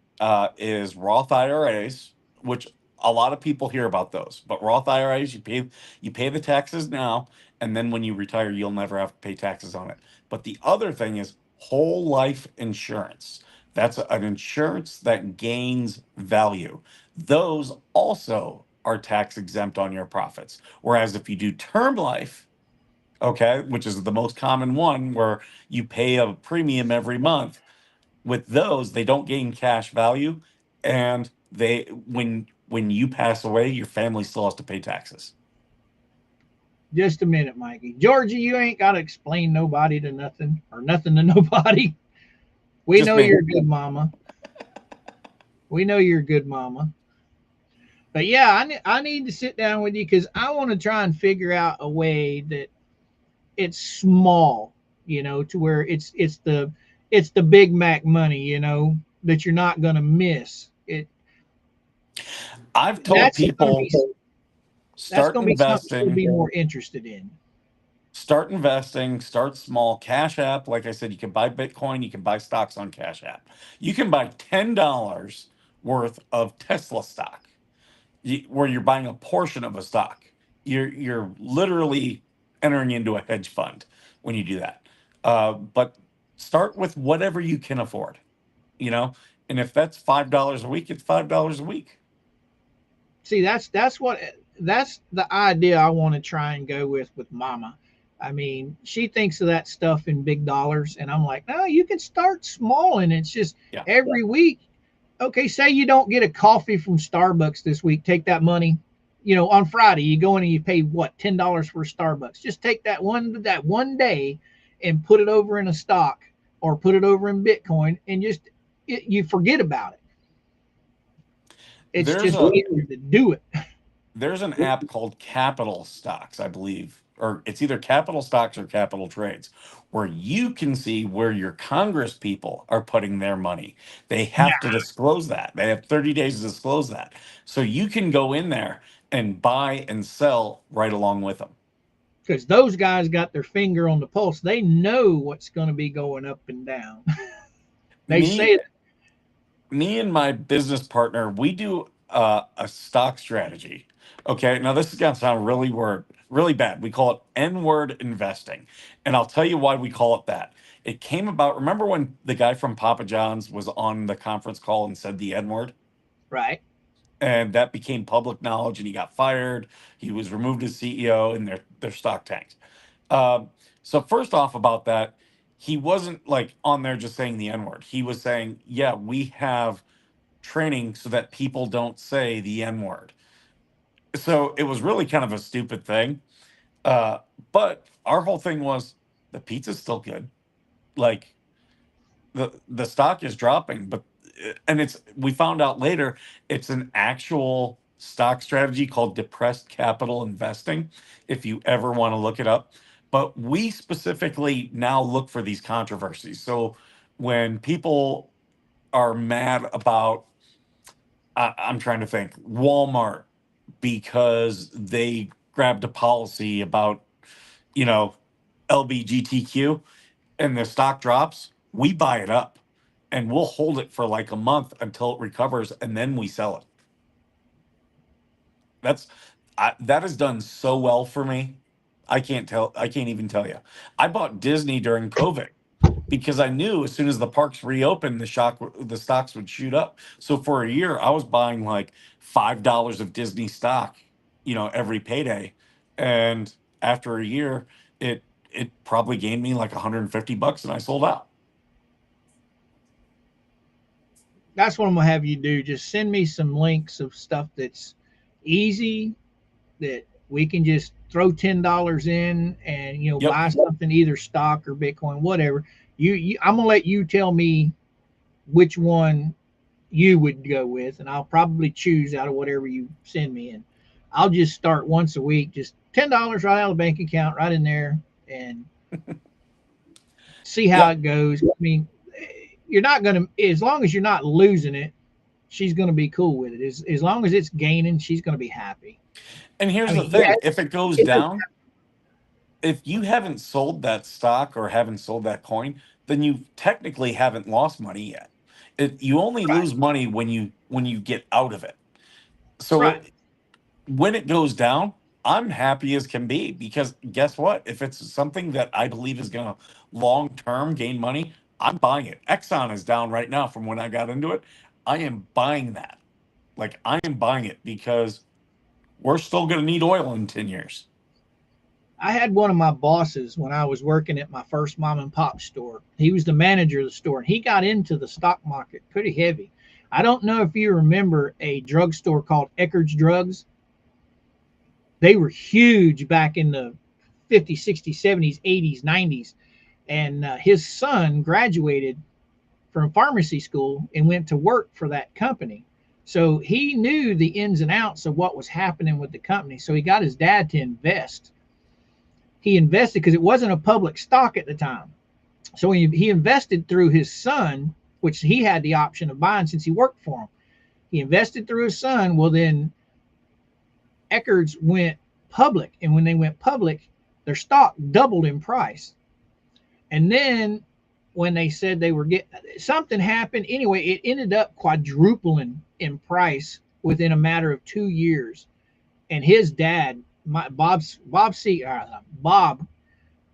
Speaker 4: is Roth IRAs, which a lot of people hear about those. But Roth IRAs, you pay the taxes now, and then when you retire, you'll never have to pay taxes on it. But the other thing is whole life insurance. That's an insurance that gains value. Those also are tax exempt on your profits. Whereas if you do term life, okay, which is the most common one where you pay a premium every month, with those they don't gain cash value, and when you pass away your family still has to pay taxes.
Speaker 2: Just a minute, Mikey. Georgie, you ain't got to explain nobody to nothing or nothing to nobody. We
Speaker 4: Just
Speaker 2: know
Speaker 4: me.
Speaker 2: you're a good mama. We know you're a good mama. But yeah, I need to sit down with you because I want to try and figure out a way that it's small, to where it's the Big Mac money, that you're not gonna miss.
Speaker 4: I've told
Speaker 2: That's gonna be
Speaker 4: people
Speaker 2: that's
Speaker 4: start
Speaker 2: gonna be something you'll
Speaker 4: investing
Speaker 2: be more interested in.
Speaker 4: start small. Cash App, like I said, you can buy Bitcoin, you can buy stocks on Cash App. You can buy $10 worth of Tesla stock, where you're buying a portion of a stock. You're literally entering into a hedge fund when you do that. But start with whatever you can afford, you know. And if that's $5 a week, it's $5 a week.
Speaker 2: See, that's the idea I want to try and go with Mama. I mean, she thinks of that stuff in big dollars, and I'm like, no, you can start small, and it's just
Speaker 4: Yeah.
Speaker 2: every week. Okay, say you don't get a coffee from Starbucks this week, take that money. On Friday you go in and you pay what $10 for Starbucks. Just take that one day and put it over in a stock or put it over in Bitcoin, and you forget about it. It's
Speaker 4: There's
Speaker 2: just
Speaker 4: a
Speaker 2: easier to do it.
Speaker 4: there's an app called Capital Stocks, I believe, or it's either Capital Stocks or Capital Trades, where you can see where your Congress people are putting their money. They have to disclose that. They have 30 days to disclose that. So you can go in there and buy and sell right along with them.
Speaker 2: Because those guys got their finger on the pulse. They know what's going to be going up and down. They
Speaker 4: Me
Speaker 2: say,
Speaker 4: me and my business partner, we do a stock strategy. Okay, now this is gonna sound really bad. We call it N-word investing, and I'll tell you why we call it that. It came about. Remember when the guy from Papa John's was on the conference call and said the N-word,
Speaker 2: right?
Speaker 4: and that became public knowledge, and he got fired. He was removed as CEO, and their stock tanked. Um, so first off, about that, he wasn't like on there just saying the N-word. He was saying, "Yeah, we have training so that people don't say the N word." So it was really kind of a stupid thing. Uh, but our whole thing was the pizza's still good. Like the stock is dropping, but and it's we found out later it's an actual stock strategy called depressed capital investing, if you ever want to look it up. But we specifically now look for these controversies. So when people are mad about, I'm trying to think, Walmart because they grabbed a policy about, you know, LBGTQ, and the stock drops, we buy it up and we'll hold it for like a month until it recovers and then we sell it. That's that has done so well for me. I can't even tell you. I bought Disney during COVID because I knew as soon as the parks reopened, the stocks would shoot up. So for a year, I was buying like $5 of Disney stock, every payday, and after a year, it probably gained me like 150 bucks, and I sold out.
Speaker 2: That's what I'm gonna have you do. Just send me some links of stuff that's easy, that we can just throw $10 in and
Speaker 4: Yep.
Speaker 2: buy something, either stock or Bitcoin, whatever. I'm gonna let you tell me which one you would go with, and I'll probably choose out of whatever you send me. And I'll just start once a week, just $10 right out of the bank account, right in there, and see how
Speaker 4: Yep.
Speaker 2: it goes. I mean, you're not gonna, as long as you're not losing it, she's gonna be cool with it. As long as it's gaining, she's gonna be happy.
Speaker 4: And
Speaker 2: I
Speaker 4: here's the
Speaker 2: mean, yeah,
Speaker 4: thing: if it goes
Speaker 2: it,
Speaker 4: down, if you haven't sold that stock or haven't sold that coin, then you technically haven't lost money yet. You only
Speaker 2: right,
Speaker 4: lose money when you get out of it. So
Speaker 2: right.
Speaker 4: when it goes down, I'm happy as can be, because guess what? If it's something that I believe is going to long term gain money, I'm buying it. Exxon is down right now from when I got into it. I am buying that. Like, I am buying it because we're still going to need oil in 10 years.
Speaker 2: I had one of my bosses when I was working at my first mom and pop store. He was the manager of the store, and he got into the stock market pretty heavy. I don't know if you remember a drugstore called Eckerd's Drugs. They were huge back in the 50s, 60s, 70s, 80s, 90s. And his son graduated from pharmacy school and went to work for that company. So he knew the ins and outs of what was happening with the company. So he got his dad to invest. He invested because it wasn't a public stock at the time. So he invested through his son, which he had the option of buying since he worked for him. He invested through his son. Well, then Eckerd's went public. And when they went public, their stock doubled in price. And then when they said they were getting, something happened. Anyway, it ended up quadrupling in price within a matter of 2 years. And his dad, Bob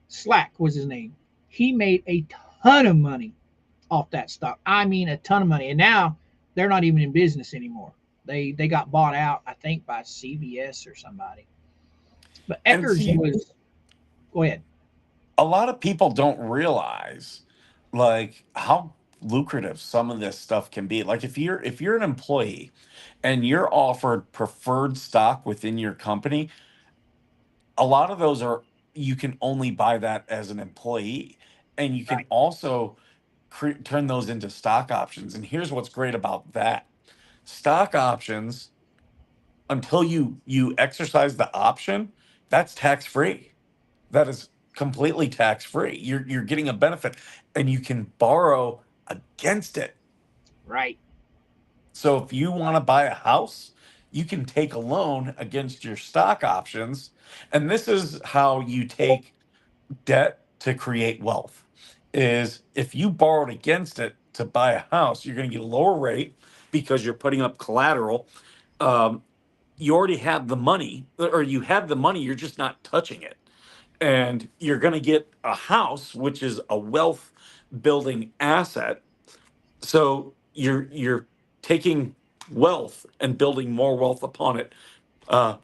Speaker 2: Slack was his name. He made a ton of money off that stock. I mean, a ton of money. And now they're not even in business anymore. They got bought out, I think, by CVS or somebody. But
Speaker 4: And
Speaker 2: Eckerd's
Speaker 4: see,
Speaker 2: was, go ahead.
Speaker 4: a lot of people don't realize like how lucrative some of this stuff can be. Like, if you're an employee and you're offered preferred stock within your company, a lot of those are, you can only buy that as an employee, and you can
Speaker 2: Right.
Speaker 4: also turn those into stock options. And here's what's great about that: stock options, until you exercise the option, that's tax free. That is completely tax free. You're getting a benefit, and you can borrow against it.
Speaker 2: Right.
Speaker 4: So if you want to buy a house, you can take a loan against your stock options. And this is how you take debt to create wealth: is if you borrowed against it to buy a house, you're going to get a lower rate because you're putting up collateral. um, you already have the money, or you have the money, you're just not touching it, and you're going to get a house, which is a wealth building asset. So you're taking wealth and building more wealth upon it. uh,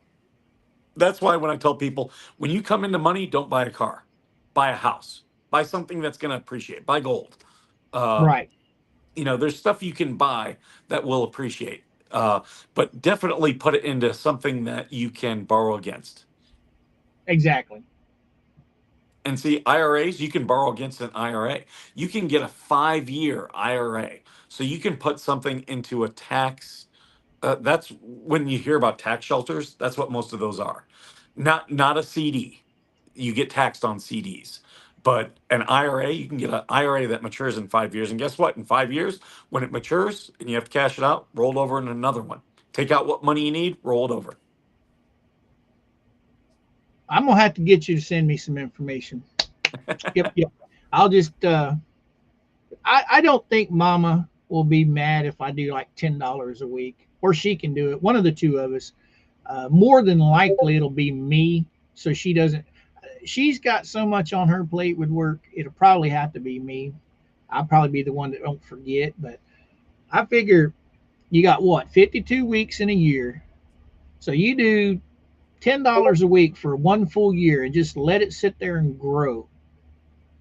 Speaker 4: that's why when I tell people, when you come into money, don't buy a car, buy a house, buy something that's going to appreciate, buy gold. uh,
Speaker 2: Right.
Speaker 4: there's stuff you can buy that will appreciate, but definitely put it into something that you can borrow against.
Speaker 2: Exactly.
Speaker 4: And see, IRAs, you can borrow against an IRA. You can get a 5-year IRA. So you can put something into a tax. That's when you hear about tax shelters, that's what most of those are. Not a CD. You get taxed on CDs. But an IRA, you can get an IRA that matures in 5 years. And guess what? In 5 years, when it matures and you have to cash it out, roll it over in another one. Take out what money you need, roll it over.
Speaker 2: I'm gonna have to get you to send me some information. Yep, yep. I'll just I don't think Mama will be mad if I do like $10 a week, or she can do it. One of the two of us. More than likely, it'll be me, so she doesn't. She's got so much on her plate with work. It'll probably have to be me. I'll probably be the one that don't forget. But I figure you got what, 52 weeks in a year, so you do $10 a week for one full year and just let it sit there and grow.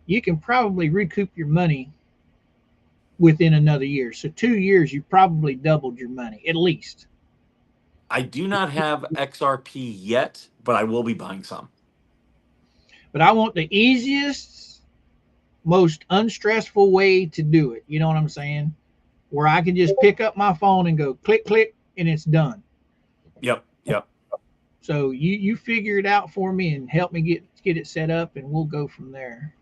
Speaker 2: You can probably recoup your money within another year. So 2 years, you probably doubled your money at least.
Speaker 4: I do not have XRP yet, but I will be buying some.
Speaker 2: But I want the easiest, most unstressful way to do it. You know what I'm saying? Where I can just pick up my phone and go click, click, and it's done.
Speaker 4: Yep, yep.
Speaker 2: So you figure it out for me and help me get it set up, and we'll go from there.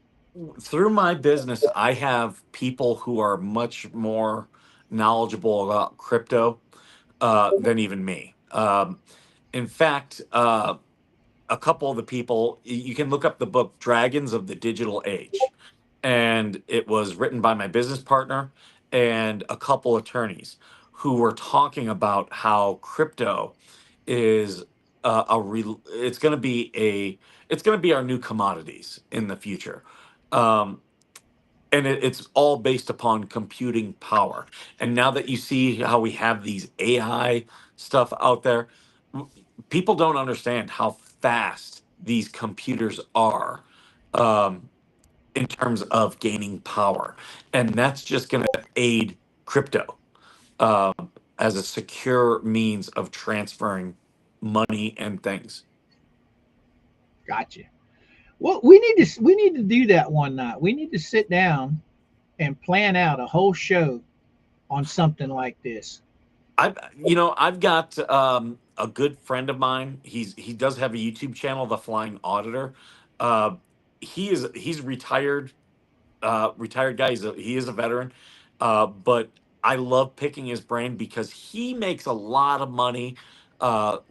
Speaker 4: Through my business, I have people who are much more knowledgeable about crypto than even me. In fact, a couple of the people, you can look up the book Dragons of the Digital Age. And it was written by my business partner and a couple attorneys who were talking about how crypto is it's going to be it's going to be our new commodities in the future. Um, and it's all based upon computing power. And now that you see how we have these AI stuff out there, people don't understand how fast these computers are um, in terms of gaining power. And that's just going to aid crypto as a secure means of transferring money and things.
Speaker 2: Gotcha. Well, we need to do that one night. We need to sit down and plan out a whole show on something like this.
Speaker 4: I've got a good friend of mine. He does have a YouTube channel, The Flying Auditor. Uh, he's retired, retired guy. He is a veteran, but I love picking his brain because he makes a lot of money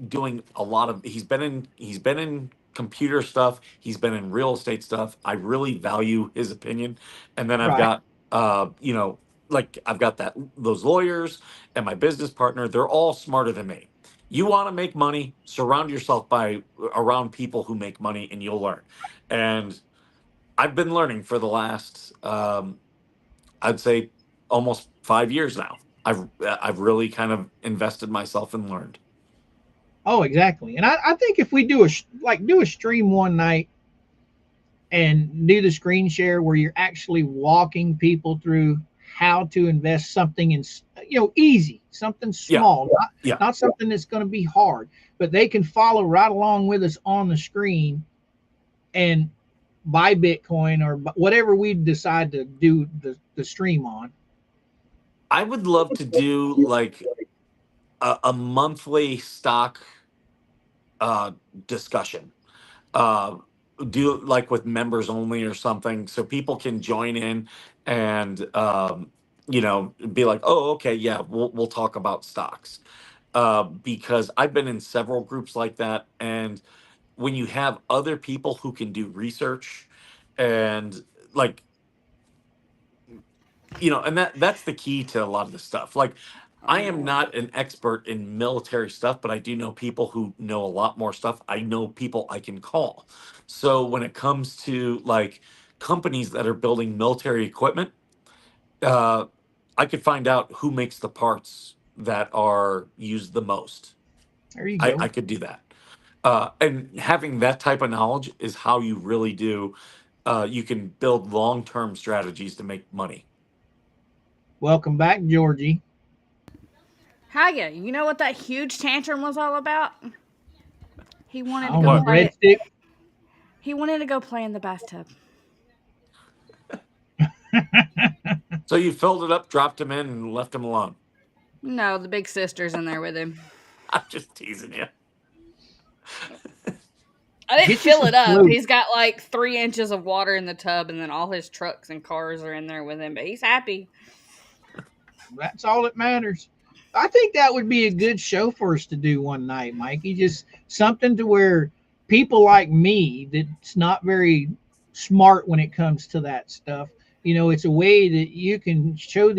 Speaker 4: doing a lot of. He's been in computer stuff. He's been in real estate stuff. I really value his opinion. And then I've
Speaker 2: Right.
Speaker 4: got like I've got those lawyers and my business partner. They're all smarter than me. You want to make money, surround yourself by around people who make money, and you'll learn. And I've been learning for the last, I'd say, almost 5 years now. I've really kind of invested myself and learned.
Speaker 2: Oh, exactly. And I think if we do do a stream one night and do the screen share where you're actually walking people through how to invest something in, easy, something
Speaker 4: Yeah,
Speaker 2: small,
Speaker 4: yeah.
Speaker 2: not something that's going to be hard, but they can follow right along with us on the screen and buy Bitcoin or whatever we decide to do the stream on.
Speaker 4: I would love to do like a monthly stock uh, discussion. Uh, do like with members only or something, so people can join in and be like, oh, okay, yeah, we'll talk about stocks. Because I've been in several groups like that, and when you have other people who can do research and like and that's the key to a lot of the stuff. Like, I am not an expert in military stuff, but I do know people who know a lot more stuff. I know people I can call. So when it comes to like companies that are building military equipment, uh, I could find out who makes the parts that are used the most.
Speaker 2: There you
Speaker 4: I
Speaker 2: go.
Speaker 4: could do that. And having that type of knowledge is how you really do. You can build long-term strategies to make money.
Speaker 2: Welcome back, Georgie.
Speaker 3: Hiya, you know what that huge tantrum was all about? He
Speaker 2: I
Speaker 3: wanted to
Speaker 2: don't
Speaker 3: go
Speaker 2: know,
Speaker 4: What?
Speaker 3: play
Speaker 2: red
Speaker 3: it.
Speaker 2: stick.
Speaker 3: He wanted to go play in the bathtub.
Speaker 4: So you filled it up, dropped him in, and left him alone.
Speaker 3: No, the big sister's in there with him.
Speaker 4: I'm just teasing you.
Speaker 3: I didn't
Speaker 2: Get you
Speaker 3: fill
Speaker 2: some
Speaker 3: it up.
Speaker 2: float.
Speaker 3: He's got like 3 inches of water in the tub, and then all his trucks and cars are in there with him. But he's happy.
Speaker 2: That's all that matters. I think that would be a good show for us to do one night, Mikey. Just something to where people like me that's not very smart when it comes to that stuff. It's a way that you can show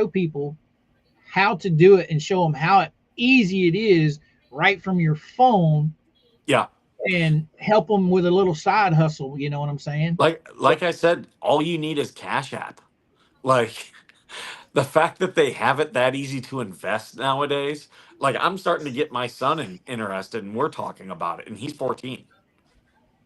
Speaker 2: people how to do it and show them how easy it is right from your phone
Speaker 4: Yeah.
Speaker 2: and help them with a little side hustle. You know what I'm saying?
Speaker 4: Like I said, all you need is Cash App. Like the fact that they have it that easy to invest nowadays. Like I'm starting to get my son interested, and we're talking about it, and he's 14.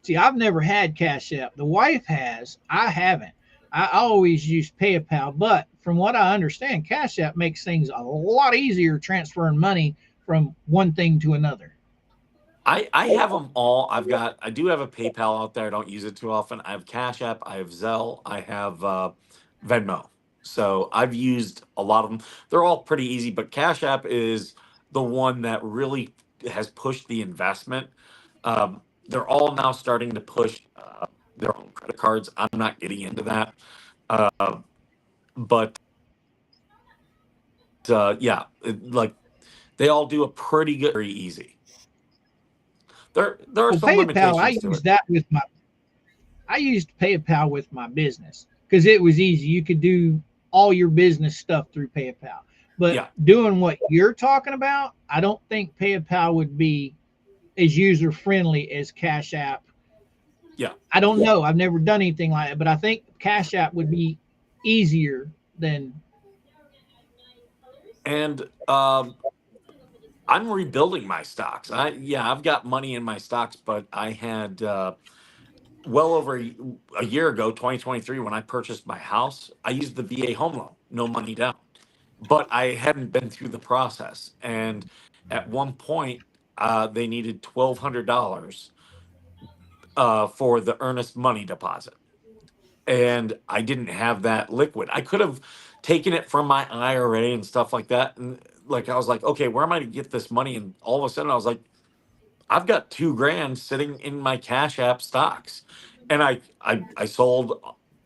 Speaker 2: See, I've never had Cash App. The wife has. I haven't. I always use PayPal, but from what I understand, Cash App makes things a lot easier transferring money from one thing to another.
Speaker 4: I have them all. I do have a PayPal out there. I don't use it too often. I have Cash App. I have Zelle. I have Venmo. So I've used a lot of them. They're all pretty easy, but Cash App is the one that really has pushed the investment. They're all now starting to push their own credit cards. I'm not getting into that, but yeah, like they all do a pretty good, very easy. There are
Speaker 2: Well,
Speaker 4: some
Speaker 2: PayPal,
Speaker 4: limitations to it.
Speaker 2: I used PayPal with my business because it was easy. You could do all your business stuff through PayPal. But
Speaker 4: Yeah.
Speaker 2: doing what you're talking about, I don't think PayPal would be as user friendly as Cash App.
Speaker 4: Yeah.
Speaker 2: I don't know. I've never done anything like that, but I think Cash App would be easier than.
Speaker 4: And I'm rebuilding my stocks. I've got money in my stocks, but I had well over a year ago, 2023, when I purchased my house, I used the VA home loan, no money down. But I hadn't been through the process. And at one point, they needed $1,200 for the earnest money deposit. And I didn't have that liquid. I could have taken it from my IRA and stuff like that. And like, I was like, okay, where am I to get this money? And all of a sudden, I was like, I've got 2 grand sitting in my Cash App stocks, and I sold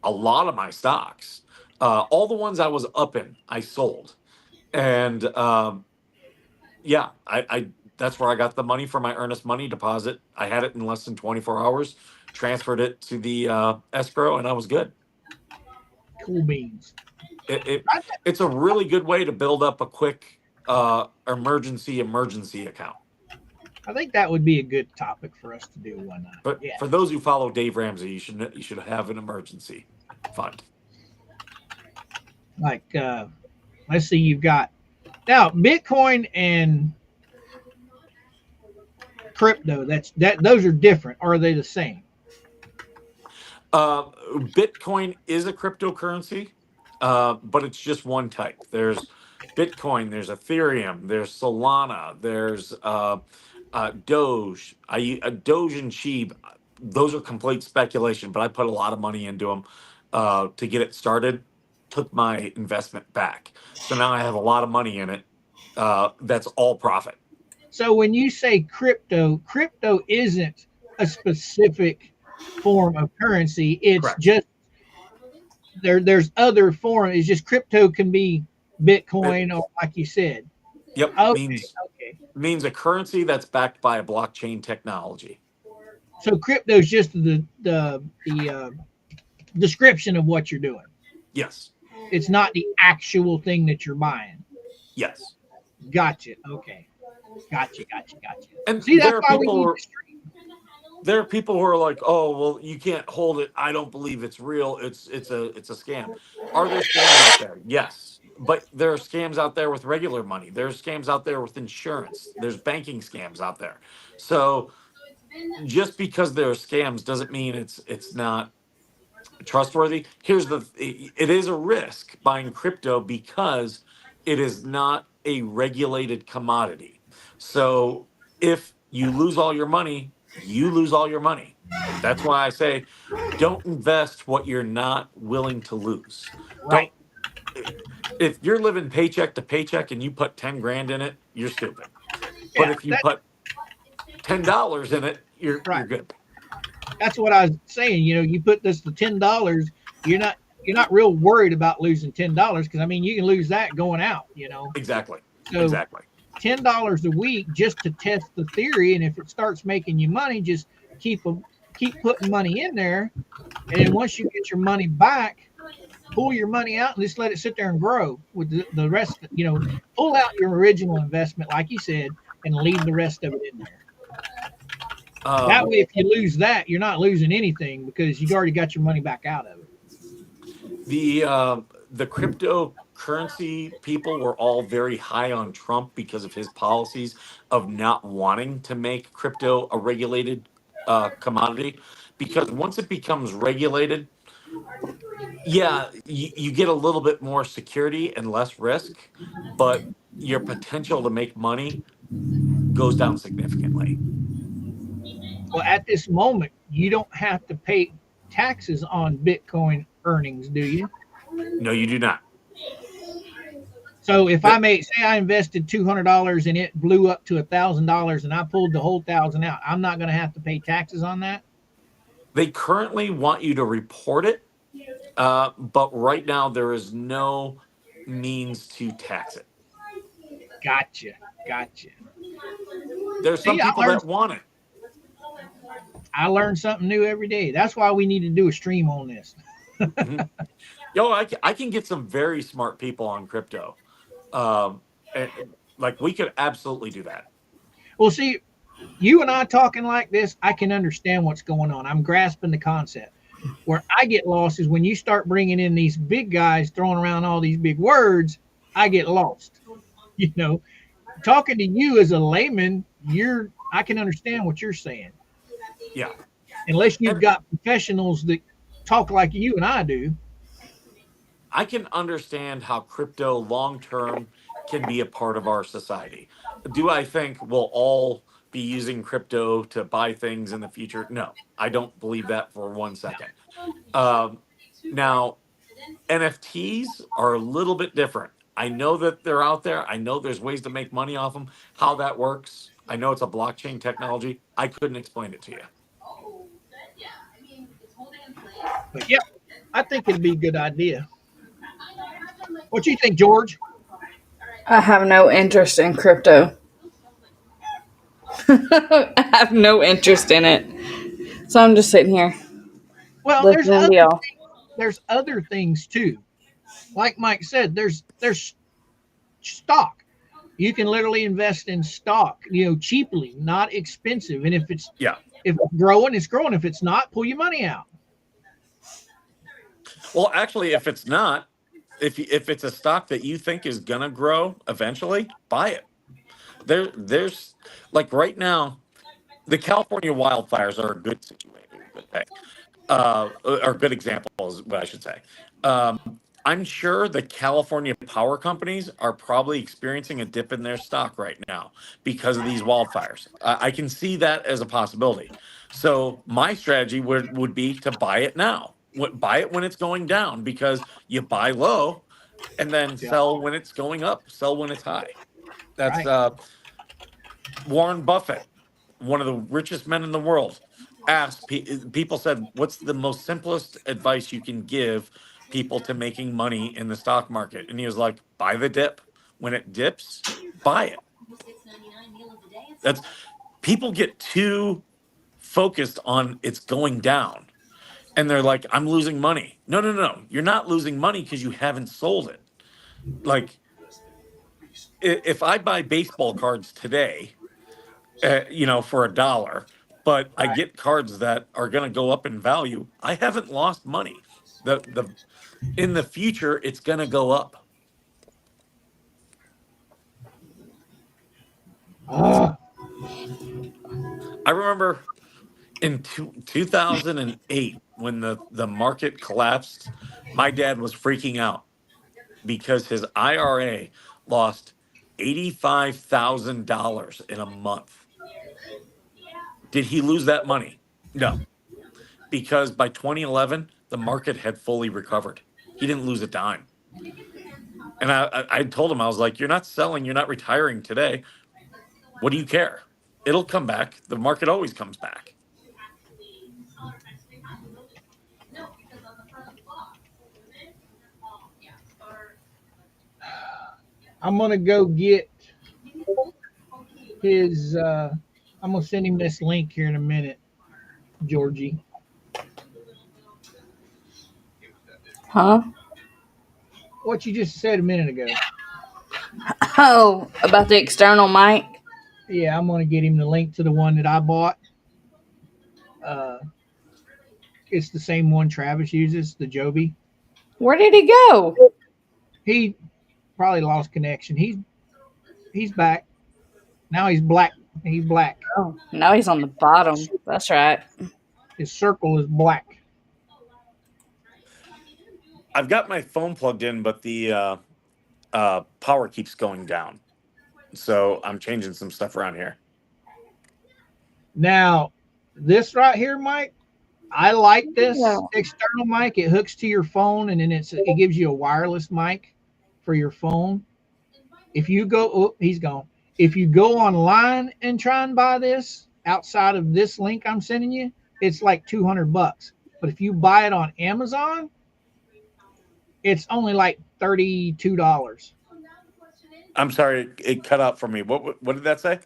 Speaker 4: a lot of my stocks. All the ones I was up in, I sold, and yeah, I that's where I got the money for my earnest money deposit. I had it in less than 24 hours, transferred it to the escrow, and I was good.
Speaker 2: Cool beans.
Speaker 4: It it's a really good way to build up a quick emergency account.
Speaker 2: I think that would be a good topic for us to do one night.
Speaker 4: But
Speaker 2: Yeah.
Speaker 4: for those who follow Dave Ramsey, you should have an emergency fund.
Speaker 2: Like, let's see, you've got now Bitcoin and crypto. Those are different. Are they the same?
Speaker 4: Bitcoin is a cryptocurrency, but it's just one type. There's Bitcoin, there's Ethereum, there's Solana, there's Doge. Doge and Sheeb. Those are complete speculation, but I put a lot of money into them to get it started. Took my investment back, so now I have a lot of money in it. That's all profit.
Speaker 2: So when you say crypto isn't a specific form of currency. It's
Speaker 4: Correct.
Speaker 2: just there's other forms. It's just crypto can be Bitcoin or like you said.
Speaker 4: Yep,
Speaker 2: Okay, okay.
Speaker 4: means a currency that's backed by a blockchain technology.
Speaker 2: So crypto is just the description of what you're doing.
Speaker 4: Yes.
Speaker 2: It's not the actual thing that you're buying.
Speaker 4: Yes.
Speaker 2: Gotcha. Okay. Gotcha.
Speaker 4: And
Speaker 2: See, that's why we need the stream.
Speaker 4: there are people who are like, "Oh, well, you can't hold it. I don't believe it's real. It's a scam." Are there scams out there? Yes, but there are scams out there with regular money. There's scams out there with insurance. There's banking scams out there. So just because there are scams doesn't mean it's not trustworthy. It is a risk buying crypto because it is not a regulated commodity. So if you lose all your money, you lose all your money. That's why I say don't invest what you're not willing to lose.
Speaker 2: Right.
Speaker 4: Don't if you're living paycheck to paycheck and you put 10 grand in it, you're stupid. But
Speaker 2: Yeah.
Speaker 4: if you put $10 in it, you're
Speaker 2: Right.
Speaker 4: good.
Speaker 2: That's what I was saying. You put this to $10. You're not real worried about losing $10 because I mean you can lose that going out.
Speaker 4: Exactly.
Speaker 2: So
Speaker 4: Exactly.
Speaker 2: $10 a week just to test the theory, and if it starts making you money, just keep a, keep putting money in there, and then once you get your money back, pull your money out and just let it sit there and grow with the rest. Pull out your original investment, like you said, and leave the rest of it in there. That
Speaker 4: Um,
Speaker 2: way, if you lose that, you're not losing anything because you've already got your money back out of it.
Speaker 4: the cryptocurrency people were all very high on Trump because of his policies of not wanting to make crypto a regulated commodity. Because once it becomes regulated, yeah, you get a little bit more security and less risk, but your potential to make money goes down significantly.
Speaker 2: Well, at this moment, you don't have to pay taxes on Bitcoin earnings, do you?
Speaker 4: No, you do not.
Speaker 2: So if
Speaker 4: Th-
Speaker 2: say I invested $200 and it blew up to $1,000 and I pulled the whole thousand out, I'm not going to have to pay taxes on that.
Speaker 4: They currently want you to report it, but right now there is no means to tax it.
Speaker 2: Gotcha, gotcha.
Speaker 4: There's some
Speaker 2: See,
Speaker 4: people that want it.
Speaker 2: I learn something new every day. That's why we need to do a stream on this.
Speaker 4: Mhm. Yo, I can get some very smart people on crypto. Um, like we could absolutely do that.
Speaker 2: Well, see, you and I talking like this, I can understand what's going on. I'm grasping the concept. Where I get lost is when you start bringing in these big guys throwing around all these big words. I get lost. You know, talking to you as a layman, I can understand what you're saying.
Speaker 4: Yeah,
Speaker 2: Unless you've
Speaker 4: and
Speaker 2: got professionals that talk like you and I do.
Speaker 4: I can understand how crypto long term can be a part of our society. Do I think we'll all be using crypto to buy things in the future? No, I don't believe that for one
Speaker 2: No.
Speaker 4: second. Um, now, NFTs are a little bit different. I know that they're out there. I know there's ways to make money off them. How that works, I know it's a blockchain technology. I couldn't explain it to you.
Speaker 2: But yeah, I think it'd be a good idea. What do you think, George?
Speaker 3: I have no interest in crypto. I have no interest in it. So I'm just sitting here
Speaker 2: Well,
Speaker 3: listening to y'all.
Speaker 2: there's other things too. Like Mike said, there's stock. You can literally invest in stock, cheaply, not expensive. And
Speaker 4: Yeah.
Speaker 2: if it's growing, it's growing. If it's not, pull your money out.
Speaker 4: Well, actually, if it's not, if it's a stock that you think is gonna grow eventually, buy it. There's like right now, the California wildfires are a good situation. Okay, or good examples, what I should say. Um, I'm sure the California power companies are probably experiencing a dip in their stock right now because of these wildfires. I can see that as a possibility. So my strategy would be to buy it now. Buy it when it's going down because you buy low and then
Speaker 2: Yeah,
Speaker 4: sell when it's going up, sell when it's high. That's
Speaker 2: right.
Speaker 4: Warren Buffett, one of the richest men in the world, asked people said, "What's the most simplest advice you can give people to making money in the stock market?" And he was like, "Buy the dip. When it dips, buy it." That's people get too focused on it's going down, and they're like, "I'm losing money." No, no, no, you're not losing money because you haven't sold it. Like if I buy baseball cards today for $1, but I
Speaker 2: Right.
Speaker 4: get cards that are going to go up in value. I haven't lost money. The In the future, it's going to go up.
Speaker 2: Uh,
Speaker 4: I remember in 2008 when the market collapsed, my dad was freaking out because his IRA lost $85,000 in a month. Did he lose that money? No, because by 2011, the market had fully recovered. He didn't lose a dime. And I told him, I was like, you're not selling, you're not retiring today. What do you care? It'll come back. The market always comes back.
Speaker 2: I'm gonna go get his. I'm gonna send him this link here in a minute, Georgie.
Speaker 3: Huh?
Speaker 2: What you just said a minute ago.
Speaker 3: Oh, about the external mic?
Speaker 2: Yeah, I'm gonna get him the link to the one that I bought. Uh, it's the same one Travis uses, the Joby.
Speaker 3: Where did he go?
Speaker 2: He probably lost connection. He's back. Now he's black. He's black.
Speaker 3: Oh, now he's on the bottom. That's right.
Speaker 2: His circle is black.
Speaker 4: I've got my phone plugged in, but the power keeps going down. So I'm changing some stuff around here.
Speaker 2: Now, this right here, Mike, I like this
Speaker 3: Yeah.
Speaker 2: external mic. It hooks to your phone, and then it gives you a wireless mic for your phone. If you go, oh, he's gone. If you go online and try and buy this outside of this link I'm sending you, it's like $200. But if you buy it on Amazon, it's only like $32.
Speaker 4: I'm sorry, it cut out for me. What did that say?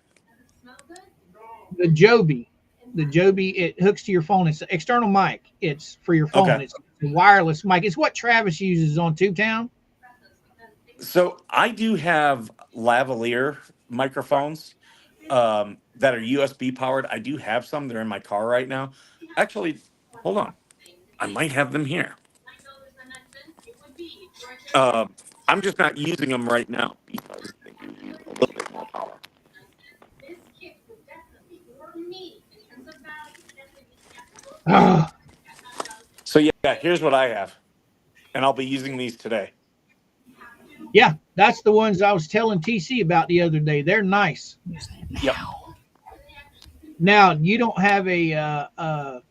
Speaker 2: The Joby, it hooks to your phone. It's an external mic. It's for your phone.
Speaker 4: Okay.
Speaker 2: It's a wireless mic. It's what Travis uses on Tubetown.
Speaker 4: So I do have lavalier microphones that are USB powered. I do have some. They're in my car right now. Actually, hold on. I might have them here. Uh, I'm just not using them right now because they do use a little bit more power.
Speaker 2: Ah,
Speaker 4: So yeah, here's what I have, and I'll be using these today.
Speaker 2: yeah, that's the ones I was telling TC about the other day. They're nice.
Speaker 4: Yep.
Speaker 2: Now you don't have a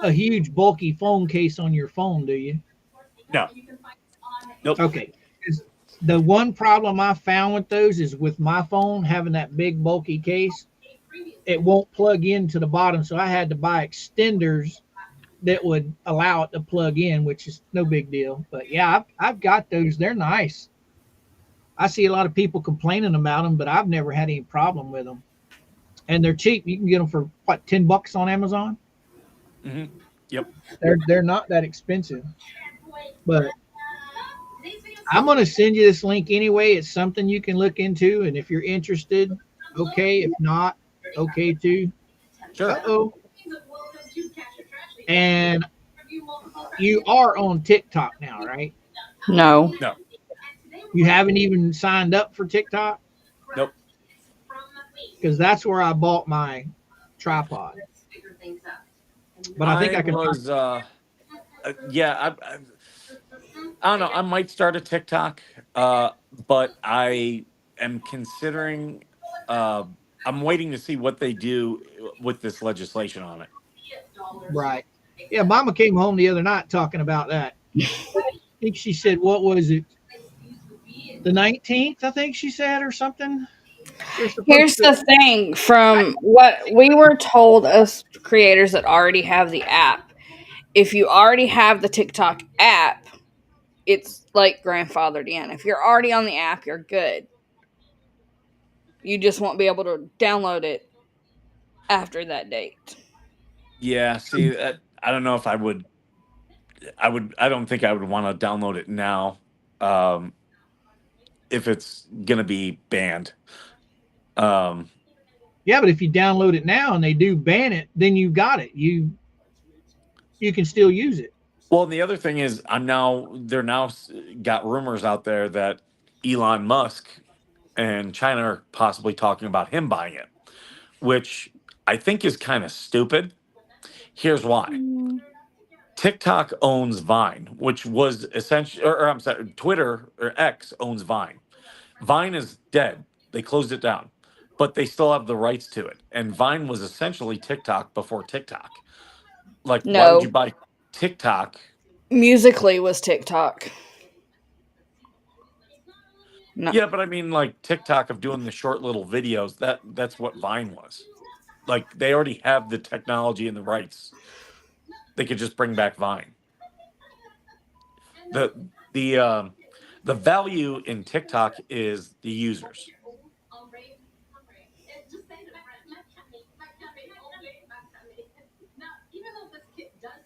Speaker 2: huge bulky phone case on your phone, do you?
Speaker 4: No. Nope.
Speaker 2: Okay. 'Cause the one problem I found with those is with my phone having that big bulky case, it won't plug into the bottom. So I had to buy extenders that would allow it to plug in, which is no big deal. But yeah, I've got those. They're nice. I see a lot of people complaining about them, but I've never had any problem with them. And they're cheap. You can get them for what, $10 on Amazon?
Speaker 4: Mm-hmm. Yep.
Speaker 2: They're not that expensive. But I'm gonna send you this link anyway. It's something you can look into, and if you're interested, okay. If not, okay too.
Speaker 4: Sure.
Speaker 2: Uh-oh. And you are on TikTok now, right?
Speaker 3: No.
Speaker 4: No.
Speaker 2: You haven't even signed up for TikTok?
Speaker 4: Nope.
Speaker 2: Because that's where I bought my tripod. But I think I can.
Speaker 4: was yeah, I don't know. I might start a TikTok, but I am considering. I'm waiting to see what they do with this legislation on it.
Speaker 2: Right. Yeah, Mama came home the other night talking about that. I think she said, what was it? The 19th, I think she said, or something.
Speaker 3: Here's the thing, from what we were told as creators that already have the app, if you already have the TikTok app, it's like grandfathered in. If you're already on the app, you're good. You just won't be able to download it after that date.
Speaker 4: Yeah. See, I don't know if I would. I don't think I would want to download it now. If it's gonna be banned.
Speaker 2: Yeah, but if you download it now and they do ban it, then you got it. You can still use it.
Speaker 4: Well, the other thing is, they're now got rumors out there that Elon Musk and China are possibly talking about him buying it, which I think is kind of stupid. Here's why. TikTok owns Vine, which was essentially, or I'm sorry, Twitter or X owns Vine. Vine is dead. They closed it down. but they still have the rights to it. And Vine was essentially TikTok before TikTok. Like, why would you
Speaker 3: No,
Speaker 4: buy TikTok?
Speaker 3: Musically was TikTok. No,
Speaker 4: Yeah, but I mean, like TikTok of doing the short little videos. That's what Vine was. Like, they already have the technology and the rights. They could just bring back Vine. the the um, the value in TikTok is the users.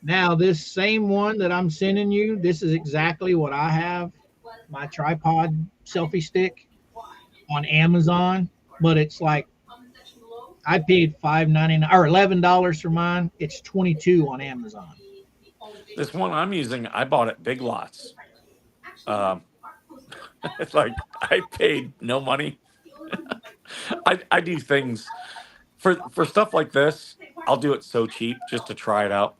Speaker 2: Now, this same one that I'm sending you, this is exactly what I have, my tripod selfie stick on Amazon, but it's like I paid $5.99 or $11 for mine. It's 22 on Amazon.
Speaker 4: This one I'm using, I bought at Big Lots. Um, it's like I paid no money. I do things for stuff like this. I'll do it so cheap just to try it out.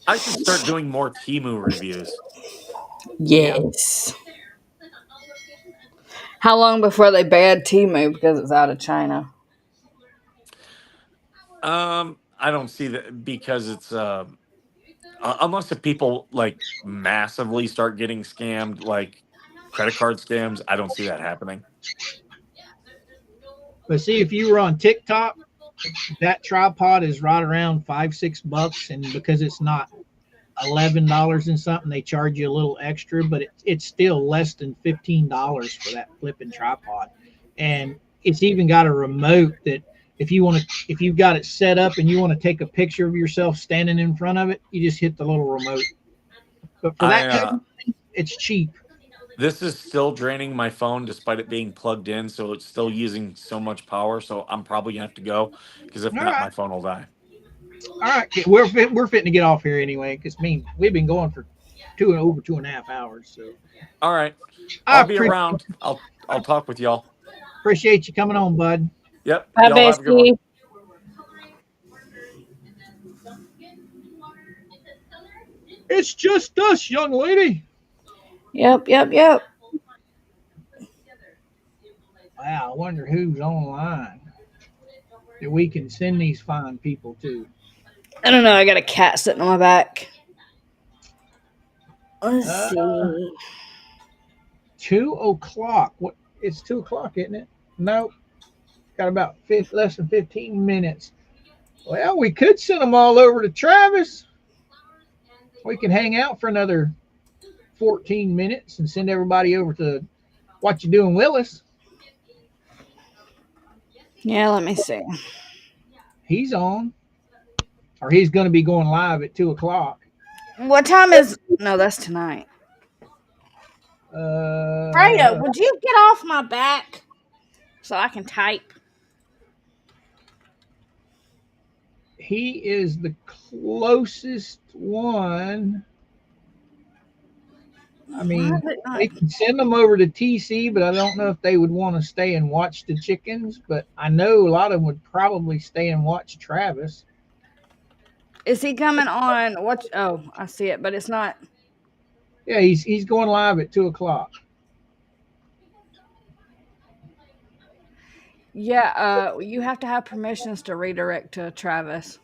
Speaker 4: I should start doing more Timu reviews.
Speaker 2: Yeah.
Speaker 3: yes. How long before they banned Timu because it's out of China?
Speaker 4: I don't see that because it's unless if people like massively start getting scammed, like credit card scams. I don't see that happening.
Speaker 2: But see, if you were on TikTok, that tripod is right around $5-6, and because it's not $11 and something, they charge you a little extra, but it's still less than $15 for that flipping tripod. And it's even got a remote that if you've got it set up and you want to take a picture of yourself standing in front of it, you just hit the little remote. But for
Speaker 4: I
Speaker 2: that kind of thing, it's cheap.
Speaker 4: This is still draining my phone despite it being plugged in, so it's still using so much power. So I'm probably gonna have to go because if
Speaker 2: All
Speaker 4: not,
Speaker 2: right.
Speaker 4: my phone will die.
Speaker 2: All right. We're fitting to get off here anyway, because we've been going for over 2.5 hours. So
Speaker 4: All right,
Speaker 2: I
Speaker 4: I'll be around. I'll talk with y'all.
Speaker 2: appreciate you coming on, bud.
Speaker 4: Yep,
Speaker 3: Hi,
Speaker 4: y'all have a good one.
Speaker 3: Bestie.
Speaker 2: It's just us, young lady.
Speaker 3: Yep, yep, yep.
Speaker 2: Wow, I wonder who's online that we can send these fine people to.
Speaker 3: I don't know. I got a cat sitting on my back. Let's
Speaker 2: Uh,
Speaker 3: see.
Speaker 2: 2 o'clock. What? It's 2 o'clock, isn't it? Nope. Got about less than 15 minutes. Well, we could send them all over to Travis. We can hang out for another 14 minutes and send everybody over to What You Doing, Willis.
Speaker 3: Yeah, let me see.
Speaker 2: He's on, or he's going to be going live at 2 o'clock.
Speaker 3: What time is? No, that's tonight. Freya,
Speaker 2: Uh,
Speaker 3: would you get off my back so I can type?
Speaker 2: he is the closest one. I
Speaker 3: Why
Speaker 2: mean,
Speaker 3: is it not?
Speaker 2: they can send them over to TC, but I don't know if they would want to stay and watch the chickens. But I know a lot of them would probably stay and watch Travis.
Speaker 3: Is he coming on? What? Oh, I see it, but it's not.
Speaker 2: Yeah, he's going live at 2 o'clock.
Speaker 3: Yeah, you have to have permissions to redirect to Travis.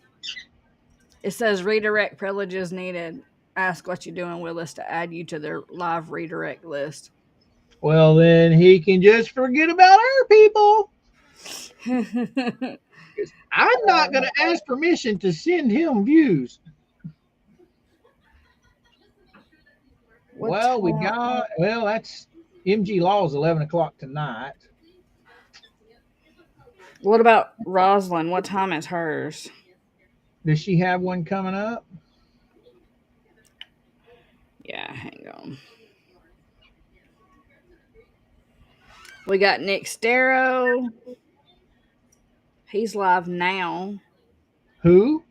Speaker 3: It says redirect privileges needed. Ask What You Doing, Willis, to add you to their live redirect list.
Speaker 2: Well, then he can just forget about our people. 'Cause I'm not going to ask permission to send him views.
Speaker 3: What
Speaker 2: Well,
Speaker 3: time?
Speaker 2: that's MG Law's 11 o'clock tonight.
Speaker 3: What about Roslyn? What time is hers?
Speaker 2: Does she have one coming up?
Speaker 3: Yeah, hang on. We got Nick Starrow. He's live now.
Speaker 2: Who?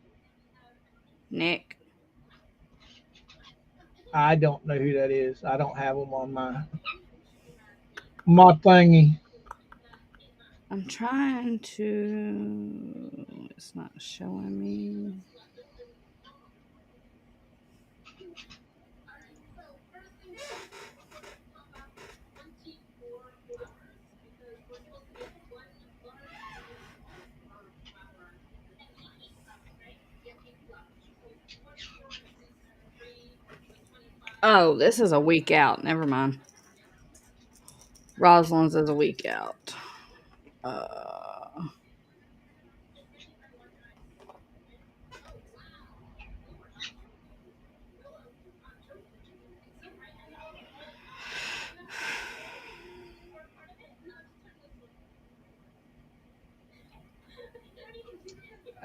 Speaker 3: Nick.
Speaker 2: I don't know who that is. I don't have them on my thingy.
Speaker 3: I'm trying to. It's not showing me. Oh, this is a week out. Never mind. Rosalind's is a week out.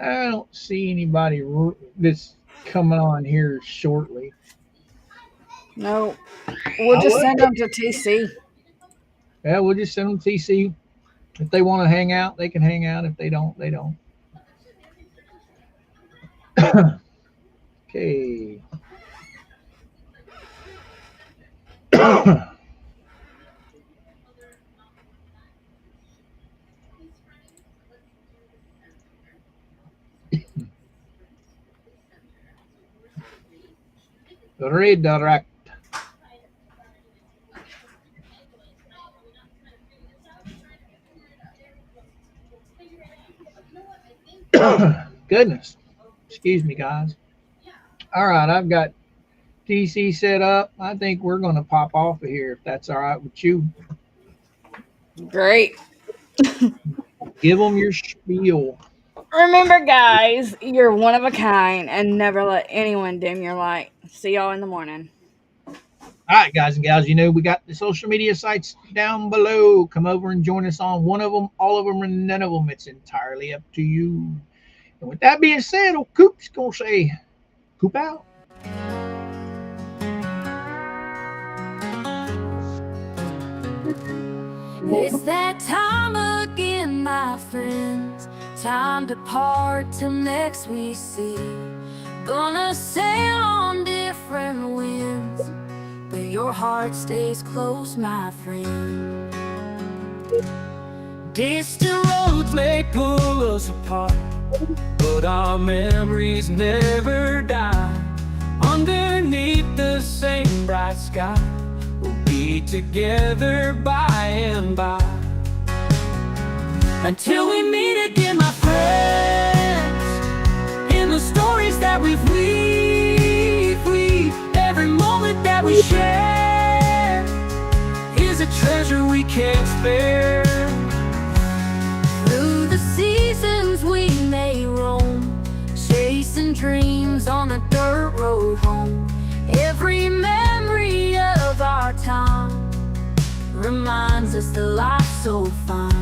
Speaker 2: I don't see anybody that's coming on here shortly.
Speaker 3: No, we'll just send them to TC.
Speaker 2: Yeah, we'll just send them TC. If they want to hang out, they can hang out. If they don't, they don't. Okay. Redirect. Goodness. Excuse me, guys. All right, I've got TC set up. I think we're going to pop off of here if that's all right with you.
Speaker 3: Great.
Speaker 2: Give them your spiel.
Speaker 3: Remember, guys, you're one of a kind and never let anyone dim your light. See y'all in the morning.
Speaker 2: All right, guys and gals, you know, we got the social media sites down below. Come over and join us on one of them, all of them, or none of them. It's entirely up to you. And with that being said, old Coop's going to say, Coop out.
Speaker 1: It's that time again, my friends. Time to part till next we see. Gonna sail on different winds, but your heart stays close, my friend.
Speaker 5: Distant roads may pull us apart, but our memories never die. Underneath the same bright sky, we'll be together by and by. Until we meet again, my friends, in the stories that we've weaved, every moment that we share is a treasure we can't spare.
Speaker 1: Through the seasons we may roam, chasing dreams on a dirt road home. Every memory of our time reminds us that life's so fine.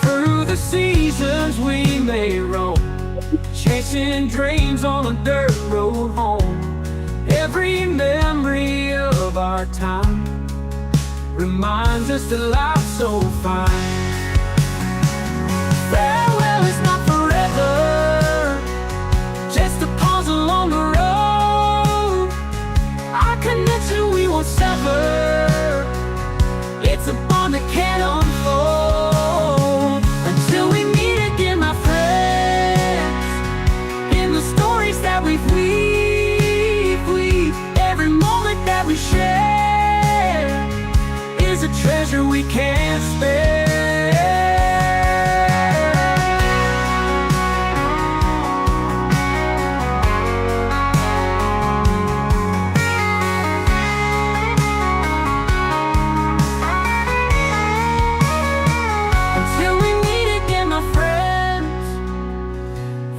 Speaker 5: Through the seasons we may roam, chasing dreams on a dirt road home. Every memory of our time reminds us that life's so fine. Farewell is not forever, just a pause along the road. Our connection we won't sever, it's a bond that can't unfold. Until we meet again, my friends, in the stories that we've weaved, every moment that we share is a treasure we can't spare.
Speaker 1: Until we meet again, my friends,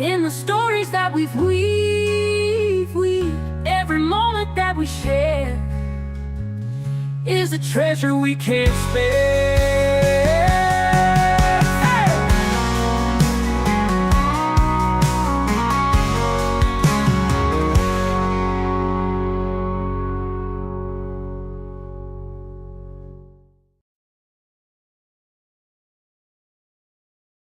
Speaker 1: in the stories that we've weaved, every moment that we share is a treasure we can't spare.